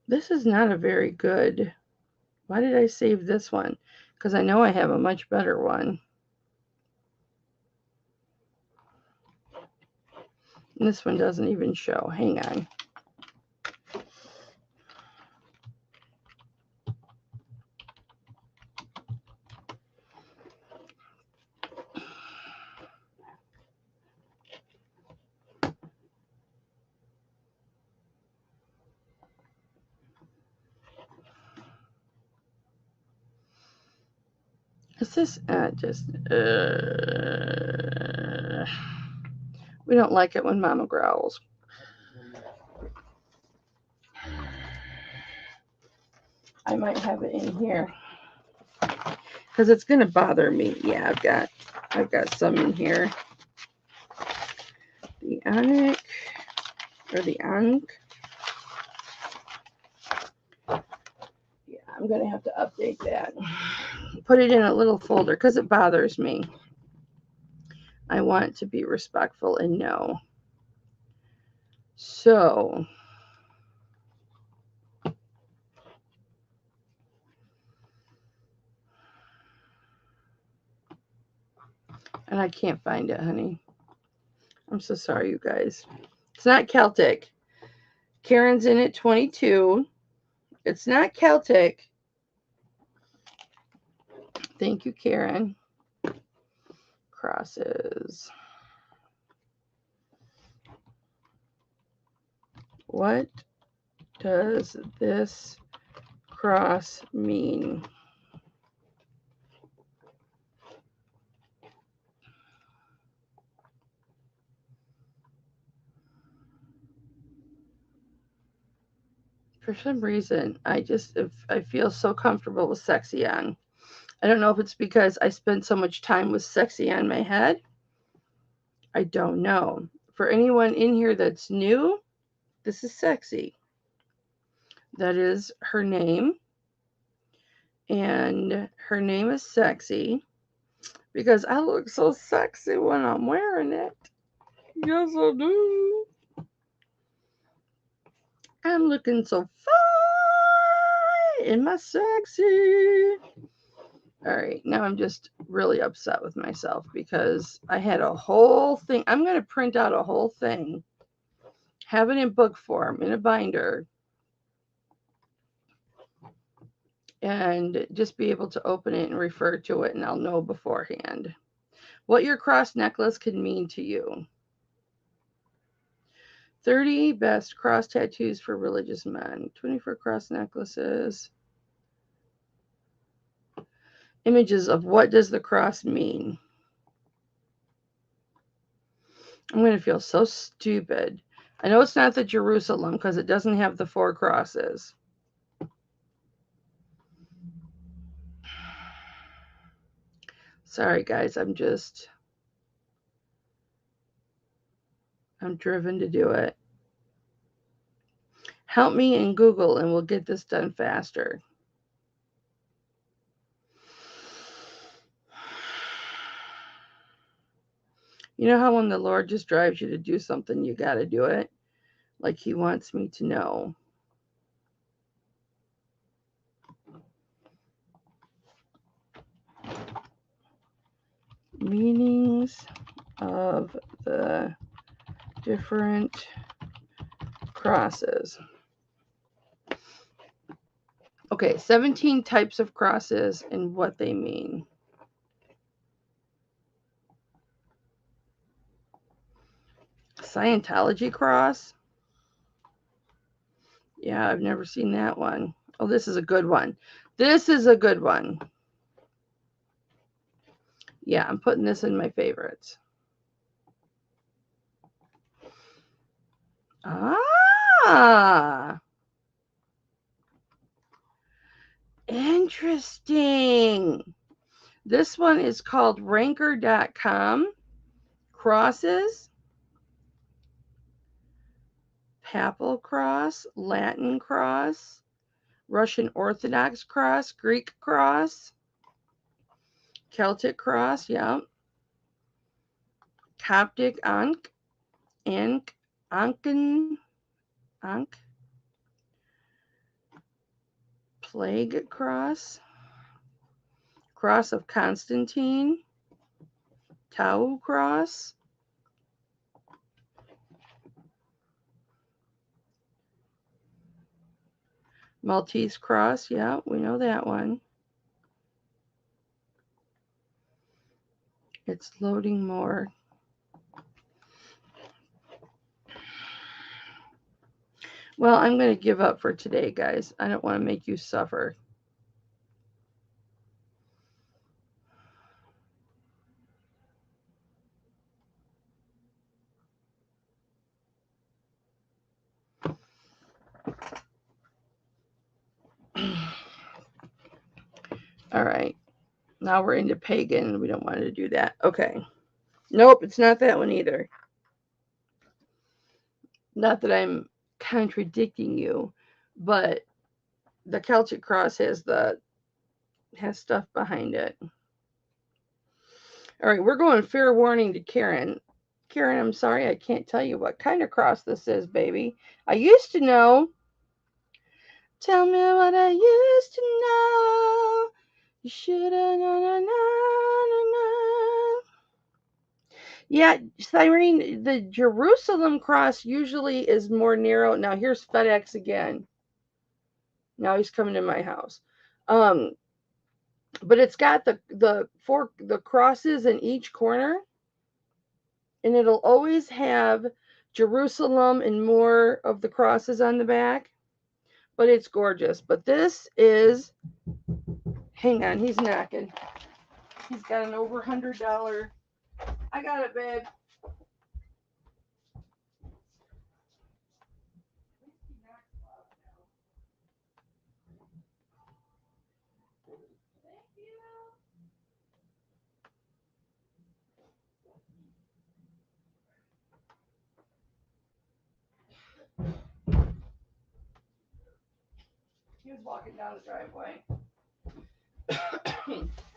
This is not a very good. Why did I save this one? Because I know I have a much better one. And this one doesn't even show. Hang on. Is this we don't like it when Mama growls. I might have it in here because it's gonna bother me. Yeah, I've got some in here. The Onic or the Ankh. Yeah, I'm gonna have to update that. Put it in a little folder because it bothers me. I want to be respectful and know. So, and I can't find it, honey. I'm so sorry, you guys. It's not Celtic. Karen's in at 22. It's not Celtic. Thank you, Karen. Crosses. What does this cross mean? For some reason, I feel so comfortable with sexy on. I don't know if it's because I spent so much time with sexy on my head. I don't know. For anyone in here that's new, this is sexy. That is her name. And her name is Sexy because I look so sexy when I'm wearing it. Yes, I do. I'm looking so fine in my sexy. All right, now I'm just really upset with myself because I had a whole thing. I'm going to print out a whole thing, have it in book form in a binder, and just be able to open it and refer to it, and I'll know beforehand what your cross necklace can mean to you. 30 best cross tattoos for religious men. 24 cross necklaces. Images of what does the cross mean? I'm going to feel so stupid. I know it's not the Jerusalem because it doesn't have the 4 crosses. Sorry, guys. I'm driven to do it. Help me in Google and we'll get this done faster. You know how when the Lord just drives you to do something, you got to do it? Like he wants me to know. Meanings of the different crosses. Okay, 17 types of crosses and what they mean. Scientology cross? Yeah, I've never seen that one. Oh, this is a good one. This is a good one. Yeah, I'm putting this in my favorites. Ah, interesting. This one is called ranker.com. Crosses, Papal cross, Latin cross, Russian Orthodox cross, Greek cross, Celtic cross, yeah, Coptic Ankh, Anken, Ankh, Plague cross, Cross of Constantine, Tau cross, Maltese cross, yeah, we know that one. It's loading more. Well, I'm going to give up for today, guys. I don't want to make you suffer. All right. Now we're into pagan. We don't want to do that. Okay. Nope, it's not that one either. Not that I'm contradicting you, but the Celtic cross has stuff behind it. All right, we're going fair warning to Karen. Karen, I'm sorry, I can't tell you what kind of cross this is, baby. I used to know. Tell me what I used to know. You should have known. Yeah, Cyrene, the Jerusalem cross usually is more narrow. Now here's FedEx again. Now he's coming to my house. But it's got the crosses in each corner, and it'll always have Jerusalem and more of the crosses on the back. But it's gorgeous. But this is, hang on, he's knocking. He's got an over $100. I got it, babe. He was walking down the driveway.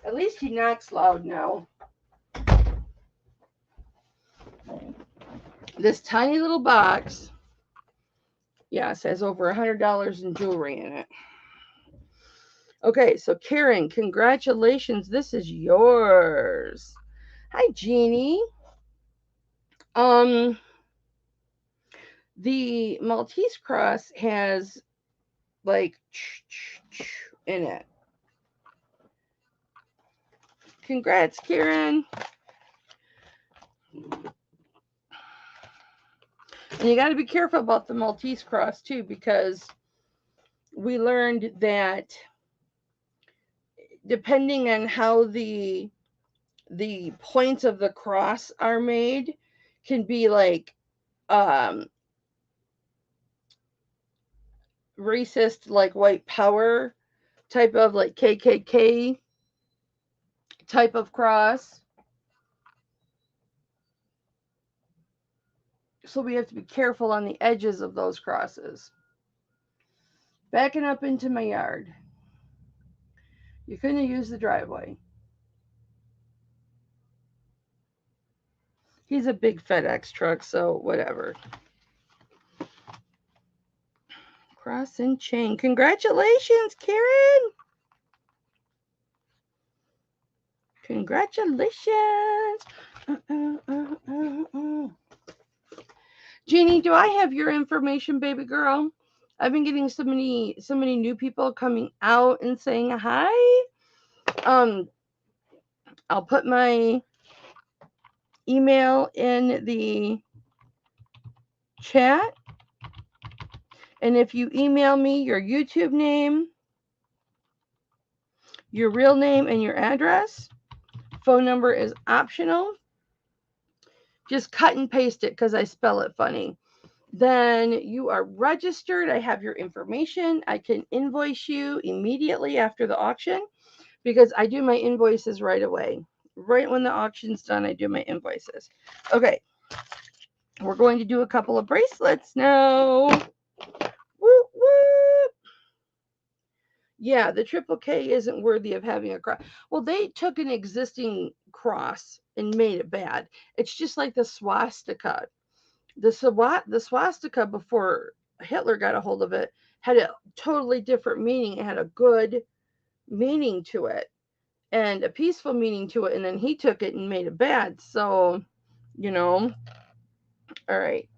At least he knocks loud now. This tiny little box, yes, has over $100 in jewelry in it. Okay, so Karen, congratulations. This is yours. Hi, Jeannie. The Maltese cross has like in it. Congrats, Karen. And you got to be careful about the Maltese cross too, because we learned that depending on how the points of the cross are made can be like racist, like white power type of, like KKK type of cross. So we have to be careful on the edges of those crosses. Backing up into my yard. You couldn't use the driveway. He's a big FedEx truck, so whatever. Cross and chain. Congratulations, Karen. Congratulations. Jeannie, do I have your information, baby girl? I've been getting so many new people coming out and saying hi. I'll put my email in the chat. And if you email me your YouTube name, your real name, and your address, Phone number is optional. Just cut and paste it because I spell it funny. Then you are registered. I have your information. I can invoice you immediately after the auction because I do my invoices right away. Right when the auction's done, I do my invoices. Okay, we're going to do a couple of bracelets now. Whoop, whoop. Yeah, the triple K isn't worthy of having a cross. Well, they took an existing cross and made it bad. It's just like the swastika. The swastika before Hitler got a hold of it had a totally different meaning. It had a good meaning to it and a peaceful meaning to it, and then he took it and made it bad. So, all right.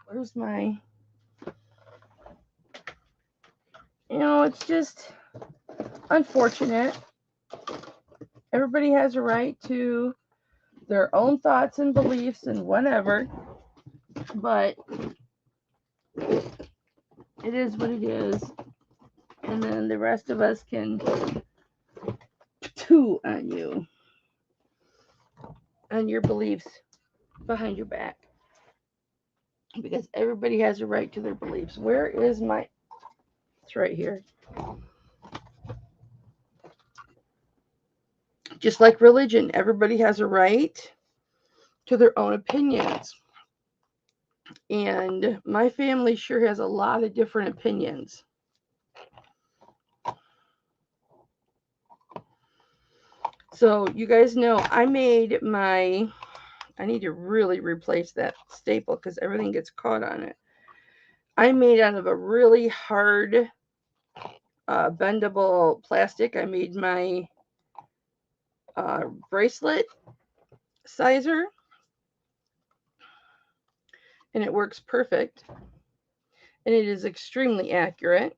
Where's my? It's just unfortunate. Everybody has a right to their own thoughts and beliefs and whatever, but it is what it is. And then the rest of us can poo on you and your beliefs behind your back because everybody has a right to their beliefs. Where is my? It's right here. Just like religion, everybody has a right to their own opinions. And my family sure has a lot of different opinions. So you guys know I made my, I need to really replace that staple because everything gets caught on it. I made out of a really hard bendable plastic. I made my bracelet sizer and it works perfect. And it is extremely accurate.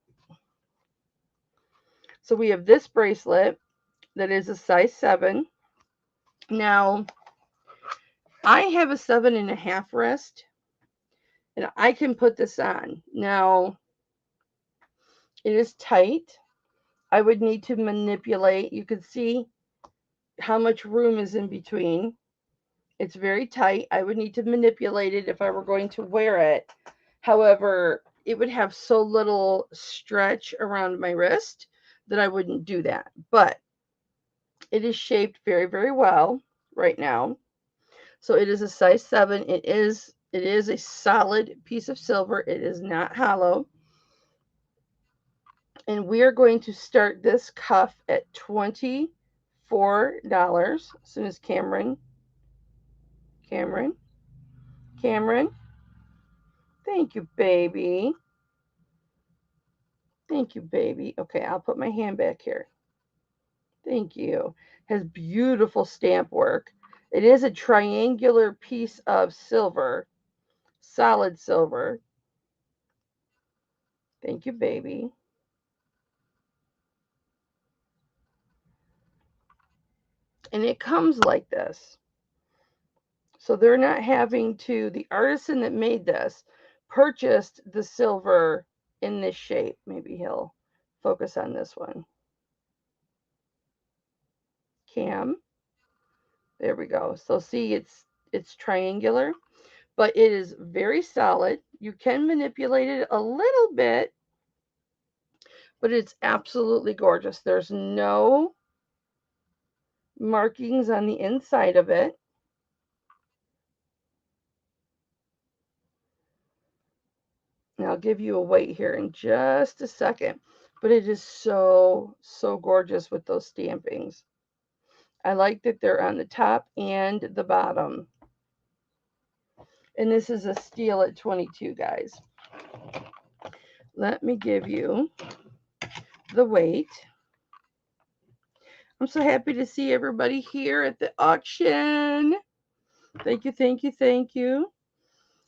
So we have this bracelet that is a size 7. Now, I have a 7.5 wrist, and I can put this on. Now, it is tight. I would need to manipulate. You can see how much room is in between. It's very tight. I would need to manipulate it if I were going to wear it. However, it would have so little stretch around my wrist that I wouldn't do that. But it is shaped very, very well right now. So it is a size 7. It is a solid piece of silver. It is not hollow. And we are going to start this cuff at $24. As soon as Cameron. Thank you, baby. Thank you, baby. Okay, I'll put my hand back here. Thank you. Has beautiful stamp work. It is a triangular piece of silver, solid silver. Thank you, baby. And it comes like this. So they're not having to, the artisan that made this purchased the silver in this shape. Maybe he'll focus on this one. Cam. There we go. So see, it's triangular, but it is very solid. You can manipulate it a little bit, but it's absolutely gorgeous. There's no markings on the inside of it. And I'll give you a weight here in just a second, but it is so, so gorgeous with those stampings. I like that they're on the top and the bottom. And this is a steal at 22, guys. Let me give you the weight. I'm so happy to see everybody here at the auction. Thank you, thank you, thank you.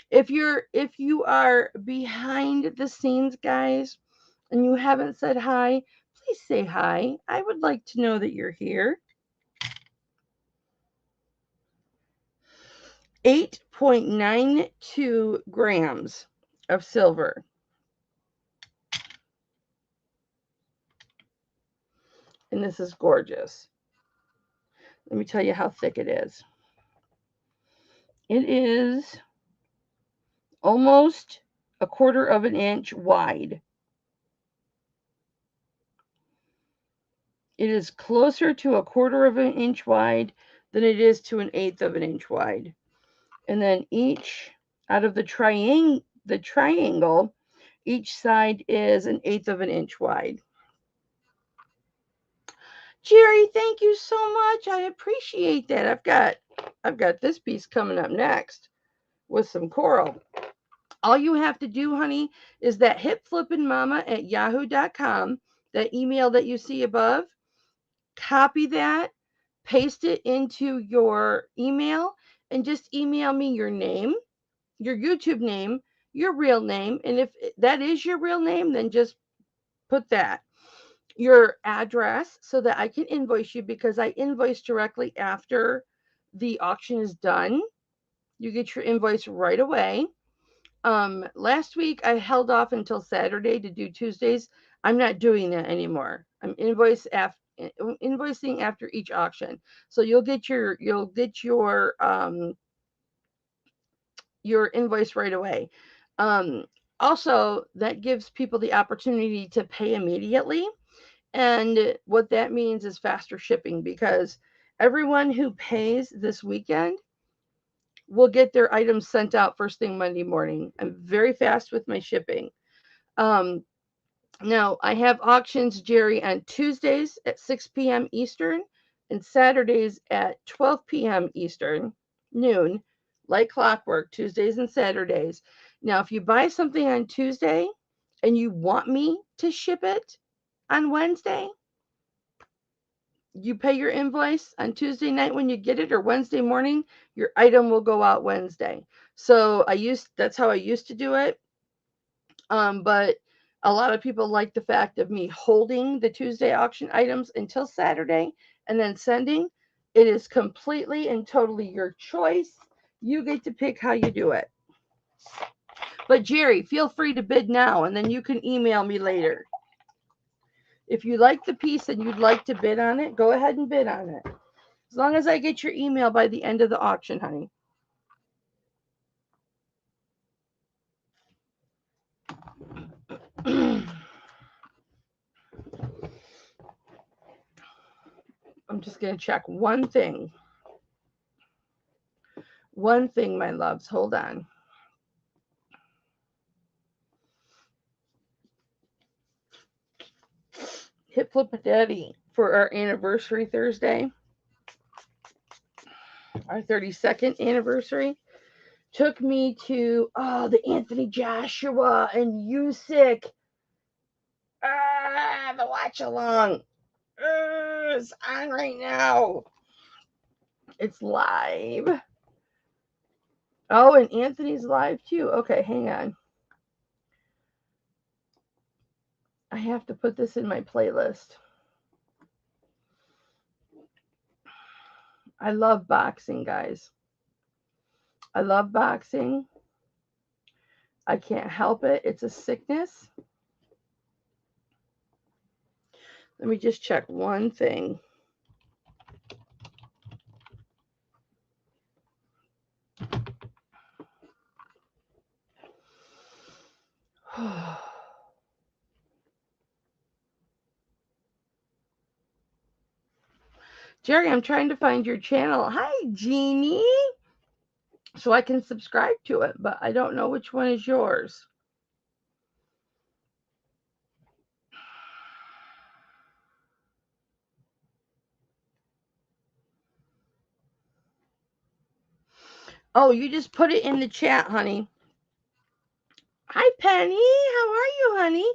If you are behind the scenes, guys, and you haven't said hi, please say hi. I would like to know that you're here. 8.92 grams of silver. And this is gorgeous. Let me tell you how thick it is. It is almost a quarter of an inch wide. It is closer to a quarter of an inch wide than it is to an eighth of an inch wide. And then each out of the triangle, each side is an eighth of an inch wide. Jerry, thank you so much. I appreciate that. I've got this piece coming up next with some coral. All you have to do, honey, is that hipflippinmamma@yahoo.com, that email that you see above, copy that, paste it into your email, and just email me your name, your YouTube name, your real name, and if that is your real name, then just put that. Your address so that I can invoice you, because I invoice directly after the auction is done. You get your invoice right away. Last week I held off until Saturday to do Tuesdays. I'm not doing that anymore. I'm invoicing after each auction. So you'll get your invoice right away. Also, that gives people the opportunity to pay immediately. And what that means is faster shipping, because everyone who pays this weekend will get their items sent out first thing Monday morning. I'm very fast with my shipping. Now, I have auctions, Jerry, on Tuesdays at 6 p.m. Eastern and Saturdays at 12 p.m. Eastern, noon, like clockwork, Tuesdays and Saturdays. Now, if you buy something on Tuesday and you want me to ship it on Wednesday, you pay your invoice on Tuesday night when you get it, or Wednesday morning, your item will go out Wednesday. So that's how I used to do it. But a lot of people like the fact of me holding the Tuesday auction items until Saturday and then sending. It is completely and totally your choice. You get to pick how you do it. But Jerry, feel free to bid now, and then you can email me later. If you like the piece and you'd like to bid on it, go ahead and bid on it. As long as I get your email by the end of the auction, honey. I'm just going to check one thing. One thing, my loves. Hold on. Hipflippin for our anniversary Thursday, our 32nd anniversary, took me to the Anthony Joshua and Usyk the watch along. It's on right now. It's live. Oh, and Anthony's live too. Okay, hang on. I have to put this in my playlist. I love boxing, guys. I love boxing. I can't help it. It's a sickness. Let me just check one thing. Jerry, I'm trying to find your channel. Hi, Jeannie. So I can subscribe to it, but I don't know which one is yours. Oh, you just put it in the chat, honey. Hi, Penny. How are you, honey?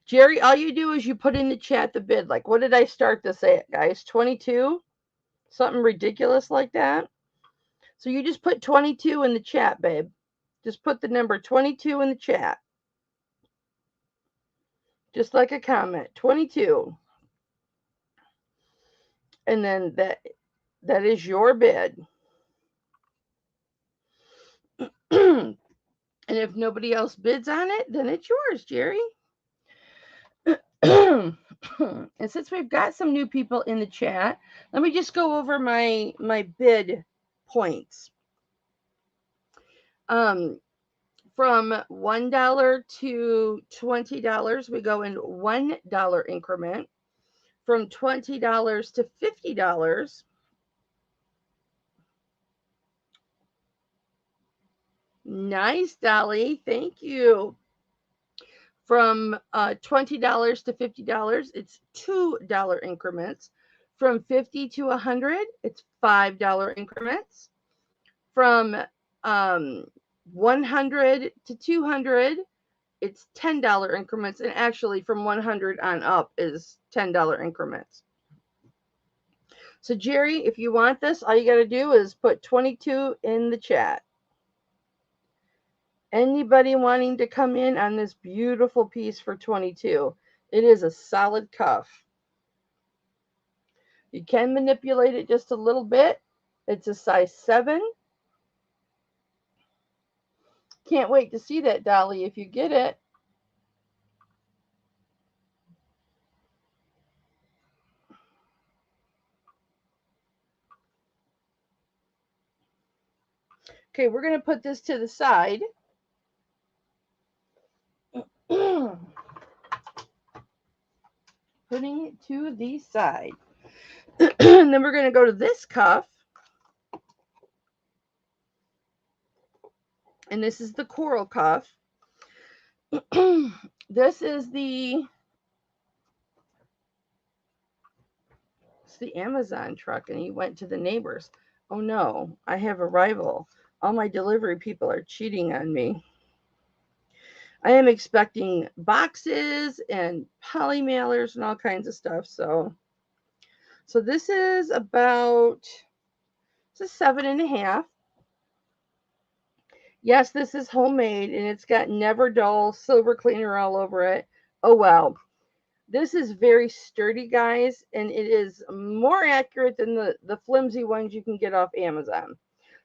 Jerry, all you do is you put in the chat the bid. Like, what did I start to say, guys? 22? Something ridiculous like that. So you just put 22 in the chat, babe. Just put the number 22 in the chat. Just like a comment. 22. And then that is your bid. And if nobody else bids on it, then it's yours, Jerry. And since we've got some new people in the chat, let me just go over my bid points. From $1 to $20, we go in $1 increment. From $20 to $50, nice, Dolly, thank you. From $20 to $50, it's $2 increments. From 50 to 100, it's $5 increments. From 100 to 200, it's $10 increments. And actually, from 100 on up is $10 increments. So, Jerry, if you want this, all you got to do is put 22 in the chat. Anybody wanting to come in on this beautiful piece for 22? It is a solid cuff. You can manipulate it just a little bit. It's a size 7. Can't wait to see that, Dolly, if you get it. Okay, we're going to put this to the side. Putting it to the side. And then we're going to go to this cuff. And this is the coral cuff. This is the Amazon truck, and he went to the neighbors. Oh no, I have a rival. All my delivery people are cheating on me. I am expecting boxes and poly mailers and all kinds of stuff. So this is about, it's a 7.5. Yes, this is homemade, and it's got Never Dull silver cleaner all over it. Oh wow. This is very sturdy, guys, and it is more accurate than the flimsy ones you can get off Amazon.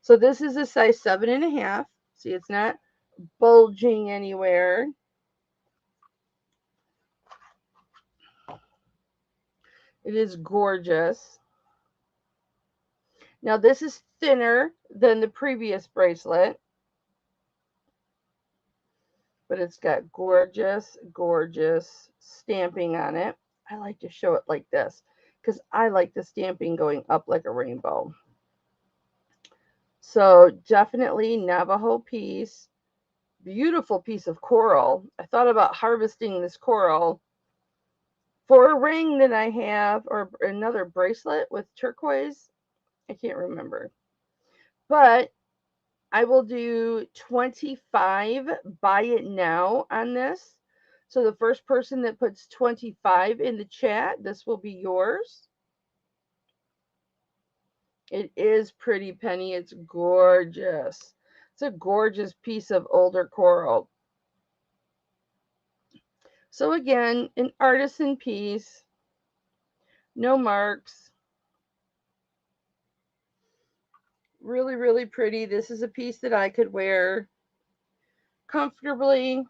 So this is a size 7.5. See, it's not bulging anywhere. It is gorgeous. Now, this is thinner than the previous bracelet, but it's got gorgeous, gorgeous stamping on it. I like to show it like this because I like the stamping going up like a rainbow. So definitely Navajo piece. Beautiful piece of coral. I thought about harvesting this coral for a ring that I have, or another bracelet with turquoise. I can't remember. But I will do 25 buy it now on this. So the first person that puts 25 in the chat, this will be yours. It is pretty, Penny. It's gorgeous. It's a gorgeous piece of older coral. So again, an artisan piece, no marks. Really, really pretty. This is a piece that I could wear comfortably,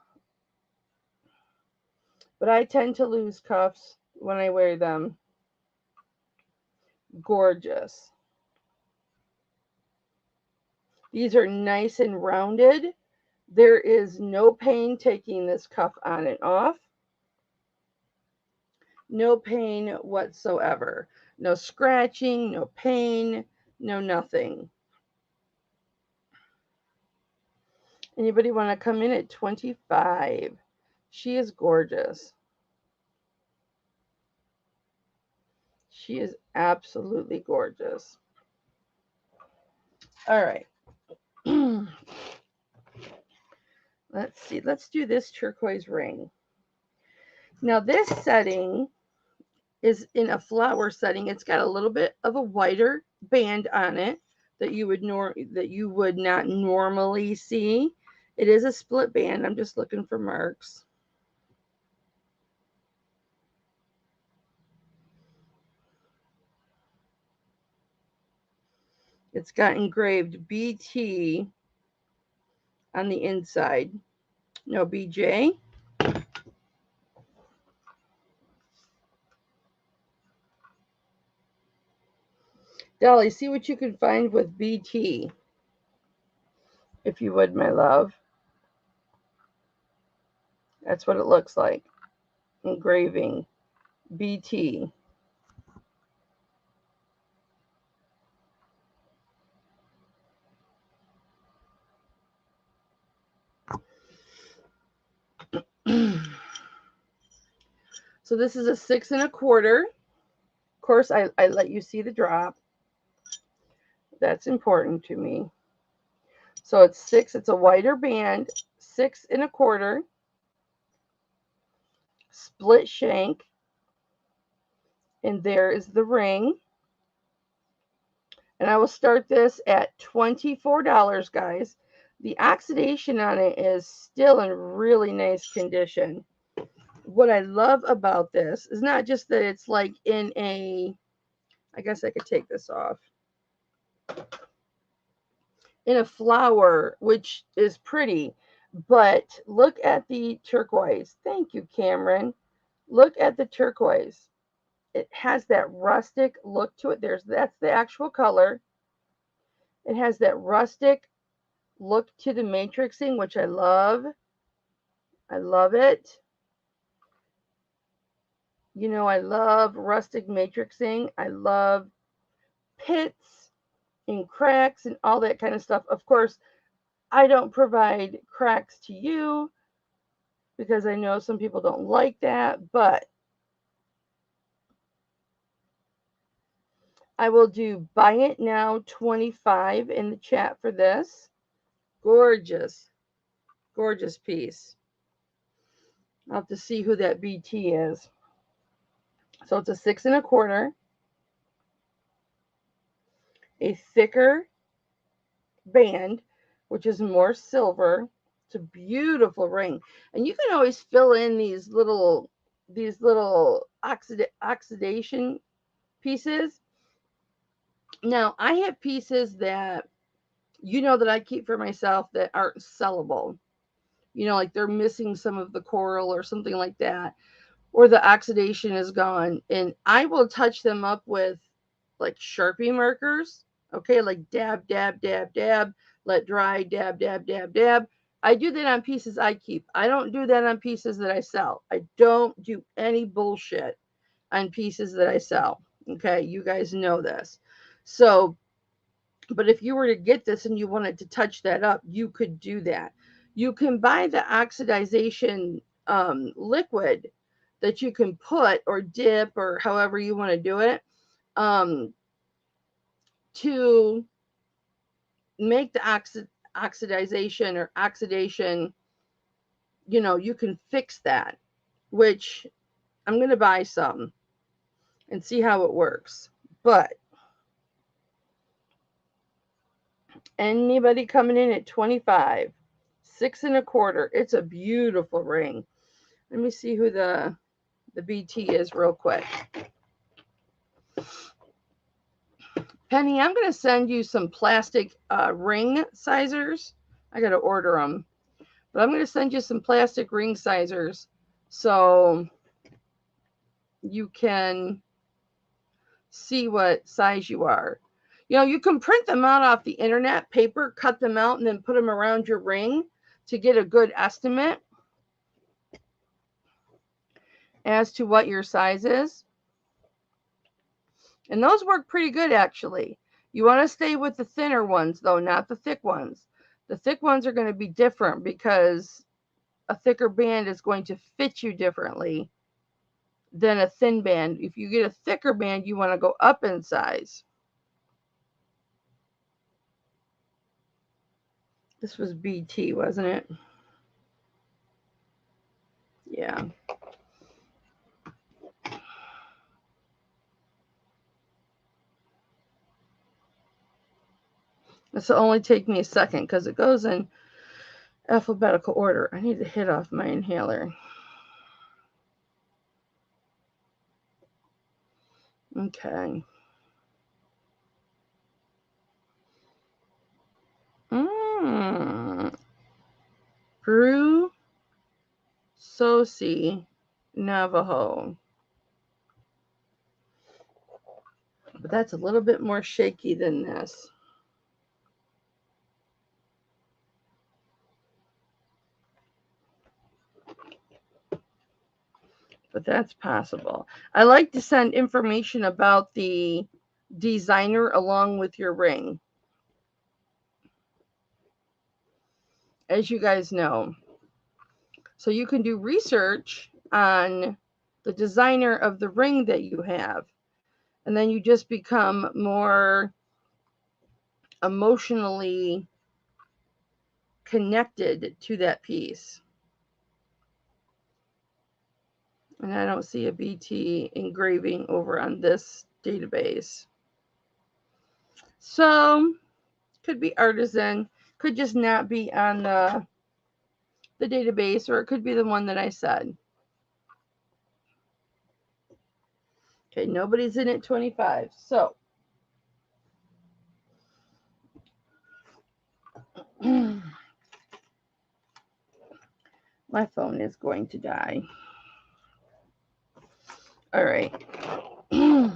but I tend to lose cuffs when I wear them. Gorgeous. These are nice and rounded. There is no pain taking this cuff on and off. No pain whatsoever. No scratching, no pain, no nothing. Anybody want to come in at 25? She is gorgeous. She is absolutely gorgeous. All right. Let's see. Let's do this turquoise ring. Now this setting is in a flower setting. It's got a little bit of a wider band on it that you would not normally see. It is a split band. I'm just looking for marks. It's got engraved BT on the inside. No, BJ. Dolly, see what you can find with BT. If you would, my love. That's what it looks like. Engraving. BT. So this is a 6 1/4. Of course, I let you see the drop. That's important to me. So it's 6. It's a wider band. 6 1/4. Split shank. And there is the ring. And I will start this at $24, guys. The oxidation on it is still in really nice condition. What I love about this is not just that it's like in a, I guess I could take this off, in a flower, which is pretty, but look at the turquoise. Thank you, Cameron. Look at the turquoise. It has that rustic look to it. That's the actual color. It has that rustic look to the matrixing, which I love. I love it. You know, I love rustic matrixing. I love pits and cracks and all that kind of stuff. Of course, I don't provide cracks to you because I know some people don't like that, but I will do buy it now 25 in the chat for this. Gorgeous, gorgeous piece. I'll have to see who that BT is. So it's a 6 1/4, a thicker band, which is more silver. It's a beautiful ring, and you can always fill in these little oxidation pieces. Now I have pieces that that I keep for myself that aren't sellable. Like they're missing some of the coral or something like that, or the oxidation is gone, and I will touch them up with like Sharpie markers. Okay, like dab, dab, dab, dab, let dry, dab, dab, dab, dab. I do that on pieces I keep. I don't do that on pieces that I sell. I don't do any bullshit on pieces that I sell. Okay, you guys know this. So, but if you were to get this and you wanted to touch that up, you could do that. You can buy the oxidization liquid that you can put or dip or however you want to do it to make the oxidization or oxidation. You can fix that, which I'm going to buy some and see how it works. But anybody coming in at 25, 6 1/4, it's a beautiful ring. Let me see who the BT is real quick. Penny, I'm going to send you some plastic ring sizers. I got to order them. But I'm going to send you some plastic ring sizers so you can see what size you are. You can print them out off the internet, paper, cut them out, and then put them around your ring to get a good estimate as to what your size is. And those work pretty good, actually. You want to stay with the thinner ones, though, not the thick ones. The thick ones are going to be different because a thicker band is going to fit you differently than a thin band. If you get a thicker band, you want to go up in size. This was BT, wasn't it? Yeah. This will only take me a second because it goes in alphabetical order. I need to hit off my inhaler. Okay. Brew Sosi Navajo. But that's a little bit more shaky than this. But that's possible. I like to send information about the designer along with your ring. As you guys know. So you can do research on the designer of the ring that you have. And then you just become more emotionally connected to that piece. And I don't see a BT engraving over on this database. So, could be artisan, could just not be on the database, or it could be the one that I said. Okay, nobody's in at 25. So, my phone is going to die. All right. You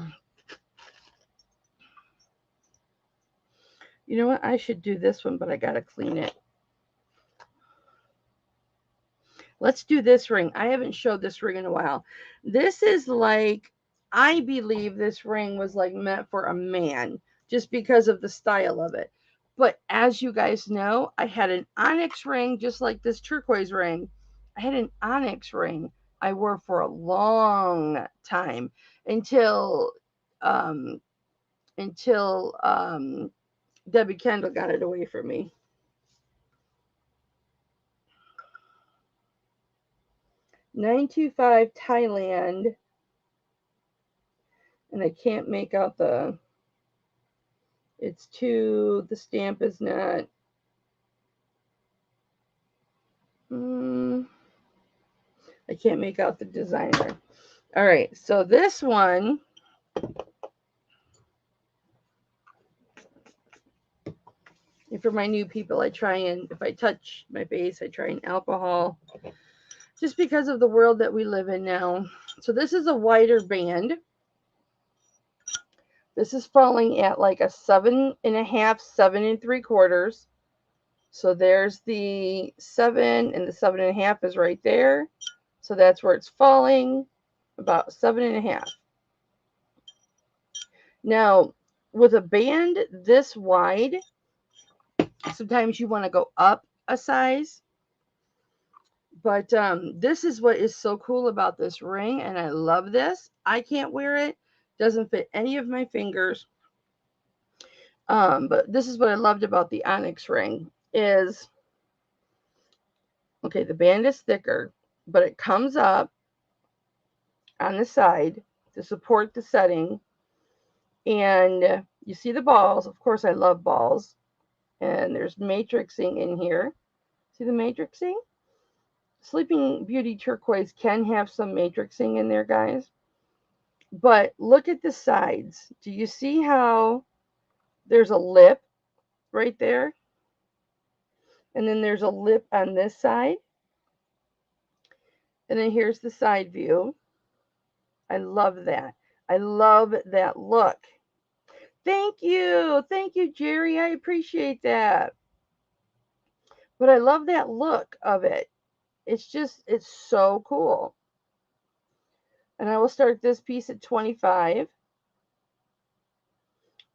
know what? I should do this one, but I gotta clean it. Let's do this ring. I haven't showed this ring in a while. This is like, I believe this ring was like meant for a man just because of the style of it. But as you guys know, I had an onyx ring just like this turquoise ring. I had an onyx ring I wore for a long time until um, Debbie Kendall got it away from me. 925 Thailand, and I can't make out the, it's too, the stamp is not, I can't make out the designer. All right, so this one, and for my new people, I try and, if I touch my face, I try and alcohol, just because of the world that we live in now. So this is a wider band. This is falling at like a 7.5, 7 3/4. So there's the 7, and the 7.5 is right there. So that's where it's falling, about 7.5. Now, with a band this wide, sometimes you want to go up a size. But this is what is so cool about this ring, and I love this. I can't wear it. Doesn't fit any of my fingers. But this is what I loved about the onyx ring is, okay, the band is thicker, but it comes up on the side to support the setting. And you see the balls. Of course, I love balls. And there's matrixing in here. See the matrixing? Sleeping Beauty turquoise can have some matrixing in there, guys. But look at the sides. Do you see how there's a lip right there? And then there's a lip on this side. And then here's the side view. I love that. I love that look. Thank you. Thank you, Jerry. I appreciate that. But I love that look of it. It's just, it's so cool. And I will start this piece at 25.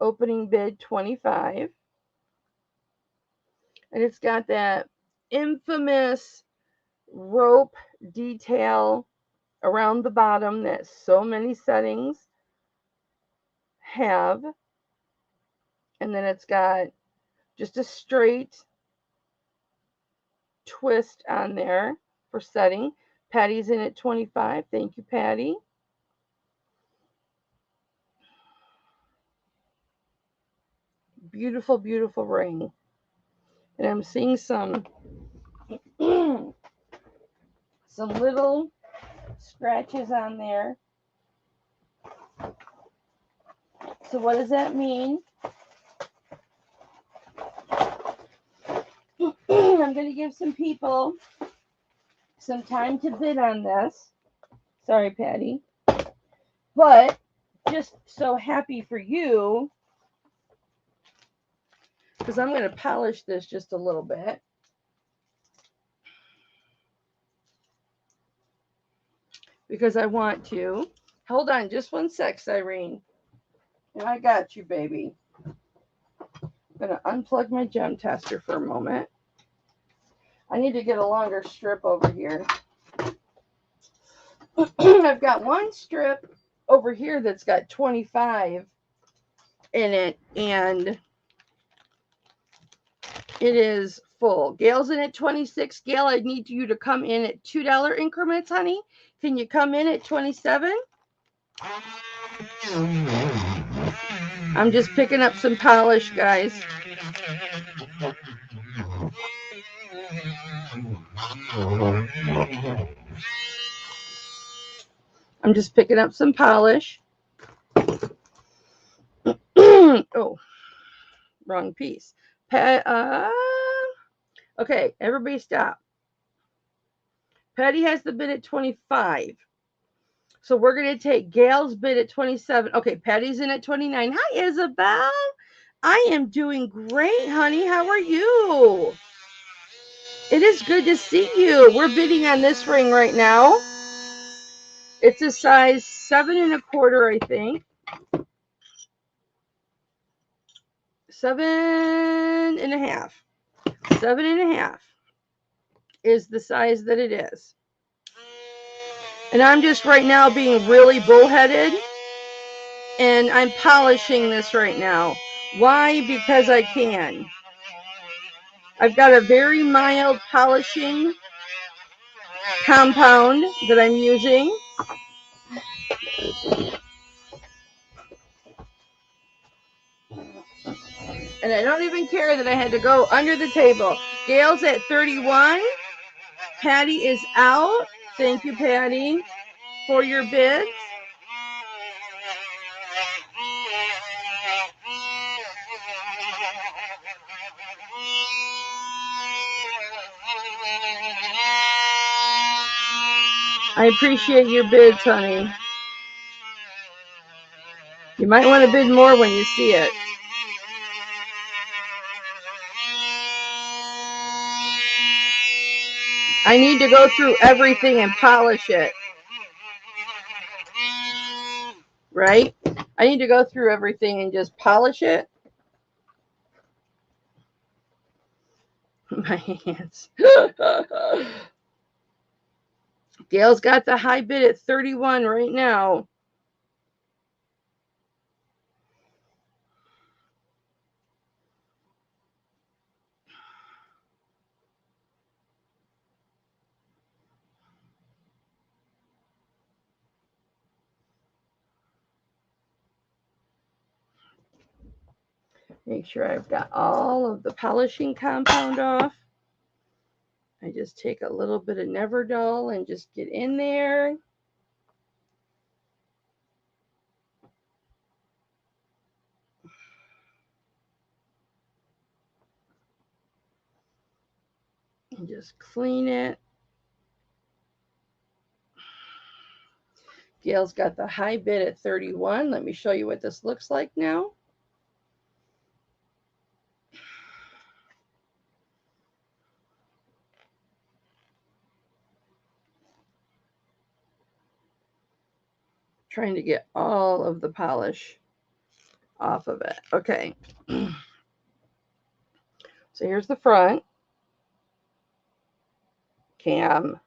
Opening bid 25. And it's got that infamous rope detail around the bottom that so many settings have. And then it's got just a straight twist on there for setting. Patty's in at 25. Thank you, Patty. Beautiful, beautiful ring. And I'm seeing some some little scratches on there. So what does that mean? I'm going to give some people some time to bid on this. Sorry, Patty. But just so happy for you because I'm going to polish this just a little bit. Because I want to. Hold on just one sec, Cyrene. And I got you, baby. I'm going to unplug my gem tester for a moment. I need to get a longer strip over here. I've got one strip over here that's got 25 in it, and it is full. Gail's in at 26. Gail, I need you to come in at $2 increments, honey. Can you come in at 27? I'm just picking up some polish, guys. I'm just picking up some polish. Oh, wrong piece. Okay, everybody stop. Patty has the bid at 25. So we're going to take Gail's bid at 27. Okay, Patty's in at 29. Hi, Isabel. I am doing great, honey. How are you? It is good to see you. We're bidding on this ring right now. It's a size 7 1/4, I think. 7 1/2. 7 1/2 is the size that it is. And I'm just right now being really bullheaded. And I'm polishing this right now. Why? Because I can. I've got a very mild polishing compound that I'm using. And I don't even care that I had to go under the table. Gail's at 31. Patty is out. Thank you, Patty, for your bids. I appreciate your bids, honey. You might want to bid more when you see it. I need to go through everything and polish it. Right? I need to go through everything and just polish it. My hands. Gail's got the high bid at 31 right now. Make sure I've got all of the polishing compound off. I just take a little bit of Never Dull and just get in there. And just clean it. Gail's got the high bid at 31. Let me show you what this looks like now. Trying to get all of the polish off of it. Okay. So here's the front cam.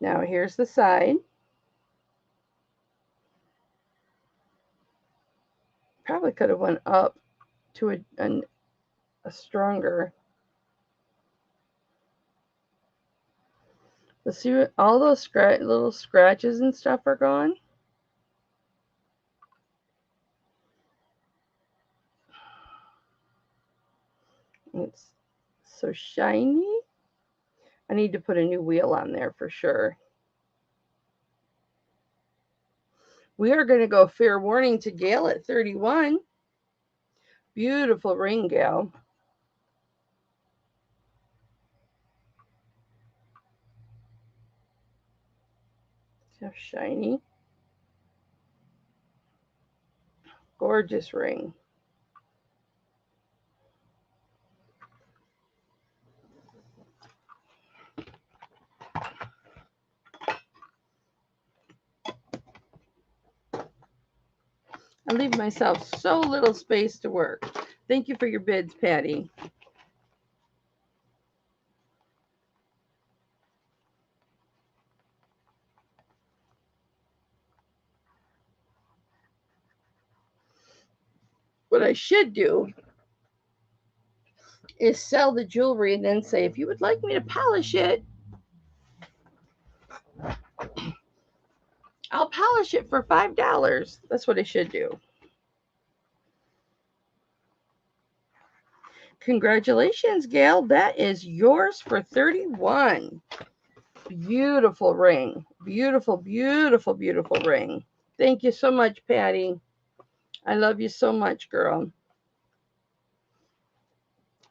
Now here's the side. Probably could have went up to a stronger. Let's see what all those little scratches and stuff are gone. It's so shiny. I need to put a new wheel on there for sure. We are going to go fair warning to Gail at 31. Beautiful ring, Gail. So shiny. Gorgeous ring. I leave myself so little space to work. Thank you for your bids, Patty. What I should do is sell the jewelry and then say, if you would like me to polish it, I'll polish it for $5. That's what I should do. Congratulations, Gail. That is yours for 31. Beautiful ring. Beautiful, beautiful, beautiful ring. Thank you so much, Patty. I love you so much, girl.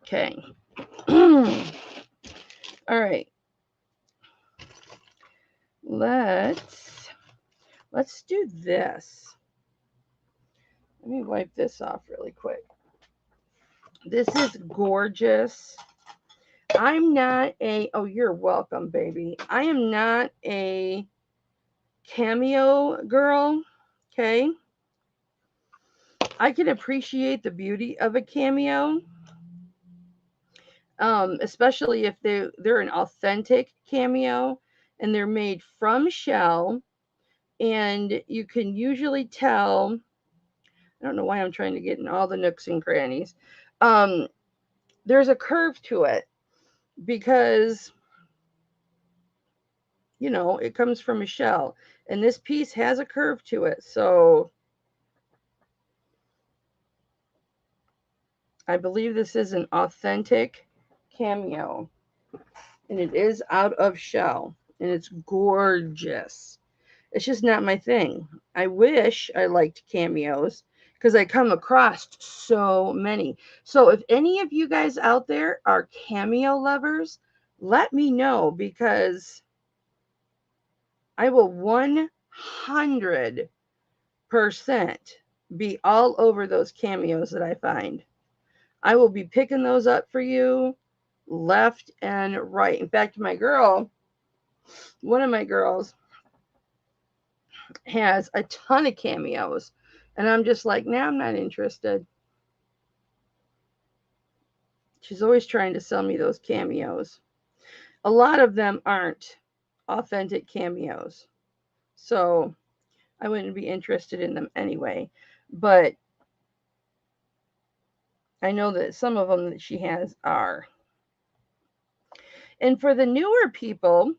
Okay. All right. Let's do this. Let me wipe this off really quick. This is gorgeous. I'm not a, oh, you're welcome, baby. I am not a cameo girl, okay? I can appreciate the beauty of a cameo, especially if they're an authentic cameo and they're made from shell, and you can usually tell. I don't know why I'm trying to get in all the nooks and crannies. There's a curve to it because it comes from a shell, and this piece has a curve to it. So I believe this is an authentic cameo, and it is out of shell, and it's gorgeous. It's just not my thing. I wish I liked cameos because I come across so many. So if any of you guys out there are cameo lovers, let me know, because I will 100% be all over those cameos that I find. I will be picking those up for you left and right. In fact, one of my girls has a ton of cameos, and I'm just like, nah, I'm not interested. She's always trying to sell me those cameos. A lot of them aren't authentic cameos, so I wouldn't be interested in them anyway. But I know that some of them that she has are. And for the newer people,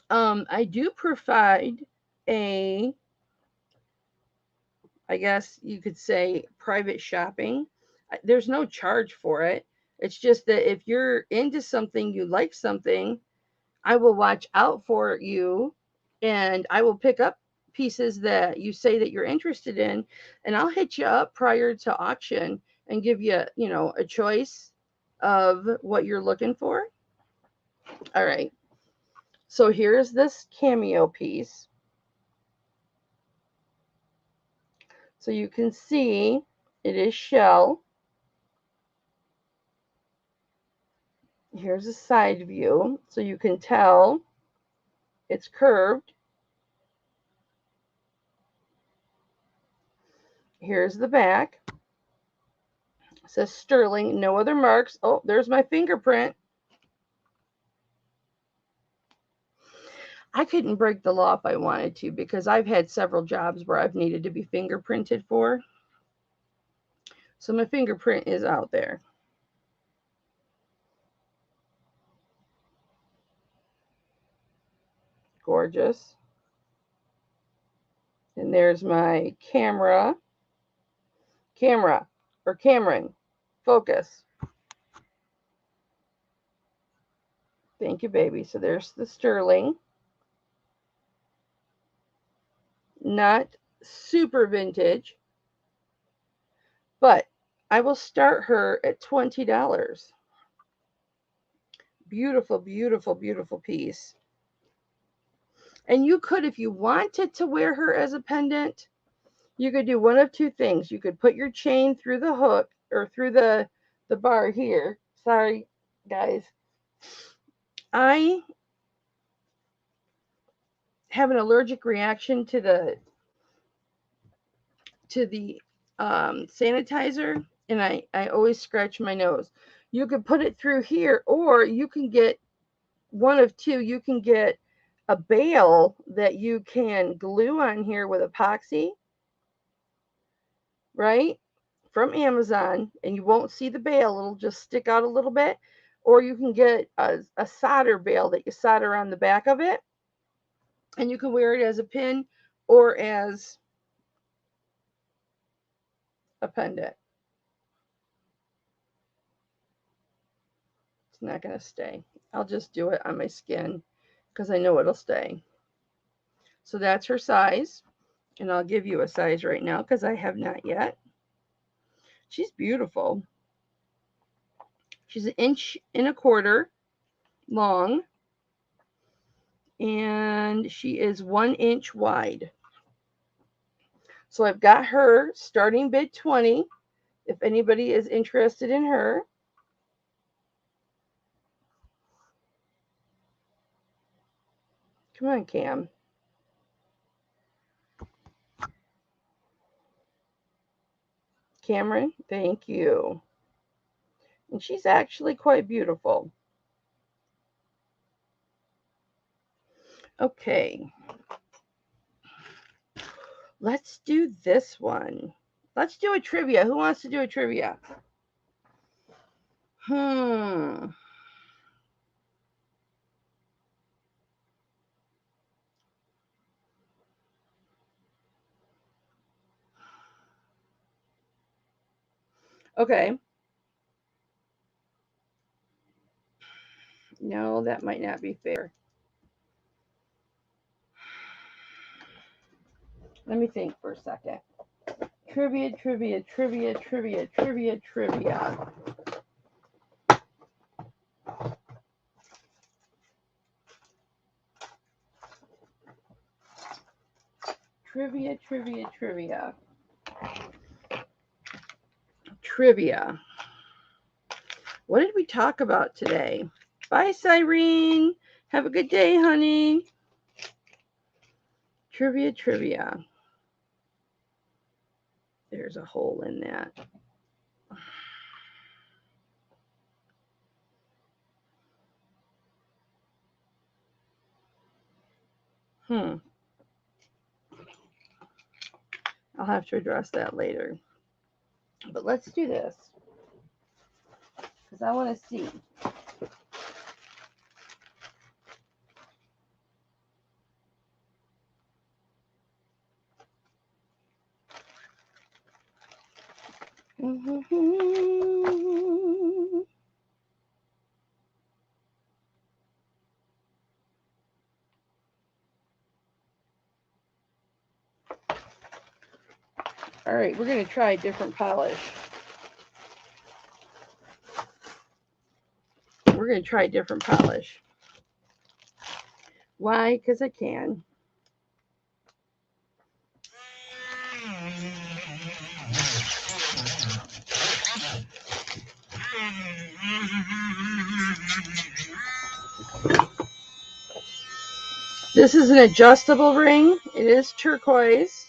I do provide a, I guess you could say, private shopping. There's no charge for it. It's just that if you're into something, you like something, I will watch out for you, and I will pick up pieces that you say that you're interested in, and I'll hit you up prior to auction and give you, a choice of what you're looking for. All right. So here's this cameo piece. So you can see it is shell. Here's a side view, so you can tell it's curved. Here's the back. It says sterling, no other marks. Oh, there's my fingerprint. I couldn't break the law if I wanted to, because I've had several jobs where I've needed to be fingerprinted for. So my fingerprint is out there. Gorgeous. And there's my camera. Or Cameron. Focus. Thank you, baby. So there's the sterling. Not super vintage, but I will start her at $20. Beautiful, beautiful, beautiful piece. And you could, if you wanted to wear her as a pendant, You could do one of two things. You could put your chain through the hook or through the bar here. Sorry, guys. I have an allergic reaction to the sanitizer, and I always scratch my nose. You could put it through here, or you can get one of two. You can get a bail that you can glue on here with epoxy, right? From Amazon, and you won't see the bail. It'll just stick out a little bit. Or you can get a solder bail that you solder on the back of it, and you can wear it as a pin or as a pendant. It's not going to stay. I'll just do it on my skin because I know it'll stay. So that's her size. And I'll give you a size right now because I have not yet. She's beautiful. She's 1.25 inches long, and she is 1 inch wide. So I've got her starting bid 20 if anybody is interested in her. Come on, Cam. Cameron, thank you. And she's actually quite beautiful. Okay. Let's do this one. Let's do a trivia. Who wants to do a trivia? Okay. No, that might not be fair. Let me think for a second. Trivia, trivia, trivia, trivia, trivia, trivia. Trivia, trivia, trivia. Trivia. What did we talk about today? Bye, Cyrene. Have a good day, honey. Trivia, trivia. There's a hole in that. I'll have to address that later. But let's do this because I want to see. All right, we're going to try a different polish. We're going to try a different polish. Why? Because I can. This is an adjustable ring. It is turquoise.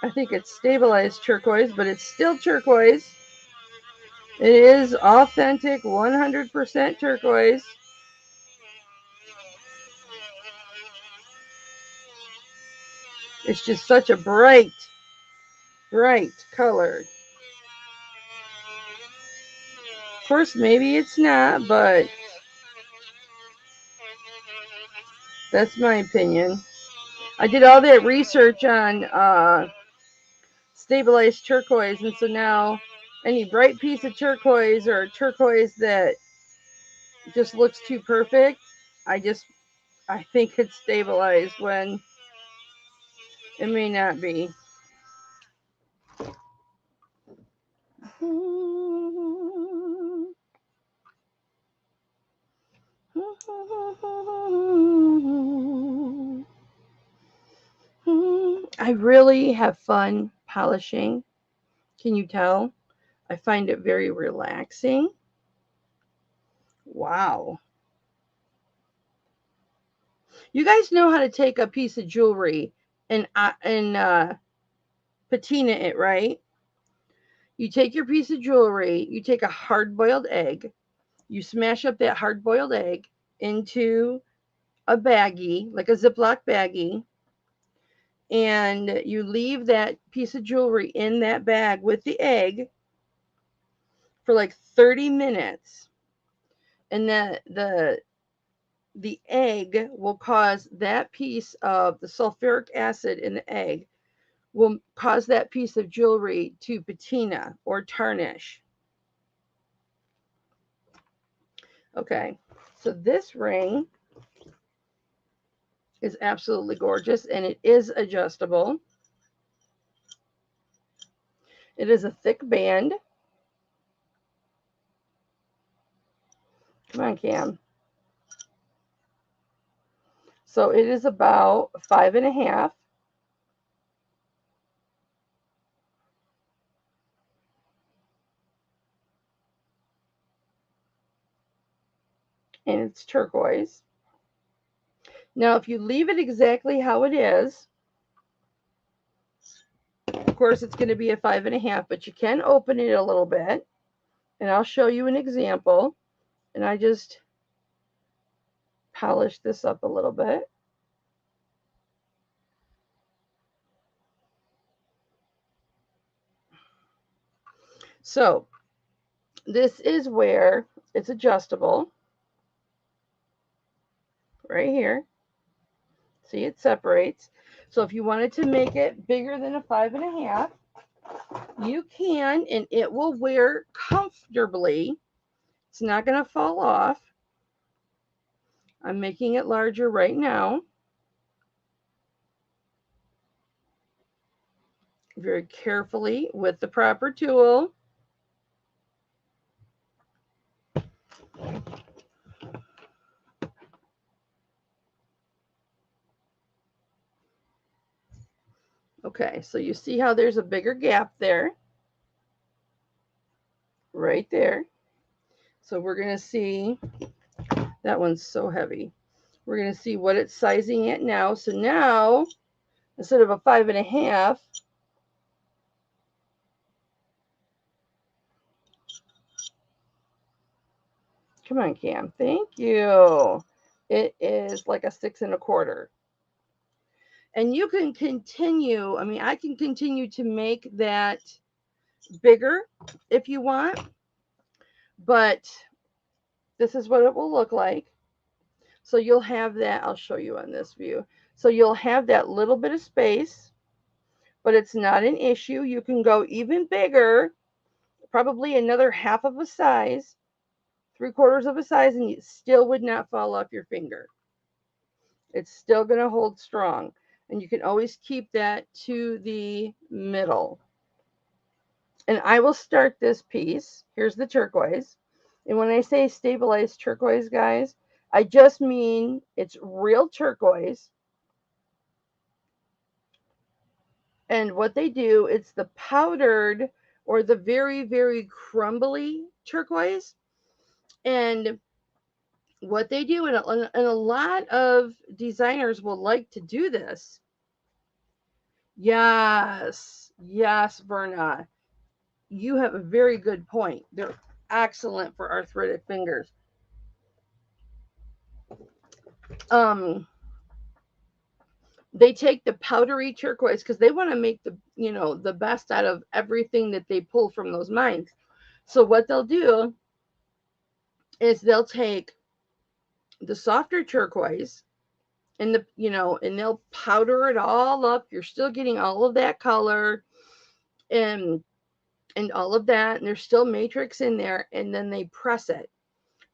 I think it's stabilized turquoise, but it's still turquoise. It is authentic 100% turquoise. It's just such a bright, bright color. Of course, maybe it's not, but that's my opinion. I did all that research on stabilized turquoise, and so now any bright piece of turquoise or turquoise that just looks too perfect, I think it's stabilized when it may not be. I really have fun polishing. Can you tell? I find it very relaxing. Wow. You guys know how to take a piece of jewelry and patina it, right? You take your piece of jewelry, you take a hard-boiled egg, you smash up that hard-boiled egg into a baggie, like a Ziploc baggie, and you leave that piece of jewelry in that bag with the egg for like 30 minutes. And the egg will cause that piece of the sulfuric acid in the egg will cause that piece of jewelry to patina or tarnish. Okay, so this ring is absolutely gorgeous and it is adjustable. It is a thick band. Come on, Cam. So it is about 5.5. And it's turquoise. Now, if you leave it exactly how it is, of course, it's going to be a 5.5, but you can open it a little bit. And I'll show you an example. And I just polish this up a little bit. So this is where it's adjustable. Right here. See, it separates. So if you wanted to make it bigger than a 5.5, you can, and it will wear comfortably. It's not going to fall off. I'm making it larger right now. Very carefully with the proper tool. Okay, so you see how there's a bigger gap there. Right there. So we're going to see, that one's so heavy. We're going to see what it's sizing at now. So now, instead of a 5.5, come on, Cam. Thank you. It is like a 6.25. And you can continue, I mean, I can continue to make that bigger if you want, but this is what it will look like. So you'll have that, I'll show you on this view. So you'll have that little bit of space, but it's not an issue. You can go even bigger, probably another half of a size, 3/4 of a size, and it still would not fall off your finger. It's still going to hold strong. And you can always keep that to the middle. And I will start this piece. Here's the turquoise. And when I say stabilized turquoise, guys, I just mean it's real turquoise. And what they do, it's the powdered or the very, very crumbly turquoise. And what they do, and a lot of designers will like to do this. Yes, yes, Verna. You have a very good point. They're excellent for arthritic fingers. They take the powdery turquoise because they want to make the best out of everything that they pull from those mines. So what they'll do is they'll take the softer turquoise and and they'll powder it all up. You're still getting all of that color and all of that, and there's still matrix in there, and then they press it.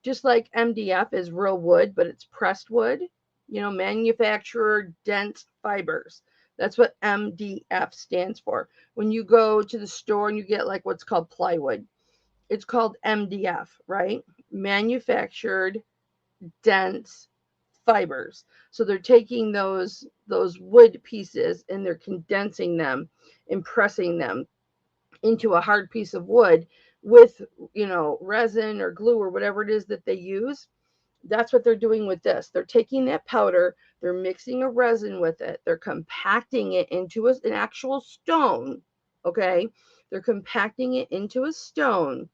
Just like MDF is real wood, but it's pressed wood, manufacturer dense fibers. That's what MDF stands for. When you go to the store and you get like what's called plywood, it's called MDF, right? Manufactured dense fibers. So they're taking those wood pieces and they're condensing them and pressing them into a hard piece of wood with, resin or glue or whatever it is that they use. That's what they're doing with this. They're taking that powder, they're mixing a resin with it, they're compacting it into an actual stone. Okay, they're compacting it into a stone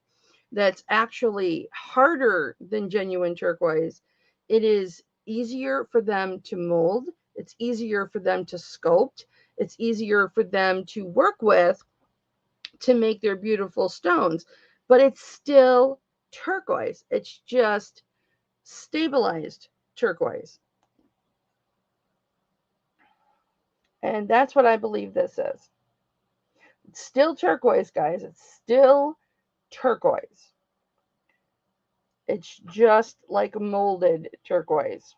that's actually harder than genuine turquoise. It is easier for them to mold, it's easier for them to sculpt, it's easier for them to work with to make their beautiful stones. But it's still turquoise. It's just stabilized turquoise. And that's what I believe this is. It's still turquoise, guys. It's still turquoise. It's just like molded turquoise.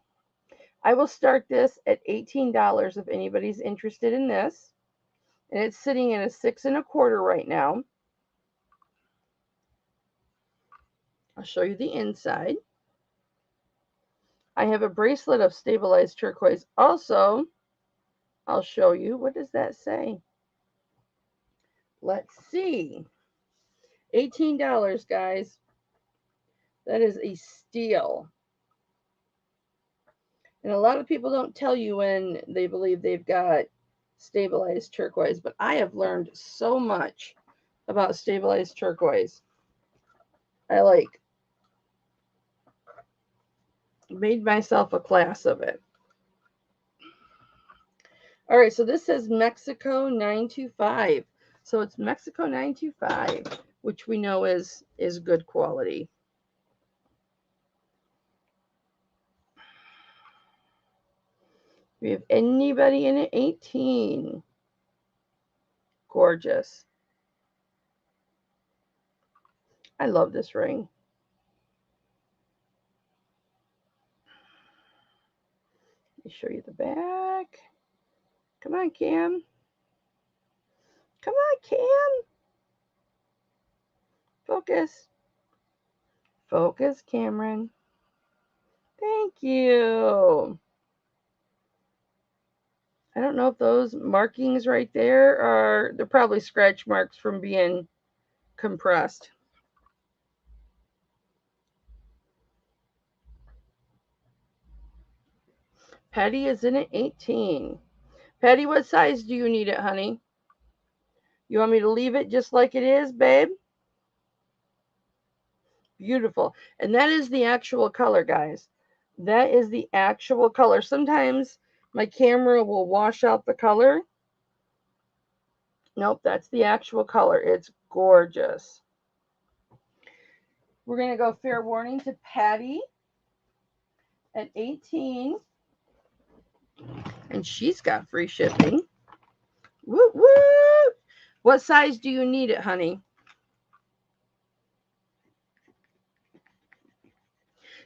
I will start this at $18 if anybody's interested in this. And it's sitting at a 6 1/4 right now. I'll show you the inside. I have a bracelet of stabilized turquoise also. I'll show you. What does that say? Let's see. $18, guys. That is a steal. And a lot of people don't tell you when they believe they've got stabilized turquoise, but I have learned so much about stabilized turquoise. I made myself a class of it. All right, so this says Mexico 925. So it's Mexico 925, which we know is good quality. We have anybody in at 18. Gorgeous. I love this ring. Let me show you the back. Come on, Cam. Come on, Cam. Focus. Focus, Cameron. Thank you. I don't know if those markings right there they're probably scratch marks from being compressed. Patty is in at 18. Patty, what size do you need it, honey? You want me to leave it just like it is, babe? Beautiful. And that is the actual color, guys. That is the actual color. Sometimes my camera will wash out the color. Nope, that's the actual color. It's gorgeous. We're going to go fair warning to Patty at 18. And she's got free shipping. Woo woo! What size do you need it, honey?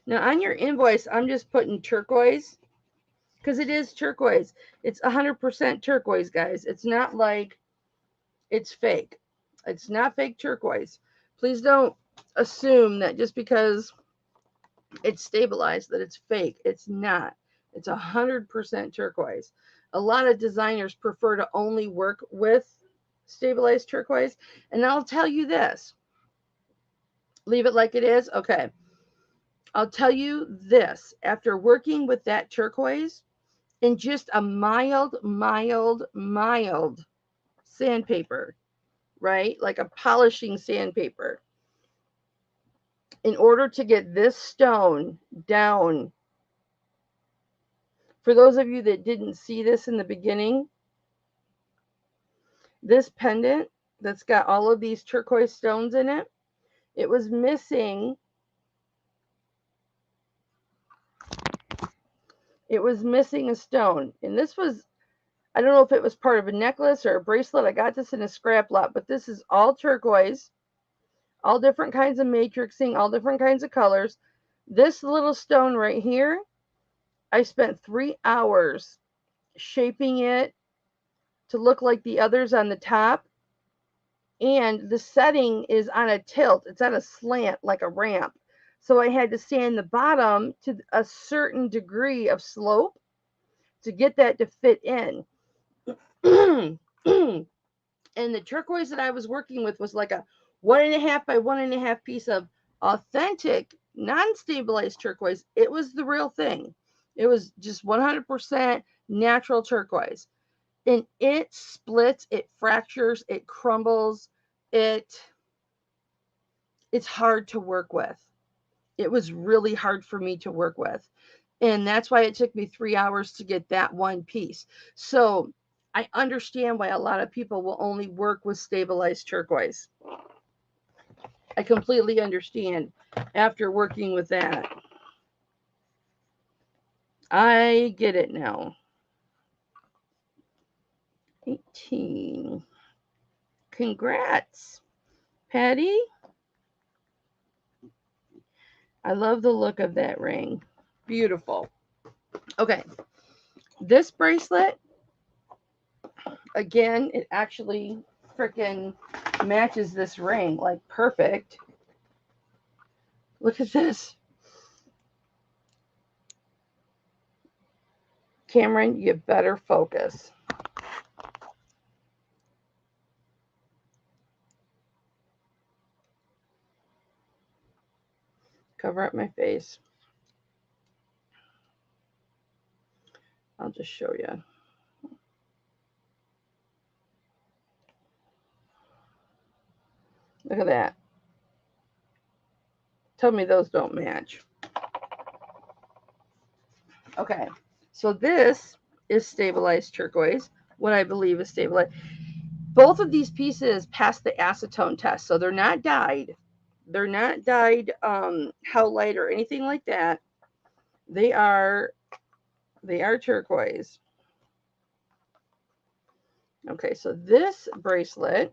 Now on your invoice, I'm just putting turquoise because it is turquoise. It's 100% turquoise, guys. It's not like it's fake. It's not fake turquoise. Please don't assume that just because it's stabilized that it's fake. It's not. It's 100% turquoise. A lot of designers prefer to only work with stabilized turquoise. And I'll tell you this. Leave it like it is? Okay. I'll tell you this. After working with that turquoise in just a mild sandpaper, right? Like a polishing sandpaper. In order to get this stone down, for those of you that didn't see this in the beginning, this pendant that's got all of these turquoise stones in it, it was missing. It was missing a stone. And this was, I don't know if it was part of a necklace or a bracelet. I got this in a scrap lot, but this is all turquoise, all different kinds of matrixing, all different kinds of colors. This little stone right here, I spent 3 hours shaping it to look like the others on the top. And the setting is on a tilt. It's on a slant like a ramp. So I had to sand the bottom to a certain degree of slope to get that to fit in. And the turquoise that I was working with was like a 1.5 by 1.5 piece of authentic, non-stabilized turquoise. It was the real thing. It was just 100% natural turquoise. And it splits, it fractures, it crumbles, it's hard to work with. It was really hard for me to work with. And that's why it took me 3 hours to get that one piece. So I understand why a lot of people will only work with stabilized turquoise. I completely understand after working with that. I get it now. 18. Congrats, Patty. I love the look of that ring. Beautiful. Okay. This bracelet, again, it actually freaking matches this ring like perfect. Look at this. Cameron, you better focus. Cover up my face. I'll just show you. Look at that. Tell me those don't match. Okay, so this is stabilized turquoise, what I believe is stabilized. Both of these pieces passed the acetone test, so they're not dyed. They're not dyed howlite or anything like that. They are turquoise. Okay, so this bracelet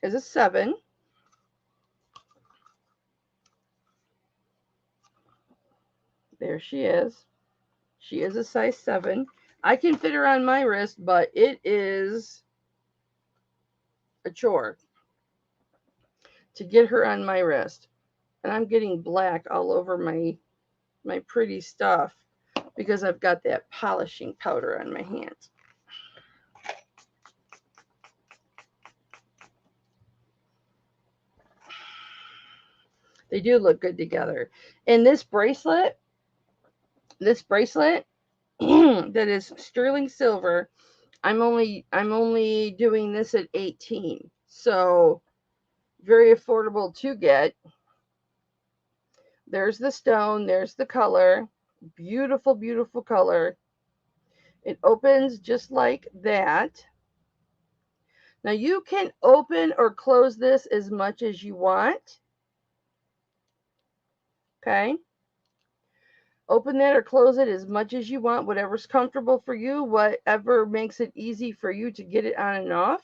is a 7. There she is. She is a size 7. I can fit her on my wrist, but it is a chore to get her on my wrist. And I'm getting black all over my pretty stuff because I've got that polishing powder on my hands. They do look good together. And this bracelet that is sterling silver, I'm only doing this at 18. So very affordable to get. There's the stone, there's the color. Beautiful, beautiful color. It opens just like that. Now you can open or close this as much as you want. Okay. Open that or close it as much as you want, whatever's comfortable for you, whatever makes it easy for you to get it on and off.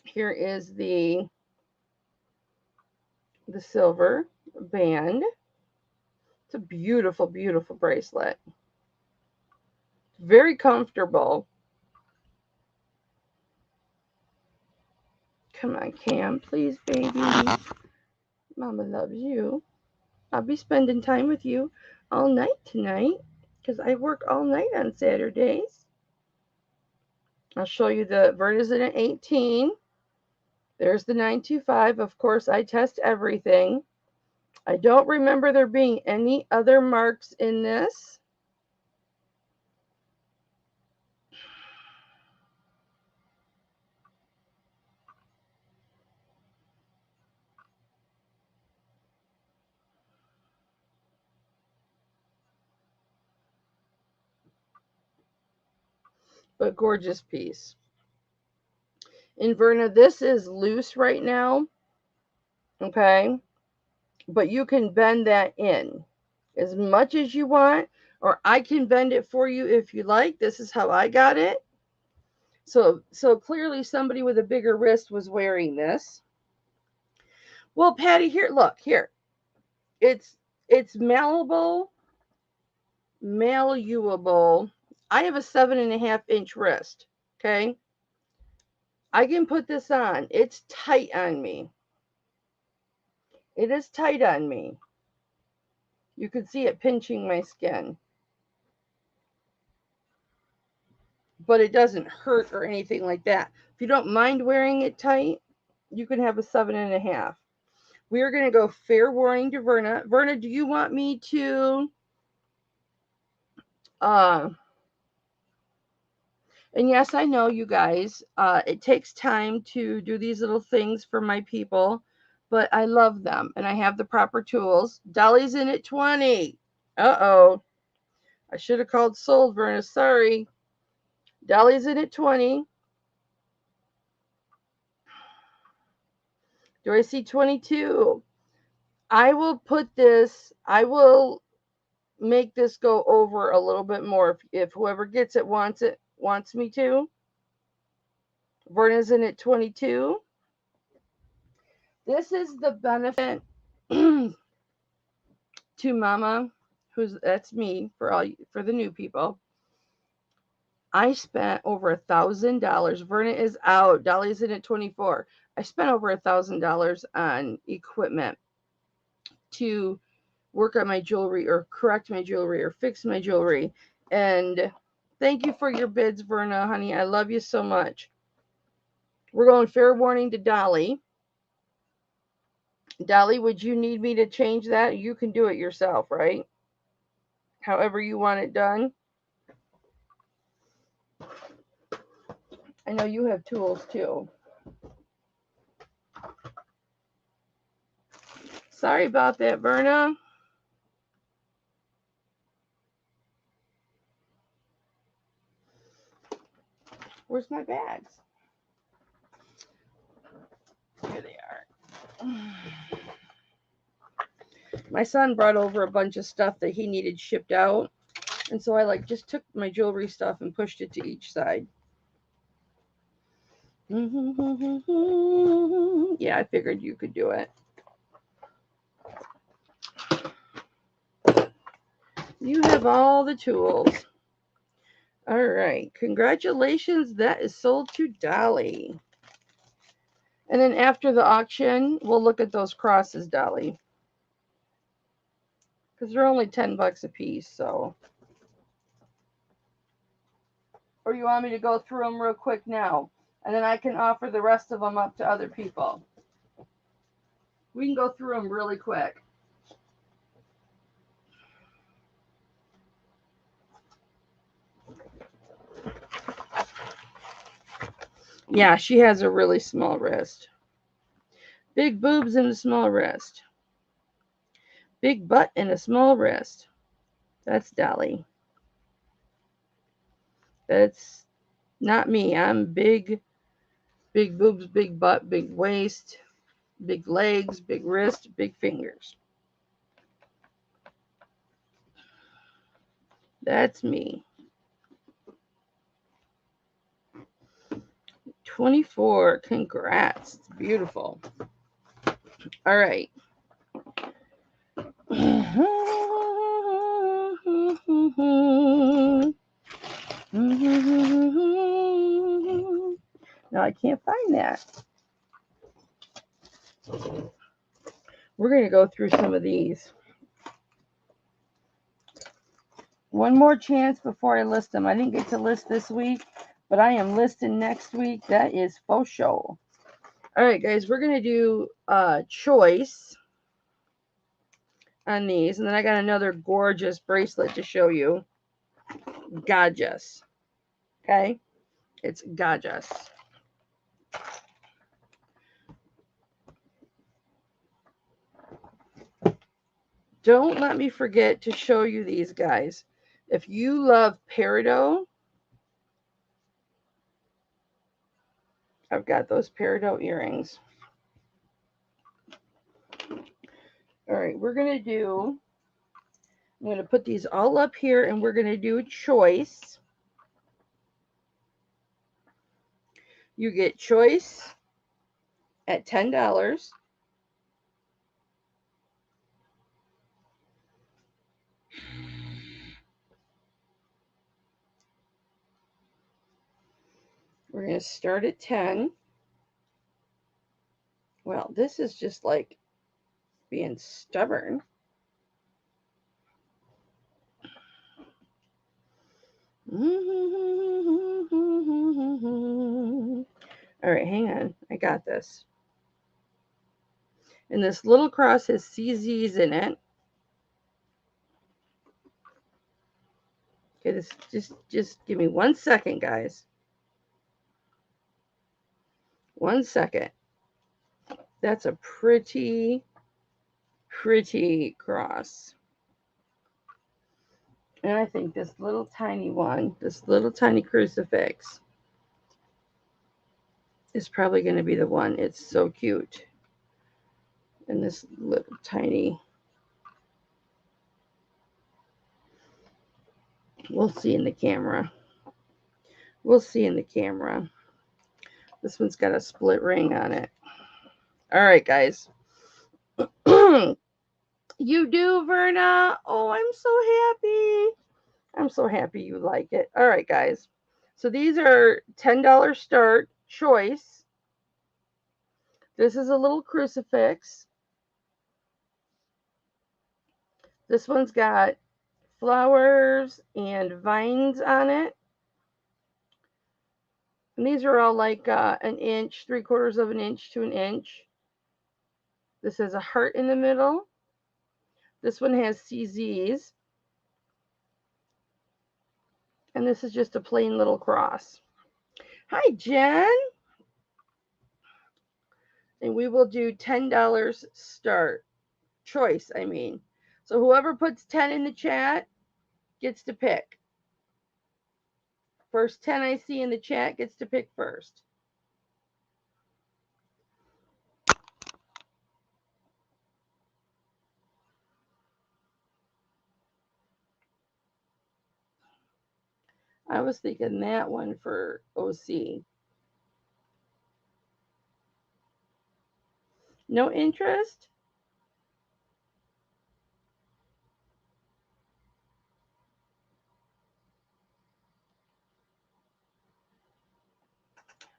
Here is the silver band. It's a beautiful, beautiful bracelet. Very comfortable. Come on, Cam, please, baby. Mama loves you. I'll be spending time with you all night tonight because I work all night on Saturdays. I'll show you the Vertizen at 18. There's the 925. Of course, I test everything. I don't remember there being any other marks in this. But gorgeous piece. Inverna, this is loose right now. Okay. But you can bend that in as much as you want, or I can bend it for you if you like. This is how I got it. So clearly somebody with a bigger wrist was wearing this. Well, Patty, here, look, here. It's malleable. I have a 7.5-inch wrist. Okay. I can put this on. It's tight on me. It is tight on me. You can see it pinching my skin. But it doesn't hurt or anything like that. If you don't mind wearing it tight, you can have a 7.5. We are going to go fair warning to Verna. Verna, do you want me to and yes, I know, you guys, it takes time to do these little things for my people, but I love them and I have the proper tools. Dolly's in at 20. Uh-oh. I should have called sold, Verna. Sorry. Dolly's in at 20. Do I see 22? I will make this go over a little bit more if whoever gets it wants me to. Verna's in at 22. This is the benefit to Mama, that's me for the new people. I spent over $1,000. Verna is out. Dolly's in at 24. I spent over $1,000 on equipment to work on my jewelry or correct my jewelry or fix my jewelry. And thank you for your bids, Verna, honey. I love you so much. We're going fair warning to Dolly. Dolly, would you need me to change that? You can do it yourself, right? However you want it done. I know you have tools too. Sorry about that, Verna. Where's my bags? Here they are. My son brought over a bunch of stuff that he needed shipped out. And so I just took my jewelry stuff and pushed it to each side. Yeah, I figured you could do it. You have all the tools. All right. Congratulations. That is sold to Dolly. And then after the auction, we'll look at those crosses, Dolly. Because they're only $10 a piece, so. Or you want me to go through them real quick now? And then I can offer the rest of them up to other people. We can go through them really quick. Yeah, she has a really small wrist. Big boobs and a small wrist. Big butt and a small wrist. That's Dolly. That's not me. I'm big boobs, big butt, big waist, big legs, big wrist, big fingers. That's me. 24. Congrats. It's beautiful. All right. Now I can't find that. We're going to go through some of these. One more chance before I list them. I didn't get to list this week, but I am listing next week. That is faux show. All right, guys, we're going to do choice on these. And then I got another gorgeous bracelet to show you. Gorgeous. Okay? It's gorgeous. Don't let me forget to show you these, guys. If you love peridot, I've got those peridot earrings. All right, I'm going to put these all up here and we're going to do a choice. You get choice at $10. We're going to start at 10. Well, this is just like being stubborn. All right, hang on. I got this. And this little cross has CZs in it. Okay, this just give me 1 second, guys. 1 second. That's a pretty cross. And I think this little tiny one, this little tiny crucifix, is probably going to be the one. It's so cute. And this little tiny, we'll see in the camera. We'll see in the camera. This one's got a split ring on it. All right, guys. You do, Verna? Oh, I'm so happy. I'm so happy you like it. All right, guys. So these are $10 start choice. This is a little crucifix. This one's got flowers and vines on it. And these are all like an inch, 3/4 of an inch to an inch. This has a heart in the middle. This one has CZs. And this is just a plain little cross. Hi, Jen. And we will do $10 start. Choice, I mean. So whoever puts 10 in the chat gets to pick. First 10 I see in the chat gets to pick first. I was thinking that one for OC. No interest?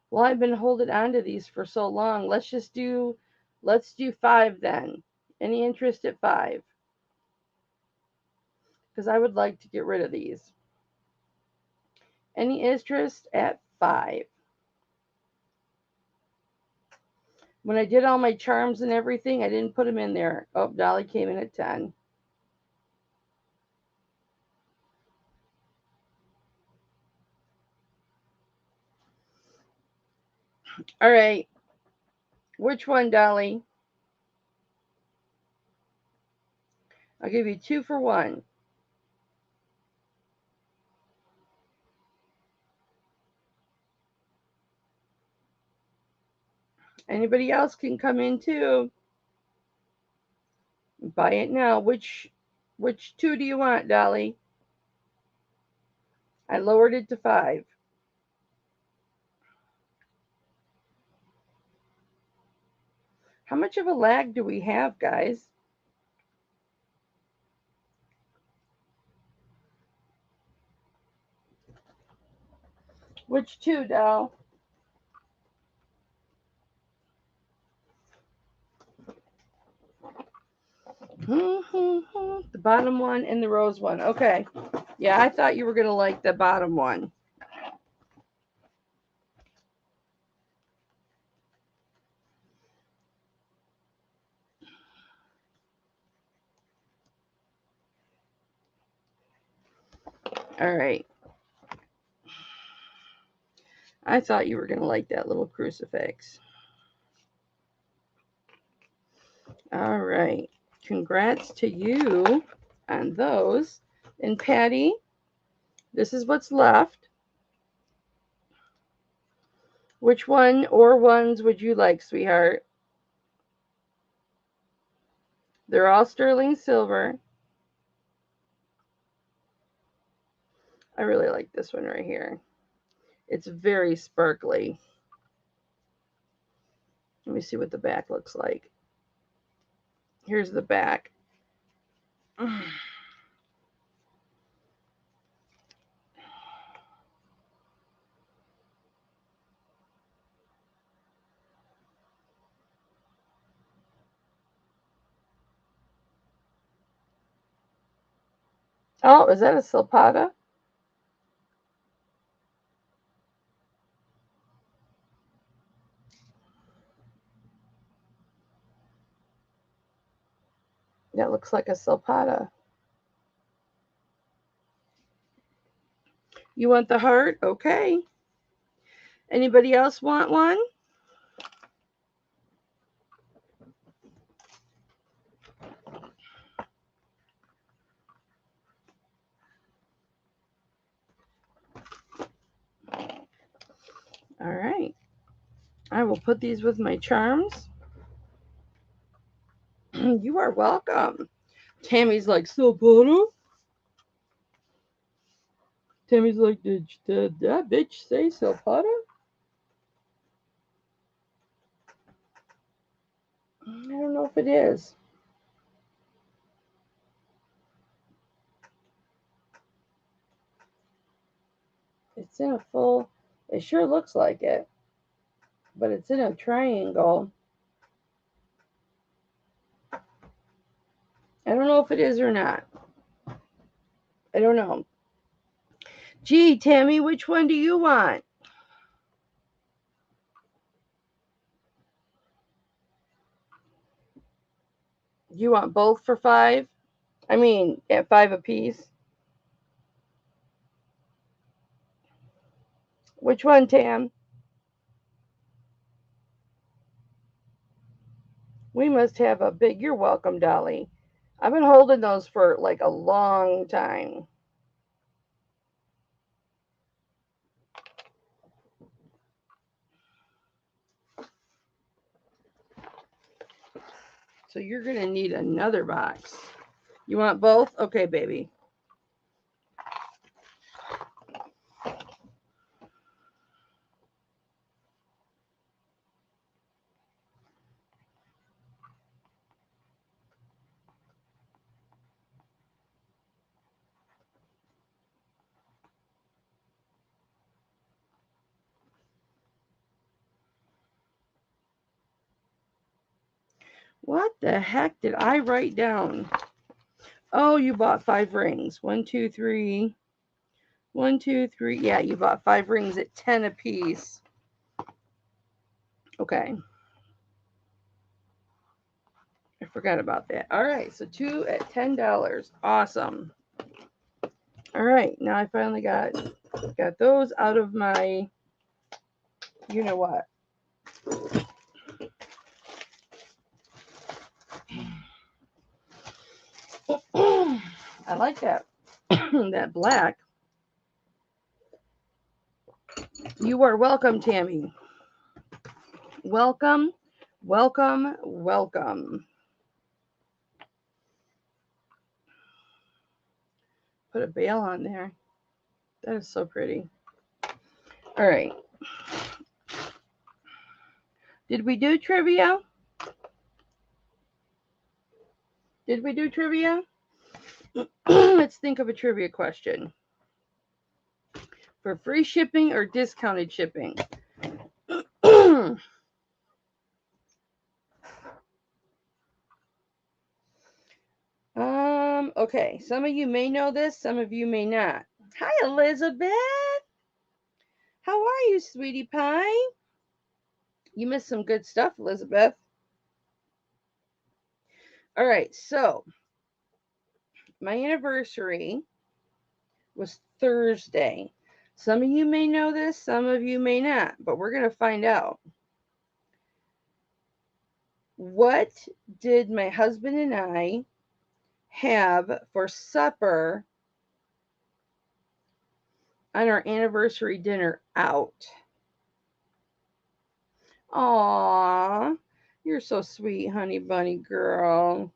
Well, I've been holding on to these for so long. Let's do 5 then. Any interest at 5? Because I would like to get rid of these. Any interest at 5? When I did all my charms and everything, I didn't put them in there. Oh, Dolly came in at 10. All right. Which one, Dolly? I'll give you 2 for 1. Anybody else can come in too. Buy it now. Which 2 do you want, Dolly? I lowered it to 5. How much of a lag do we have, guys? Which 2, Doll? The bottom one and the rose one. Okay. Yeah, I thought you were going to like the bottom one. All right. I thought you were going to like that little crucifix. All right. Congrats to you on those. And Patty, this is what's left. Which one or ones would you like, sweetheart? They're all sterling silver. I really like this one right here. It's very sparkly. Let me see what the back looks like. Here's the back. Oh, is that a silpata? That looks like a silpata. You want the heart? Okay. Anybody else want one? All right. I will put these with my charms. You are welcome. Tammy's like, silpata? Tammy's like, did that bitch say silpata? I don't know if it is. It's in a full, it sure looks like it, but it's in a triangle. I don't know if it is or not. I don't know. Gee, Tammy, which one do you want? You want both for $5? I mean, at $5 a piece. Which one, Tam? We must have a big. You're welcome, Dolly. I've been holding those for like a long time. So you're going to need another box. You want both? Okay, baby. What the heck did I write down? Oh, you bought 5 rings. 1, 2, 3. 1, 2, 3. Yeah, you bought 5 rings at 10 a piece. Okay. I forgot about that. All right, so 2 at $10. Awesome. All right, now I finally got those out of my, you know what. I like that. That black. You are welcome, Tammy. Welcome, welcome, welcome. Put a bail on there. That is so pretty. All right. Did we do trivia? Did we do trivia? Let's think of a trivia question. For free shipping or discounted shipping? Okay. Some of you may know this, some of you may not. Hi, Elizabeth. How are you, sweetie pie? You missed some good stuff, Elizabeth. All right, so my anniversary was Thursday. Some of you may know this, some of you may not, but we're going to find out. What did my husband and I have for supper on our anniversary dinner out? Aw, you're so sweet, honey bunny girl.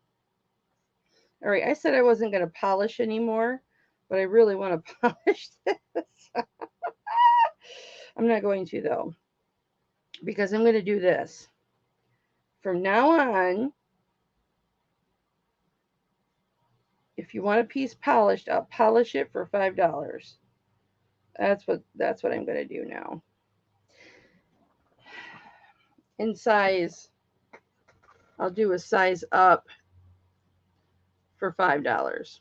All right, I said I wasn't going to polish anymore, but I really want to polish this. I'm not going to, though, because I'm going to do this. From now on, if you want a piece polished, I'll polish it for $5. That's what I'm going to do now. In size, I'll do a size up for $5.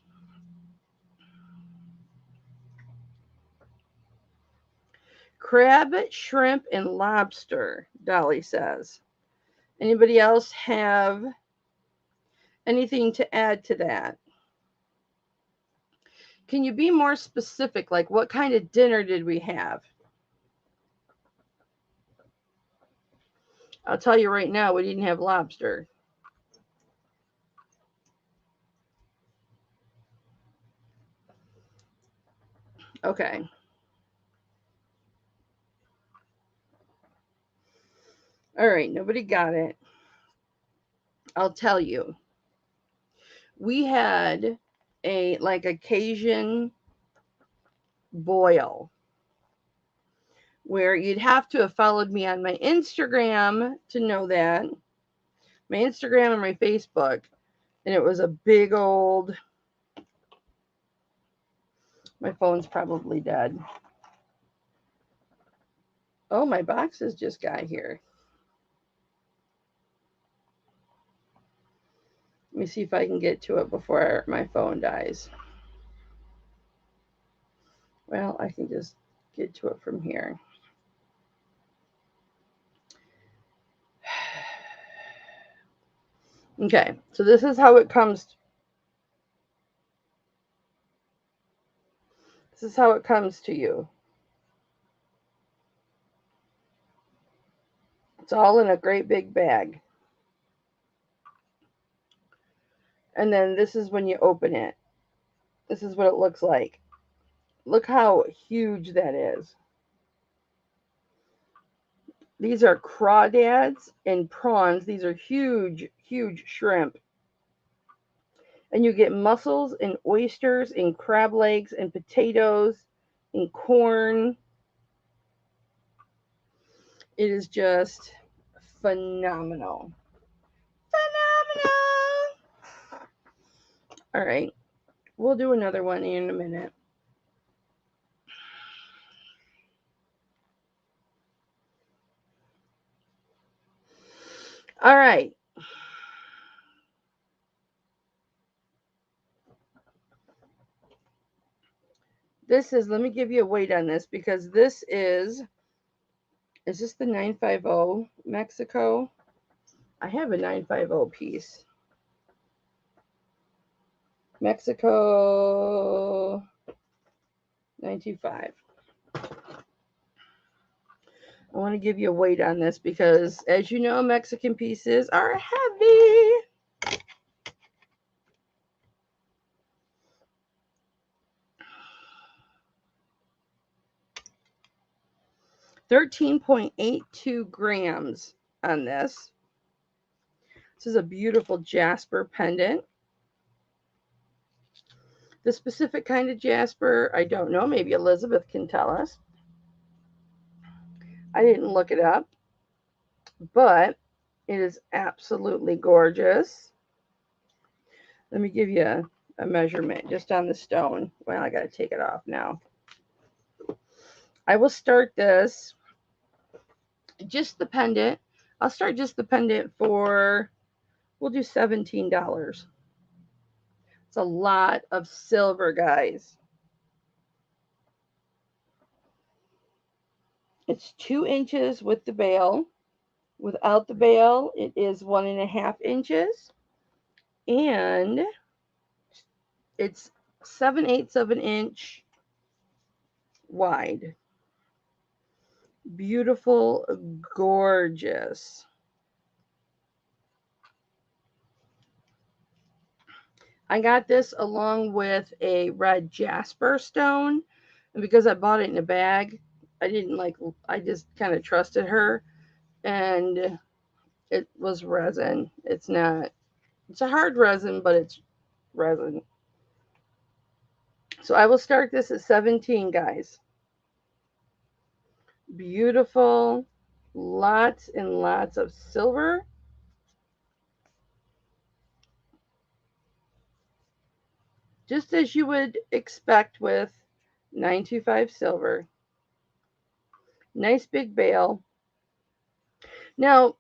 Crab, shrimp, and lobster, Dolly says. Anybody else have anything to add to that? Can you be more specific? Like, what kind of dinner did we have? I'll tell you right now, we didn't have lobster. Okay. All right, nobody got it. I'll tell you. We had a Cajun boil where you'd have to have followed me on my Instagram to know that. My Instagram and my Facebook. And it was a big old. My phone's probably dead. Oh, my boxes just got here. Let me see if I can get to it before my phone dies. Well, I can just get to it from here. Okay, so this is how it comes. This is how it comes to you. It's all in a great big bag. And then this is when you open it. This is what it looks like. Look how huge that is. These are crawdads and prawns. These are huge, huge shrimp. And you get mussels and oysters and crab legs and potatoes and corn. It is just phenomenal. Phenomenal. All right. We'll do another one in a minute. All right. This is, let me give you a weight on this because this is this the 950 Mexico? I have a 950 piece. Mexico 925. I want to give you a weight on this because, as you know, Mexican pieces are heavy. 13.82 grams on this. This is a beautiful jasper pendant. The specific kind of jasper, I don't know. Maybe Elizabeth can tell us. I didn't look it up, but it is absolutely gorgeous. Let me give you a measurement just on the stone. Well, I got to take it off now. I will start this, just the pendant. I'll start just the pendant for, we'll do $17. It's a lot of silver, guys. It's 2 inches with the bail. Without the bail, it is 1.5 inches. And it's 7/8 of an inch wide. Beautiful, gorgeous. I got this along with a red jasper stone. And because I bought it in a bag, I just kind of trusted her. And it was resin. It's a hard resin, but it's resin. So I will start this at 17, guys. Beautiful. Lots and lots of silver. Just as you would expect with 925 silver. Nice big bale. Now,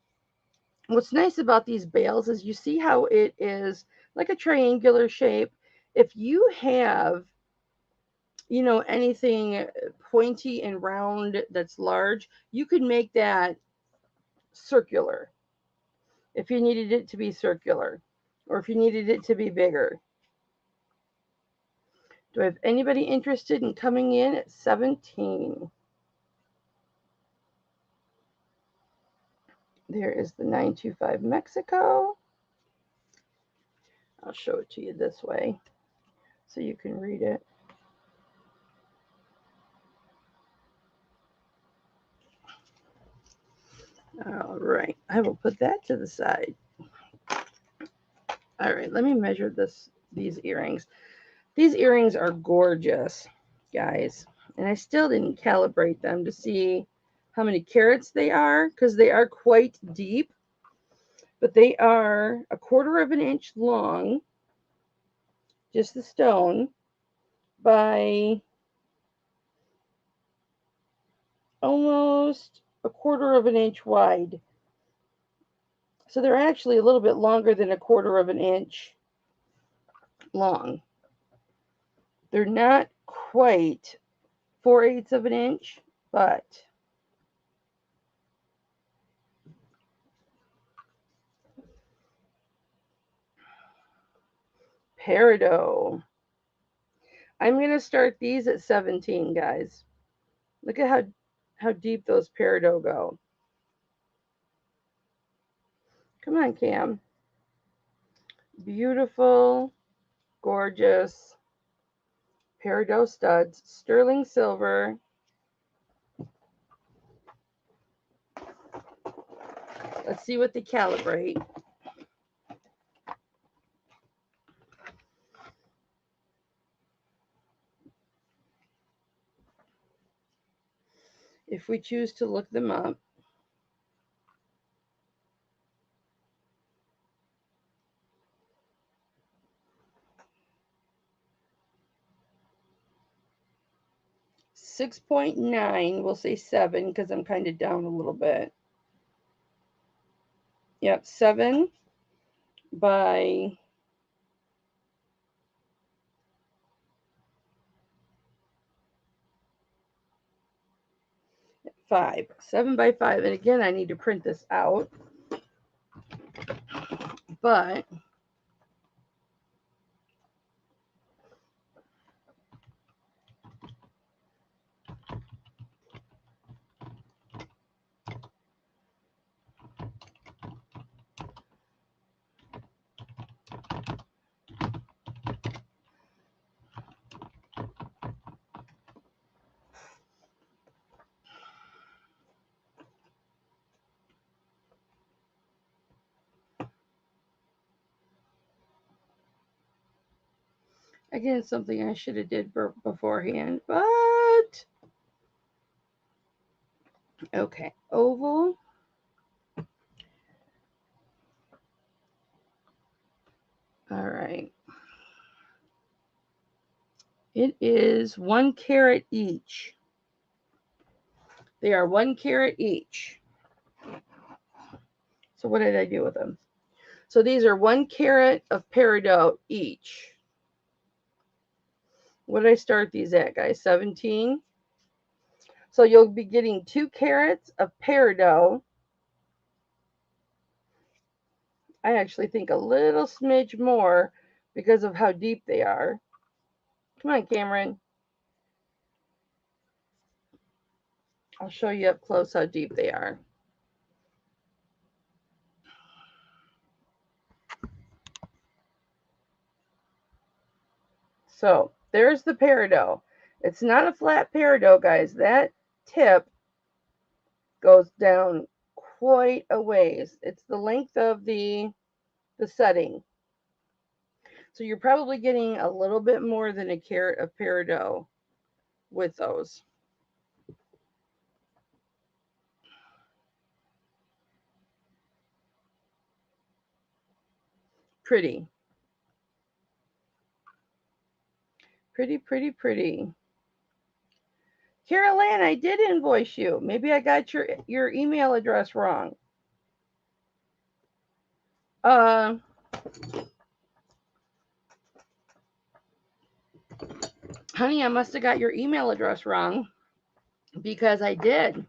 what's nice about these bales is you see how it is like a triangular shape. If you have you know, anything pointy and round that's large, you could make that circular if you needed it to be circular or if you needed it to be bigger. Do I have anybody interested in coming in at 17? There is the 925 Mexico. I'll show it to you this way so you can read it. All right, I will put that to the side. All right, let me measure these earrings. These earrings are gorgeous, guys. And I still didn't calibrate them to see how many carats they are because they are quite deep. But they are 1/4 of an inch long, just the stone, by almost 1/4 of an inch wide. So they're actually a little bit longer than 1/4 of an inch long. They're not quite 4/8 of an inch, but peridot. I'm going to start these at 17, guys. Look at how deep those peridot go. Come on, Cam. Beautiful, gorgeous peridot studs, sterling silver. Let's see what they calibrate. If we choose to look them up. .9, we'll say 7 because I'm kind of down a little bit. Yep, 7 by 5. 7 by 5. And again, I need to print this out. But again, something I should have did beforehand, but okay, oval. All right. It is 1 carat each. They are 1 carat each. So what did I do with them? So these are 1 carat of peridot each. What did I start these at, guys? 17. So you'll be getting 2 carats of peridot. I actually think a little smidge more because of how deep they are. Come on, Cameron. I'll show you up close how deep they are. So there's the peridot. It's not a flat peridot, guys. That tip goes down quite a ways. It's the length of the setting. So you're probably getting a little bit more than a carat of peridot with those. Pretty. Pretty, pretty, pretty. Carol Ann, I did invoice you. Maybe I got your email address wrong. Honey, I must have got your email address wrong because I did.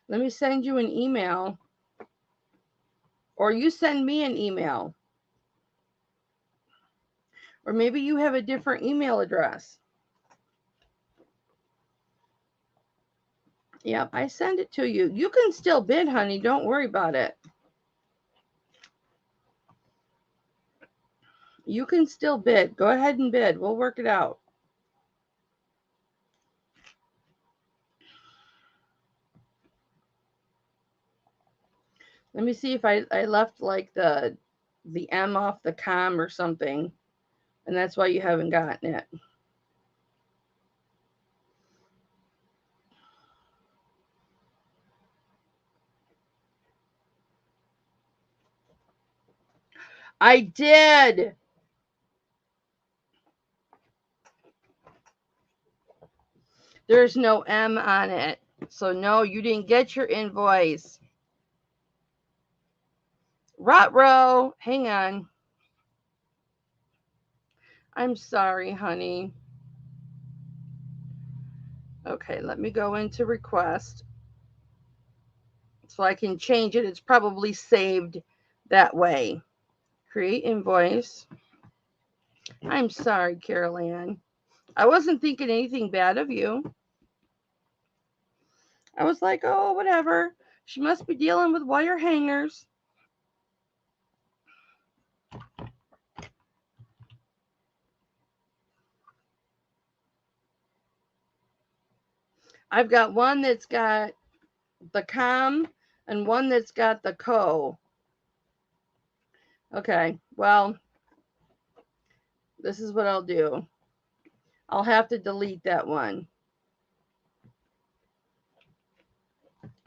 Let me send you an email, or you send me an email, or maybe you have a different email address. Yep, I send it to you. You can still bid, honey. Don't worry about it. You can still bid. Go ahead and bid. We'll work it out. Let me see if I left like the M off the com or something, and that's why you haven't gotten it. I did. There's no M on it. So no, you didn't get your invoice. Rotro, hang on. I'm sorry, honey. Okay, let me go into request so I can change it. It's probably saved that way. Create invoice. I'm sorry, Carol Ann. I wasn't thinking anything bad of you. I was like, oh, whatever. She must be dealing with wire hangers. I've got one that's got the com and one that's got the co. Okay, well, this is what I'll do. I'll have to delete that one.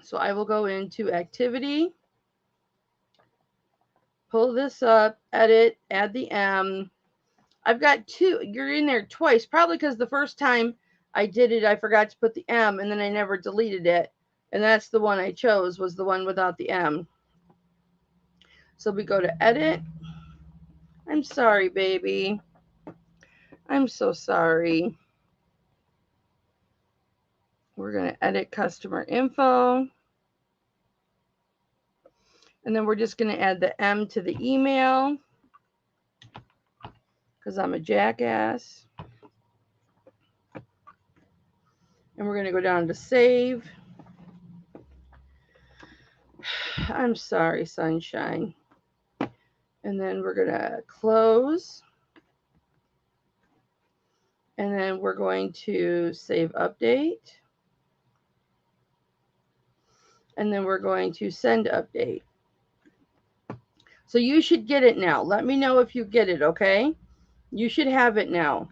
So I will go into activity, pull this up, edit, add the M. I've got two. You're in there twice, probably because the first time I did it, I forgot to put the M, and then I never deleted it. And that's the one I chose, was the one without the M. So we go to edit. I'm sorry, baby. I'm so sorry. We're going to edit customer info. And then we're just going to add the M to the email because I'm a jackass. And we're going to go down to save. I'm sorry, sunshine. And then we're going to close. And then we're going to save update. And then we're going to send update. So you should get it now. Let me know if you get it, okay? You should have it now.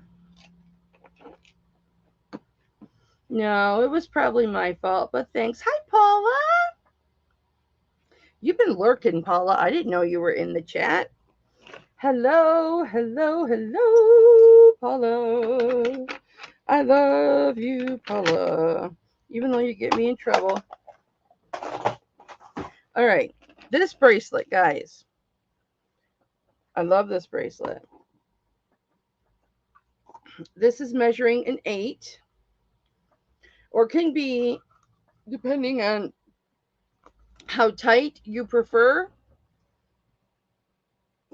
No, it was probably my fault, but thanks. Hi, Paula. You've been lurking, Paula. I didn't know you were in the chat. Hello, hello, hello, Paula. I love you, Paula, even though you get me in trouble. All right, this bracelet, guys. I love this bracelet. This is measuring an 8, or can be, depending on how tight you prefer,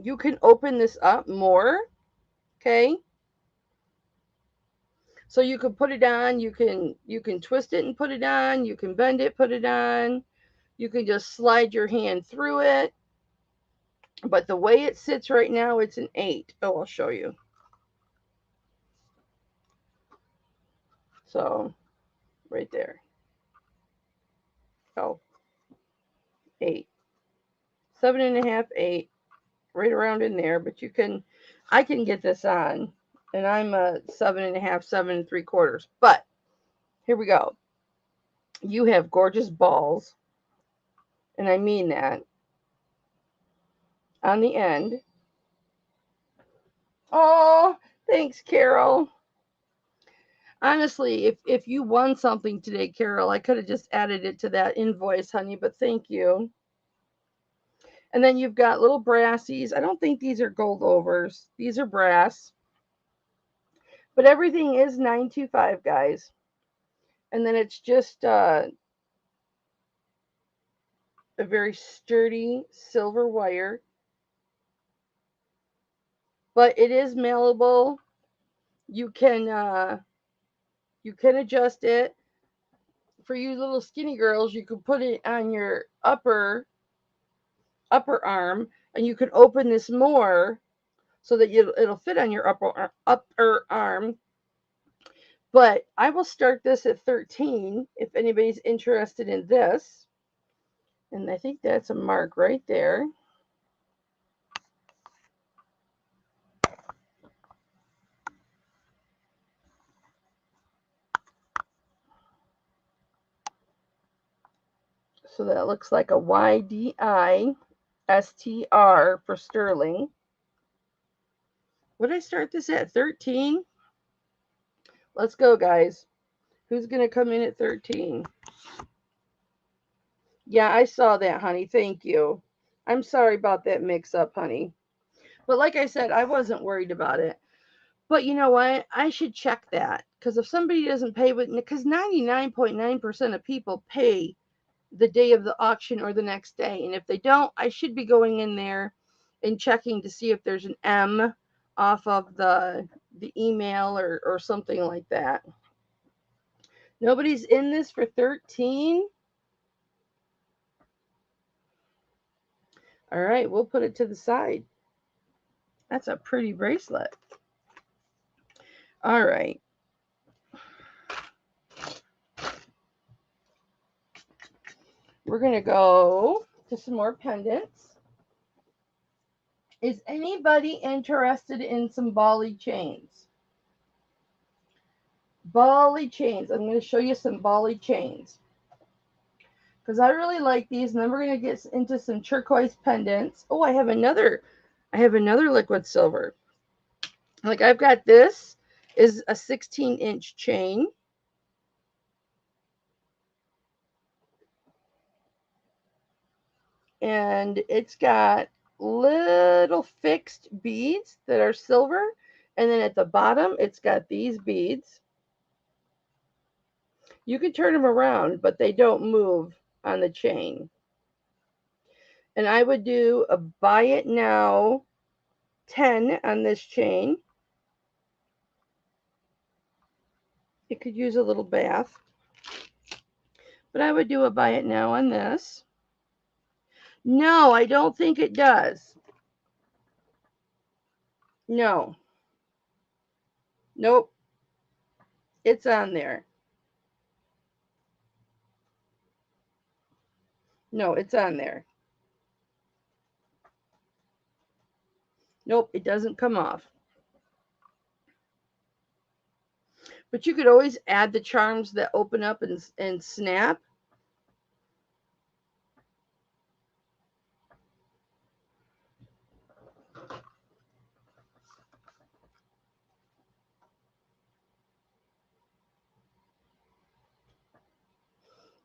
you can open this up more, okay? So you can put it on, you can twist it and put it on, you can bend it, put it on. You can just slide your hand through it. But the way it sits right now, it's an 8. Oh, I'll show you. So, right there. Oh, 8. 7.5, 8. Right around in there. But you can, I can get this on. And I'm a 7.5, 7 3/4. But, here we go. You have gorgeous balls. And I mean that. On the end. Oh, thanks, Carol. Honestly, if you won something today, Carol, I could have just added it to that invoice, honey, but thank you. And then you've got little brassies. I don't think these are gold overs. These are brass. But everything is 925, guys. And then it's just a very sturdy silver wire. But it is mailable. You can adjust it. For you little skinny girls, you could put it on your upper arm, and you can open this more so that it'll fit on your upper arm. But I will start this at 13 if anybody's interested in this. And I think that's a mark right there. So that looks like a YDISTR for sterling. Would I start this at 13? Let's go, guys. Who's going to come in at 13? Yeah, I saw that, honey. Thank you. I'm sorry about that mix-up, honey. But like I said, I wasn't worried about it. But you know what? I should check that. Because if somebody doesn't pay, because 99.9% of people pay the day of the auction or the next day. And if they don't, I should be going in there and checking to see if there's an M off of the email or something like that. Nobody's in this for 13? All right, we'll put it to the side. That's a pretty bracelet. All right. We're going to go to some more pendants. Is anybody interested in some Bali chains? Bali chains. I'm going to show you some Bali chains. Because I really like these. And then we're going to get into some turquoise pendants. Oh, I have another liquid silver. Like I've got this is a 16-inch chain. And it's got little fixed beads that are silver. And then at the bottom, it's got these beads. You can turn them around, but they don't move on the chain. And I would do a buy it now 10 on this chain. It could use a little bath. But I would do a buy it now on this. No, I don't think it does. No. Nope. It's on there. No, it's on there. Nope, it doesn't come off. But you could always add the charms that open up and snap.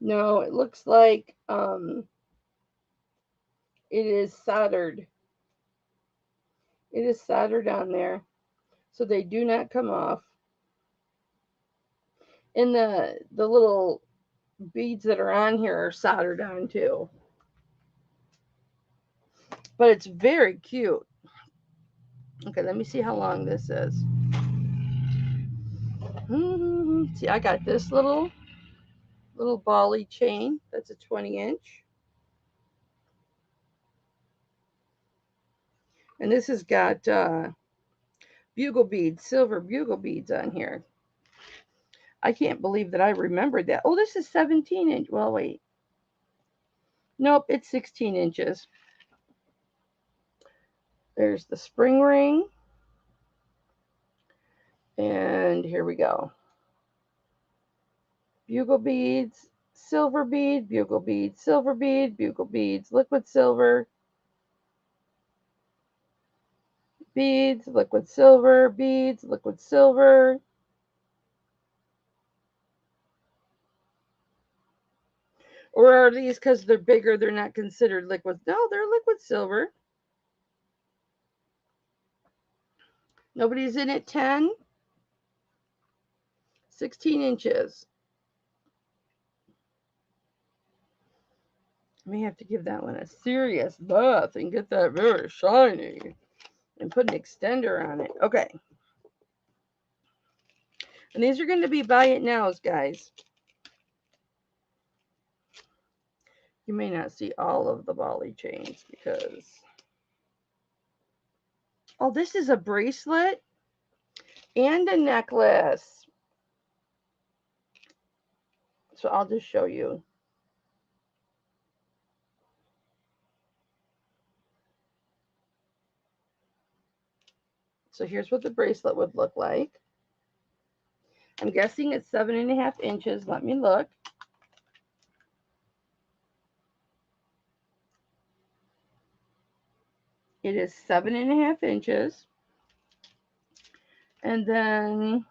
No, it looks like it is soldered. It is soldered on there, so they do not come off. And the little beads that are on here are soldered on too. But it's very cute. Okay, let me see how long this is. See, I got this little Bali chain. That's a 20-inch. And this has got bugle beads, silver bugle beads on here. I can't believe that I remembered that. Oh, this is 17 inch. Well, wait. Nope, it's 16 inches. There's the spring ring. And here we go. Bugle beads, silver bead, bugle bead, silver bead, bugle beads, liquid silver, beads, liquid silver, beads, liquid silver. Or are these because they're bigger, they're not considered liquid? No, they're liquid silver. Nobody's in at 10, 16 inches. I may have to give that one a serious bath and get that very shiny and put an extender on it. Okay. And these are going to be buy it nows, guys. You may not see all of the volley chains because... Oh, this is a bracelet and a necklace. So I'll just show you. So here's what the bracelet would look like. I'm guessing it's 7.5 inches. Let me look. It is 7.5 inches. And then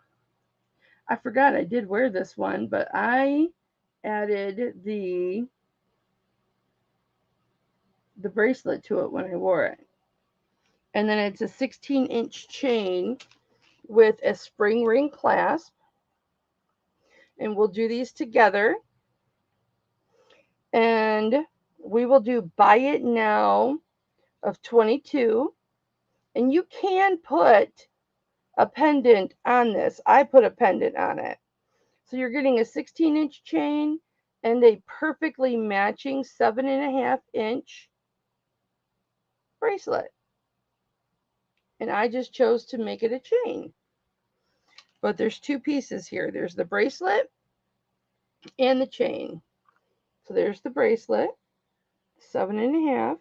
I forgot I did wear this one, but I added the bracelet to it when I wore it. And then it's a 16-inch chain with a spring ring clasp. And we'll do these together. And we will do buy it now of 22. And you can put a pendant on this. I put a pendant on it. So you're getting a 16-inch chain and a perfectly matching 7.5-inch bracelet. And I just chose to make it a chain. But there's two pieces here. There's the bracelet and the chain. So there's the bracelet, 7.5.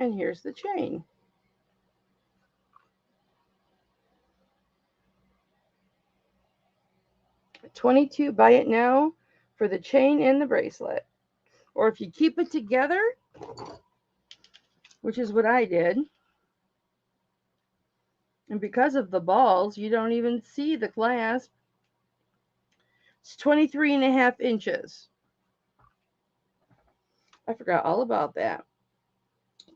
And here's the chain. $22, buy it now for the chain and the bracelet. Or if you keep it together, which is what I did, and because of the balls, you don't even see the clasp. It's 23.5 inches. I forgot all about that.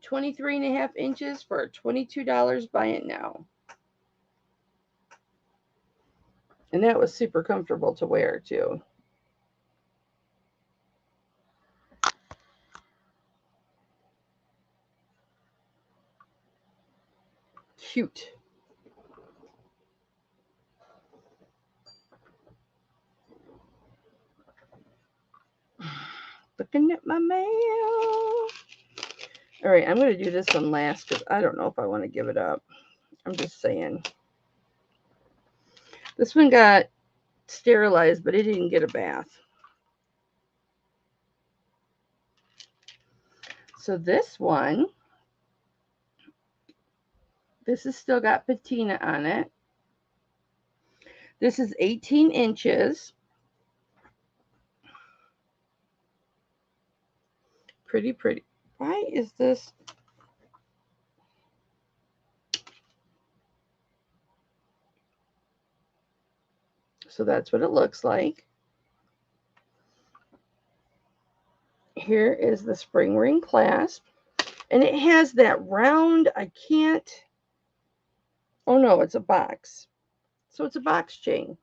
23.5 inches for $22, buy it now. And that was super comfortable to wear too. Cute. Looking at my mail. All right, I'm going to do this one last because I don't know if I want to give it up. I'm just saying. This one got sterilized, but it didn't get a bath. So this one, this has still got patina on it. This is 18 inches. Pretty, pretty. Why is this? So that's what it looks like. Here is the spring ring clasp. And it has that round, I can't. Oh no, it's a box. So it's a box chain.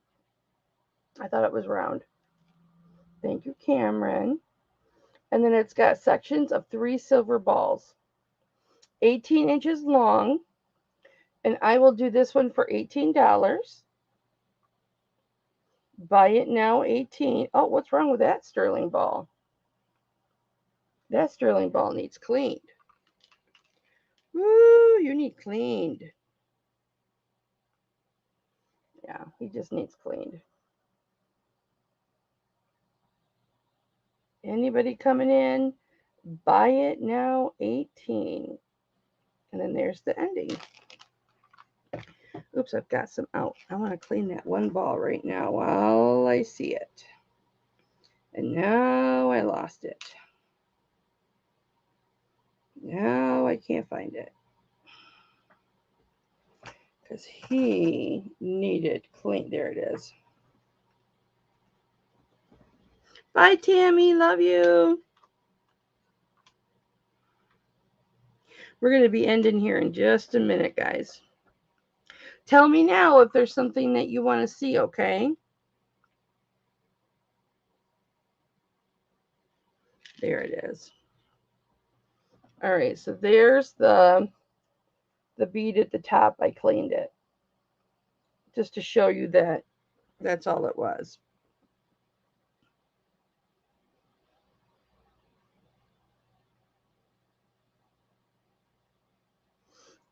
I thought it was round. Thank you, Cameron. And then it's got sections of 3 silver balls. 18 inches long. And I will do this one for $18. Buy it now, 18. Oh, what's wrong with that sterling ball? That sterling ball needs cleaned. Woo, you need cleaned. Yeah, he just needs cleaned. Anybody coming in? Buy it now, 18. And then there's the ending. Oops, I've got some out. I want to clean that one ball right now while I see it. And now I lost it. Now I can't find it. Because he needed clean. There it is. Bye, Tammy. Love you. We're going to be ending here in just a minute, guys. Tell me now if there's something that you want to see, okay? There it is. All right, so there's the bead at the top. I cleaned it just to show you that that's all it was.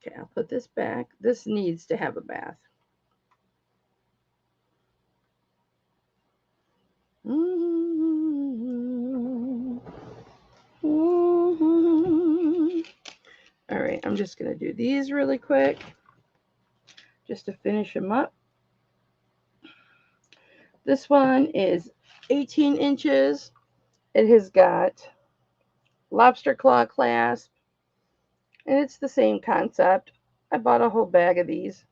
Okay, I'll put this back. This needs to have a bath. All right, I'm just going to do these really quick just to finish them up. This one is 18 inches. It has got lobster claw clasp, and it's the same concept. I bought a whole bag of these.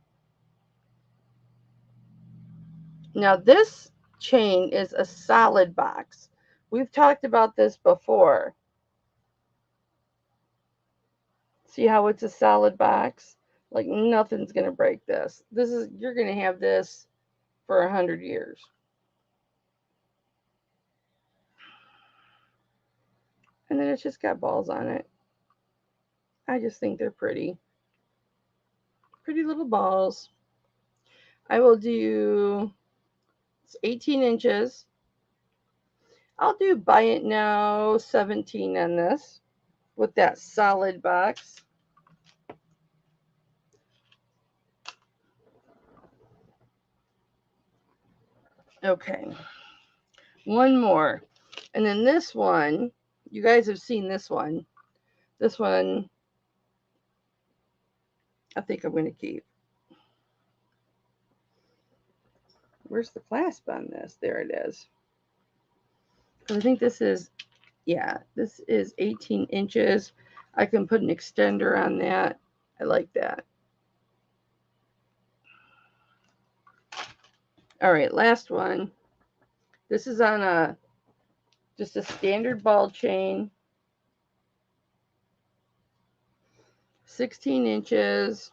Now this chain is a solid box. We've talked about this before. See how it's a solid box? Like nothing's going to break this. You're going to have this for 100 years. And then it's just got balls on it. I just think they're pretty. Pretty little balls. I will do 18 inches. I'll do buy it now 17 on this with that solid box. Okay. One more. And then this one, you guys have seen this one. This one, I think I'm going to keep. Where's the clasp on this? There it is. I think this is, yeah, this is 18 inches. I can put an extender on that. I like that. All right, last one. This is on just a standard ball chain. 16 inches.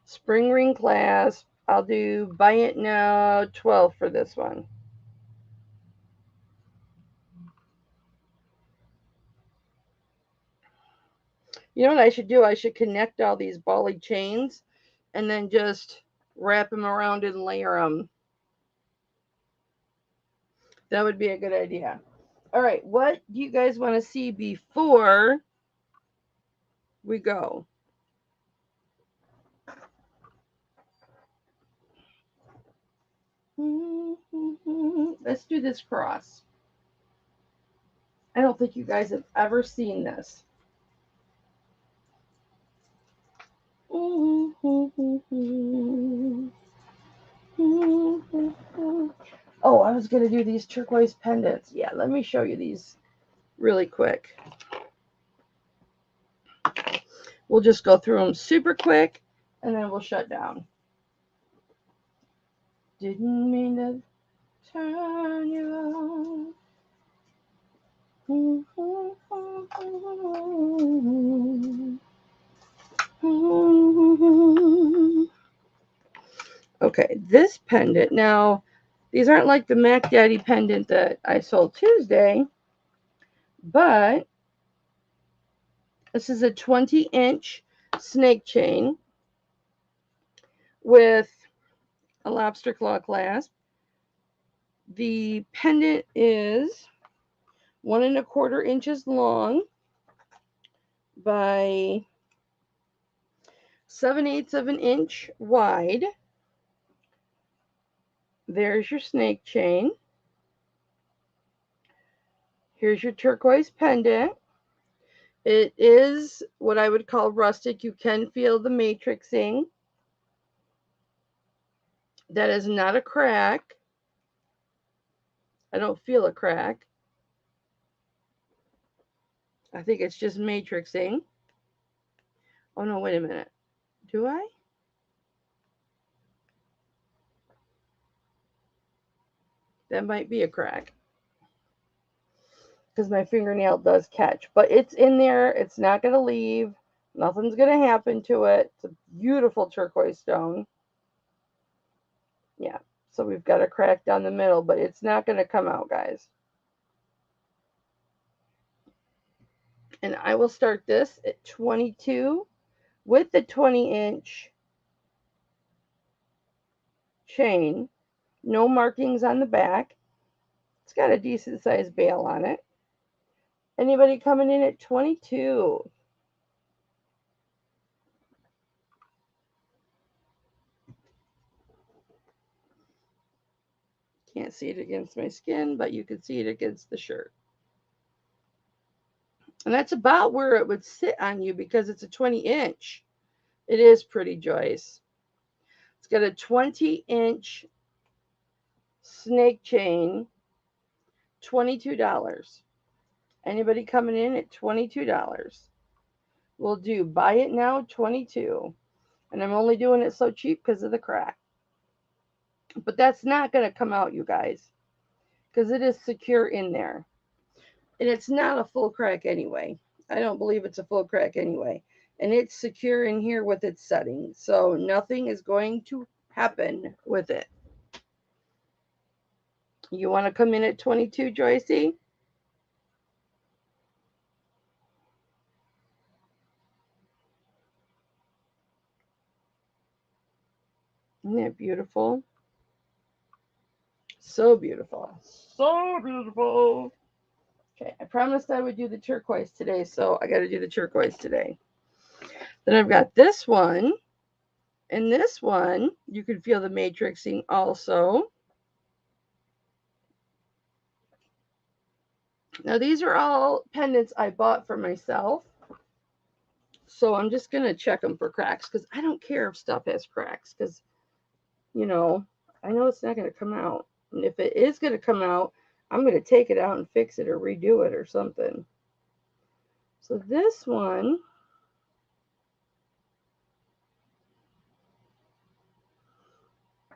Spring ring clasp. I'll do buy it now 12 for this one. You know what I should do? I should connect all these bally chains and then just wrap them around and layer them. That would be a good idea. All right, what do you guys want to see before we go? Let's do this cross. I don't think you guys have ever seen this. Oh, I was going to do these turquoise pendants. Yeah, let me show you these really quick. We'll just go through them super quick and then we'll shut down. Didn't mean to turn you on. Okay, this pendant. Now, these aren't like the Mac Daddy pendant that I sold Tuesday, but this is a 20-inch snake chain with a lobster claw clasp. The pendant is 1¼ inches long by 7/8 of an inch wide. There's your snake chain. Here's your turquoise pendant. It is what I would call rustic. You can feel the matrixing. That is not a crack. I don't feel a crack. I think it's just matrixing. Oh no, wait a minute. Do I? That might be a crack. Because my fingernail does catch. But it's in there. It's not going to leave. Nothing's going to happen to it. It's a beautiful turquoise stone. Yeah. So we've got a crack down the middle, but it's not going to come out, guys. And I will start this at 22 with the 20-inch chain. No markings on the back. It's got a decent sized bail on it. Anybody coming in at 22? Can't see it against my skin, but you can see it against the shirt. And that's about where it would sit on you because it's a 20-inch. It is pretty, Joyce. It's got a 20-inch snake chain, $22. Anybody coming in at $22? We'll do buy it now, 22. And I'm only doing it so cheap because of the crack. But that's not going to come out, you guys, because it is secure in there. And it's not a full crack anyway. I don't believe it's a full crack anyway. And it's secure in here with its setting. So nothing is going to happen with it. You want to come in at 22, Joycey? Isn't that beautiful? So beautiful. So beautiful. Okay, I promised I would do the turquoise today, so I got to do the turquoise today. Then I've got this one, and this one, you can feel the matrixing also. Now, these are all pendants I bought for myself, so I'm just going to check them for cracks, because I don't care if stuff has cracks, because, you know, I know it's not going to come out. And if it is going to come out, I'm going to take it out and fix it or redo it or something. So this one,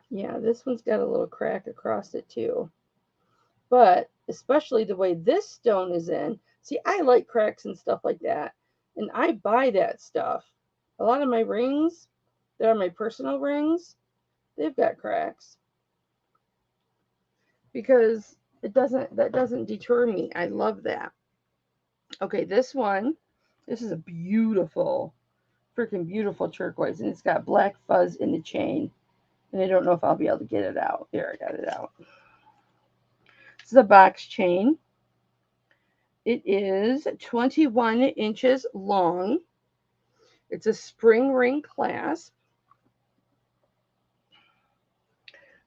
yeah, this one's got a little crack across it too. But especially the way this stone is in. See, I like cracks and stuff like that. And I buy that stuff. A lot of my rings, that are my personal rings, they've got cracks. Because that doesn't deter me. I love that. Okay, this one, this is a beautiful, freaking beautiful turquoise. And it's got black fuzz in the chain. And I don't know if I'll be able to get it out. There, I got it out. This is a box chain. It is 21 inches long. It's a spring ring clasp.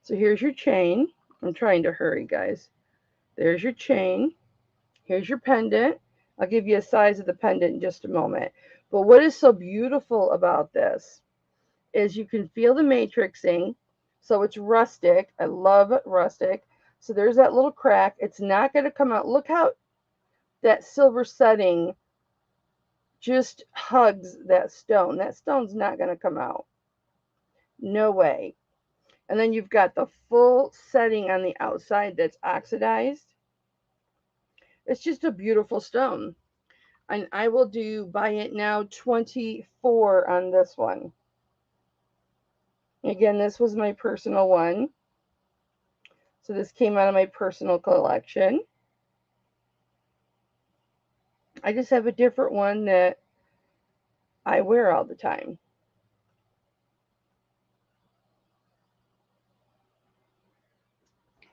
So here's your chain. I'm trying to hurry, guys. There's your chain. Here's your pendant. I'll give you a size of the pendant in just a moment. But what is so beautiful about this is you can feel the matrixing. So it's rustic. I love rustic. So there's that little crack. It's not going to come out. Look how that silver setting just hugs that stone. That stone's not going to come out. No way. And then you've got the full setting on the outside that's oxidized. It's just a beautiful stone. And I will do buy it now 24 on this one. Again, this was my personal one. So this came out of my personal collection. I just have a different one that I wear all the time.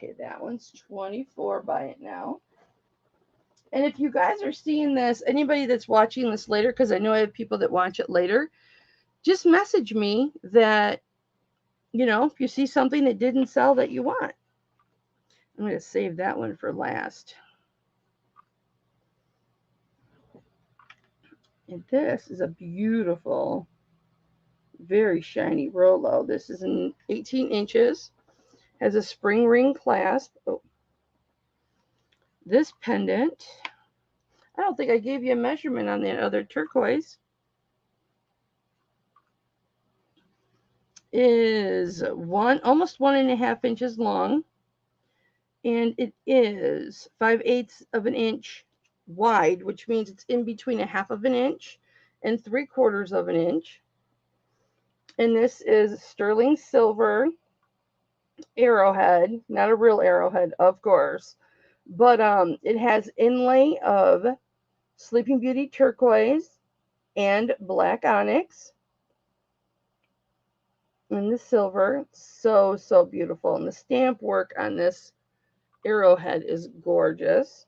Okay, that one's 24. Buy it now. And if you guys are seeing this, anybody that's watching this later, because I know I have people that watch it later, just message me that, you know, if you see something that didn't sell that you want. I'm going to save that one for last. And this is a beautiful, very shiny Rolo. This is an 18 inches, has a spring ring clasp. Oh. This pendant, I don't think I gave you a measurement on that other turquoise, is almost 1.5 inches long. And it is 5/8 of an inch wide, which means it's in between a half of an inch and 3/4 of an inch. And this is sterling silver arrowhead, not a real arrowhead, of course, but it has inlay of Sleeping Beauty turquoise and black onyx and the silver. So beautiful. And the stamp work on this arrowhead is gorgeous.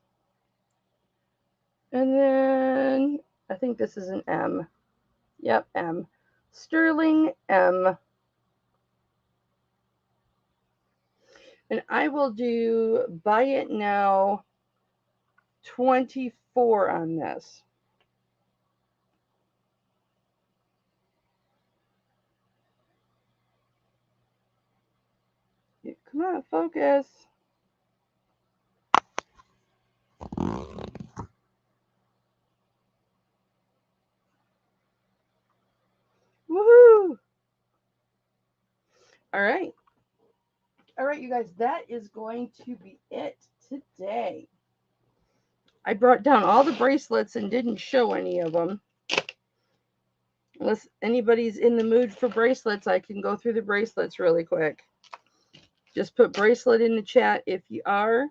And then I think this is an M. Yep, M. Sterling M. And I will do buy it now 24 on this. Come on, focus. Woohoo! All right. All right, you guys, that is going to be it today. I brought down all the bracelets and didn't show any of them. Unless anybody's in the mood for bracelets, I can go through the bracelets really quick. Just put bracelet in the chat if you are.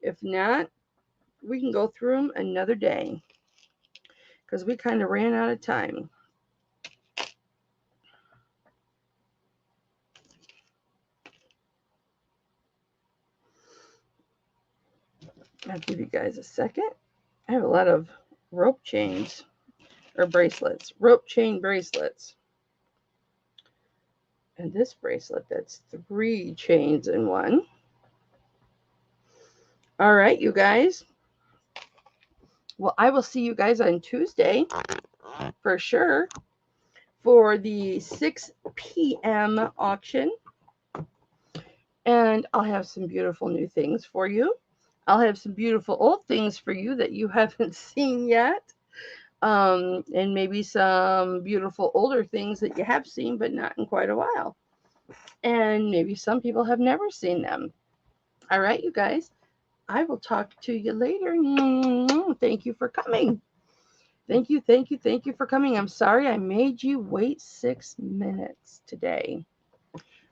If not, we can go through them another day because we kind of ran out of time. I'll give you guys a second. I have a lot of rope chains or bracelets, rope chain bracelets. And this bracelet, that's 3 chains in one. All right, you guys. Well, I will see you guys on Tuesday for sure for the 6 p.m. auction. And I'll have some beautiful new things for you. I'll have some beautiful old things for you that you haven't seen yet. And maybe some beautiful older things that you have seen, but not in quite a while. And maybe some people have never seen them. All right, you guys. I will talk to you later. Thank you for coming. Thank you for coming. I'm sorry I made you wait 6 minutes today.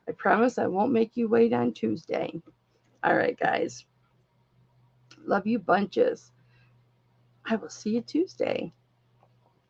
I promise I won't make you wait on Tuesday. All right, guys. Love you bunches. I will see you Tuesday.